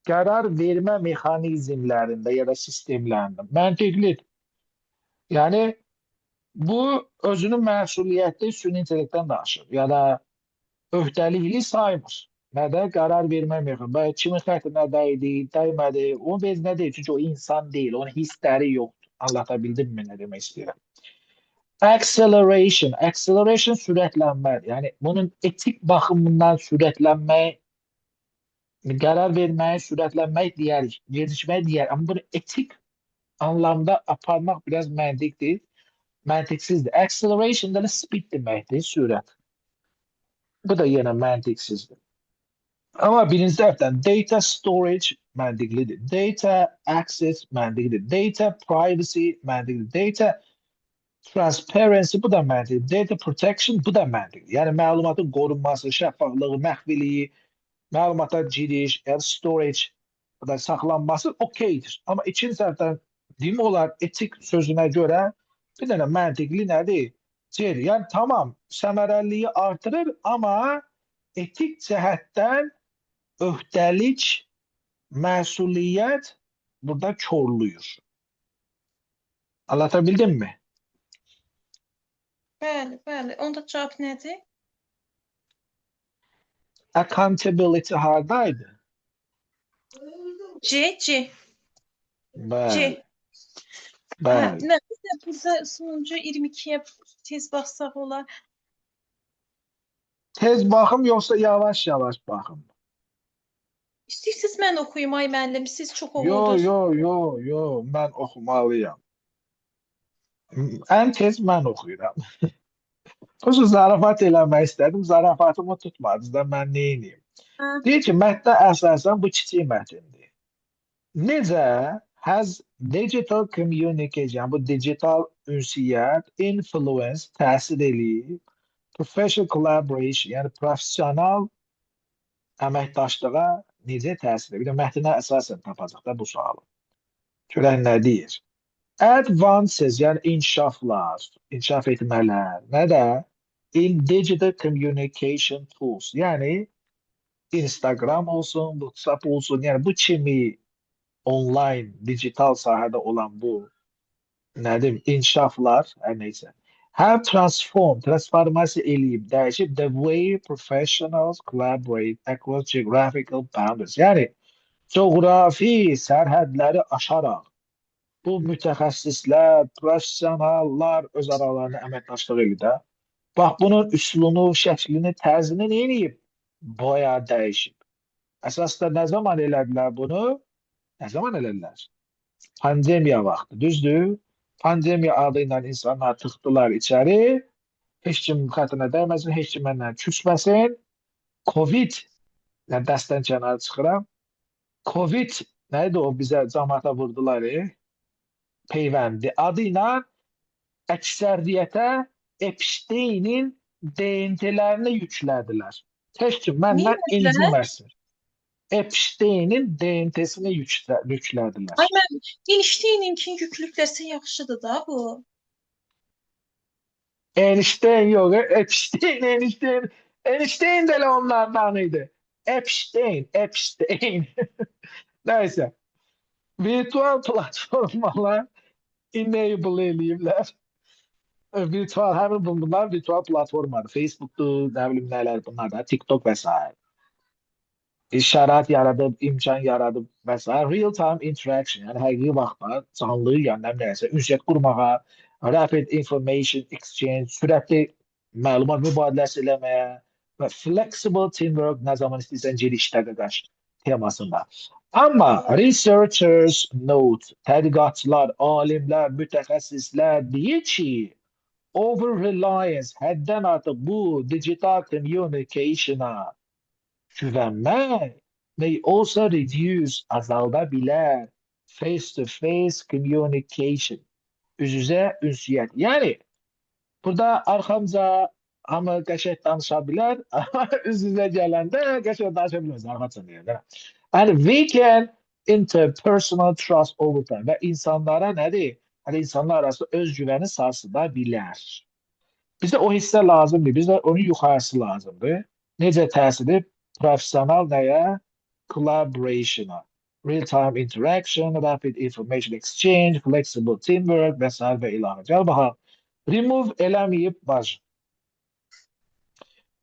qərar vermə mexanizmlərində ya da sistemlərində. Məntiqlidir. Yəni, bu özünün məsuliyyətli süni intellektdən danışır. Ya da öhdəlikli saymır. Nə də qərar vermə mexanizmi. Kimin xətrinə dəydi, dəymədi. Onun vecinə deyil. Çünki o insan deyil. Onun hissləri yoxdur. Anlatabildim mi nə demək istəyirəm? Acceleration. Acceleration sürətlənmədir. Yəni, bunun etik baxımından sürətlənmək, qərar verməyi sürətlənmək deyərik. Gecikmək deyərik. Amma bunu etik anlamda aparmaq biraz məntiqdir. Məntiqsizdir. Acceleration da speed deməkdir, sürət. Bu da yenə məntiqsizdir. Amma birinci tərəfdən data storage məntiqlidir. Data access məntiqlidir. Data privacy məntiqlidir. Data transparency bu da məntiqlidir. Data protection bu da məntiqlidir. Yəni məlumatın qorunması, şəffaflığı, məxfiliyi, məlumata giriş, storage da saxlanması okeydir. Amma ikinci tərəfdən deyim olar etik sözünə görə bir dənə məntiqli nədir? Yəni tamam, səmərəliliyi artırır, amma etik cəhətdən öhdəlik, məsuliyyət burada körlüyür. Anlatabildim mi? Bəli. Onda cavab nədir? Accountability hardaydı? C. Bəli. Nə, burada sonuncu 22-yə tez baxsaq olar. Tez baxım, yoxsa yavaş-yavaş baxım? İstəyirsiniz mən oxuyum, ay müəllim, siz çox oxudunuz. Yo, mən oxumalıyam. Ən tez mən oxuyuram. Xoşu zarafat eləmək istədim, zarafatımı tutmadınız da mən neyiniyim? Deyir ki, mətdə əsasən bu kiçik mətindir. Necə has digital communication, bu digital ünsiyyət, influence, təsir eləyib, professional collaboration, yəni professional əməkdaşlığa necə təsir edir? Bir də mətnə əsasən tapacaq da bu sualı. Görək nə deyir? Advances, yəni inkişaflar, inkişaf etmələr, nə də in digital communication tools, yəni Instagram olsun, WhatsApp olsun, yəni bu kimi online, digital sahədə olan bu nədir, inkişaflar, hər neysə, have transformasiya eləyib, dəyişib the way professionals collaborate across geographical boundaries. Yəni, coğrafi sərhədləri aşaraq bu mütəxəssislər, professionallar öz aralarında əməkdaşlıq edir. Bax, bunun üslunu, şəklini, tərzini nə eləyib? Baya dəyişib. Əsasda nə zaman elədilər bunu? Nə zaman elədilər? Pandemiya vaxtı, düzdür? Pandemiya adı ilə insanlar tıxdılar içəri. Heç kim xətrinə dəyməsin, heç kim məndən küsməsin. Covid, yəni dəstdən kənarı çıxıram. Covid, nəydi o bizə cəmaata vurdular? Peyvəndi. Adı ilə əksəriyyətə Epstein'in DNT-lərini yüklədilər. Heç kim məndən inciməsin. Epstein'in DNT-sini yüklədilər. Ay, mən Einstein-inkin yüklüklərsə yaxşıdır da bu. Einstein yox, Epstein. Einstein də elə onlardan idi. Epstein. Nəysə. Virtual platformalar enable eləyiblər. Virtual həmin bunlar virtual platformadır. Facebook'dur, nə bilim nələr bunlar da, TikTok və s. Şərait yaradıb, imkan yaradıb və s. Real time interaction, yəni həqiqi vaxtda canlı, yəni nə bilim nəsə ünsiyyət qurmağa, rapid information exchange, sürətli məlumat mübadiləsi eləməyə və flexible teamwork nə zaman istəyirsən geri işdə qaqaş temasında. Amma researchers note, tədqiqatçılar, alimlər, mütəxəssislər deyir ki, over-reliance, həddən artıq bu digital communication'a güvənmək may also reduce, azalda bilər face-to-face communication, üz-üzə ünsiyyət. Yəni, burada arxamca hamı qəşəng danışa bilər, amma üz-üzə gələndə qəşəng danışa bilməz, arxacan deyəndə. And we can interpersonal trust over time. Və insanlara nədir? Hani insanlar arasında özgüvəni sarsıda bilər. Bizə o hissə lazımdır, bizə onun yuxarısı lazımdır. Necə təsiri? Profesional nəyə? Collaboration'a. Real-time interaction, rapid information exchange, flexible teamwork və s. və ilahi. Gəl baxaq. Remove eləməyib bacı.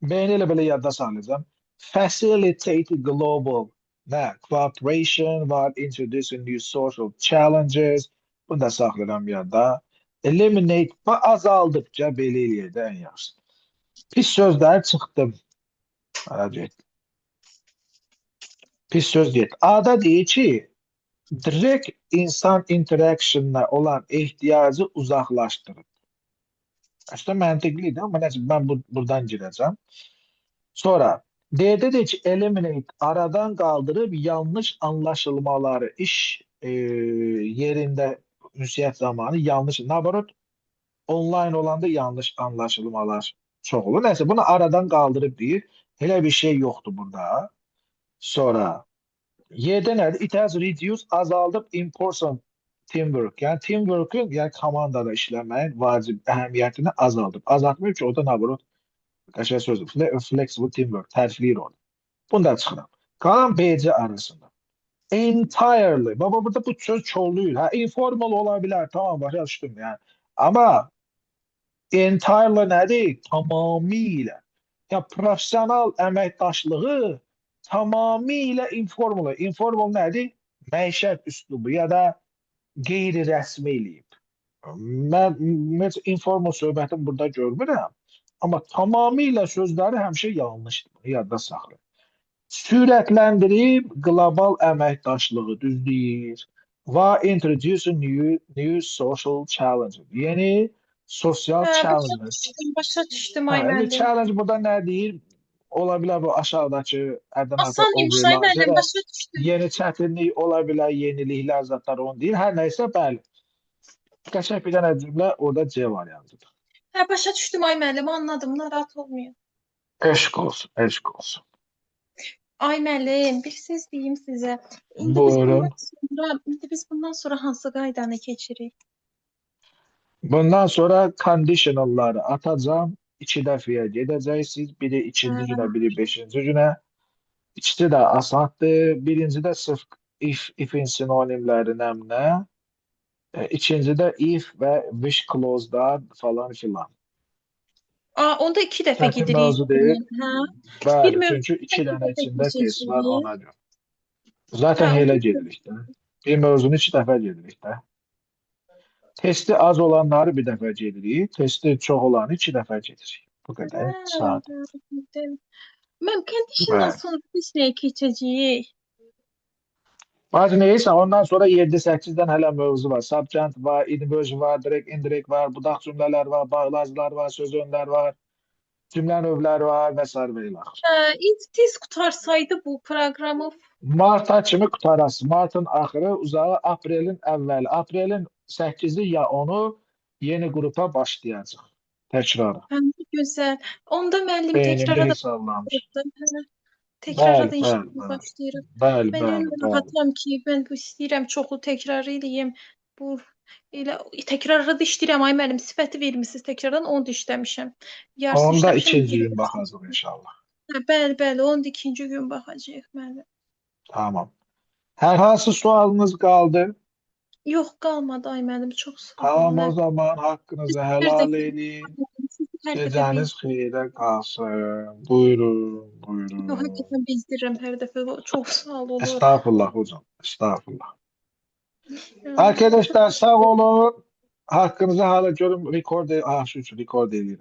Beyni elə belə yadda salacağım. Facilitate global cooperation while introducing new social challenges. Bunu da saxlayıram yadda. Eliminate, azaldıqca belə eləyir də ən yaxşı. Pis sözlər çıxdım. Pis söz deyil. Ada deyir ki, direkt insan interaction'la olan ihtiyacı uzaqlaşdırır. Aslında məntiqlidir, amma nəcə mən buradan girəcəm. Sonra, deyir ki, eliminate, aradan qaldırıb yanlış anlaşılmaları iş yerində ünsiyyət zamanı yanlış, nabarot, online olanda yanlış anlaşılmalar çox olur. Neyse, bunu aradan qaldırıb deyir. Elə bir şey yoxdur burada. Sonra, yerdə nədir? It has reduced, azaldıb in-person teamwork. Yəni, teamwork'ün, yəni komandada işləməyin vacib əhəmiyyətini azaldıb. Azaltmıyor ki, o da nabarot, qəşəng sözdür. Flexible teamwork, tərifləyir onu. Bunu da çıxıram. Qalan BC arasında. Entirely. Baba burada bu söz çoğuluyur. Ha, informal ola bilər. Tamam, başa düşdüm yani. Ama entirely nədir? Tamamilə. Ya profesional əməkdaşlığı tamamilə informal. Informal nədir? Məişət üslubu ya da qeyri-rəsmi eləyib. Mən informal söhbətim burada görmürəm. Amma tamamilə sözləri həmişə yanlışdır. Bunu yadda saxlayın. Sürətləndirib qlobal əməkdaşlığı düzləyir və introducing new social challenges. Yeni sosial challenges. Başa düşdüm ay müəllim. Challenge burada nə deyir? Ola bilər bu aşağıdakı əddən Asan imiş ay müəllim, başa düşdüm. Yeni çətinlik ola bilər, yeniliklər zatlar onu deyir. Hər nəysə bəli. Qəşəng bir dənə cümlə orada C variantıdır. Hə, başa düşdüm ay müəllim, anladım, narahat olmayın. Eşq olsun, eşq olsun. Ay müəllim, bir söz deyim sizə. Buyurun. Biz bundan sonra hansı qaydanı keçirik? Bundan sonra conditionalları atacağım. 2 dəfəyə gedəcəksiniz. Biri 2-ci günə, biri 5-ci günə. İkisi də asandır. Birinci də sırf if-in sinonimləri nəmnə. İkinci də if və wish clause-da falan filan. Onda 2 dəfə Çətin gedirik. mövzu deyil. Hə. Bəli, çünki 2 dənə içində test var ona görə. Zaten elə gedirik də. Bir mövzunu 2 dəfə gedirik də. Testi az olanları bir dəfə gedirik, testi çox olanı 2 dəfə gedirik. Bu qədər saat. Mən conditiondan sonra biz nəyə keçəcəyik? Bazı neysə, ondan sonra 7-8-dən hələ mövzu var. Subject var, inversion var, direct, indirect var, budaq cümlələr var, bağlacılar var, söz önlər var, cümlə növləri var və s. və ilaxır. Tez qutarsaydı bu proqramı Marta kimi qutarası. Martın axırı, uzağı aprelin əvvəli. Aprelin 8-i ya 10-u yeni qrupa başlayacaq. Təkrarı. Gözəl. Onda müəllim Beynimdə təkrara da hesablanmış. Təkrara da inşallah başlayırıq. Bəli, Mən bəli, bəli. rahatam ki, mən bu istəyirəm çoxlu təkrar eləyim. Bu elə təkrarla da işləyirəm ay müəllim, sifəti vermisiniz təkrardan onu da işləmişəm. Yarısı Onda işləmişəm. 2-ci gün baxacağıq inşallah. Bəli, bəli, onu da 2-ci gün baxacağıq müəllim. Tamam. Hər hansı sualınız qaldı? Yox, qalmadı ay müəllim, çox sağ Tamam, olun. o zaman haqqınızı Hər helal dəfə edin. hər dəfə Gecəniz xeyrə qalsın. Buyurun, Yox, buyurun. həqiqətən bezdirirəm hər dəfə. Çox sağ olun. Estağfurullah hocam, estağfurullah. Arkadaşlar sağ olun. Hakkınızı hala görün. Record, şu record edin.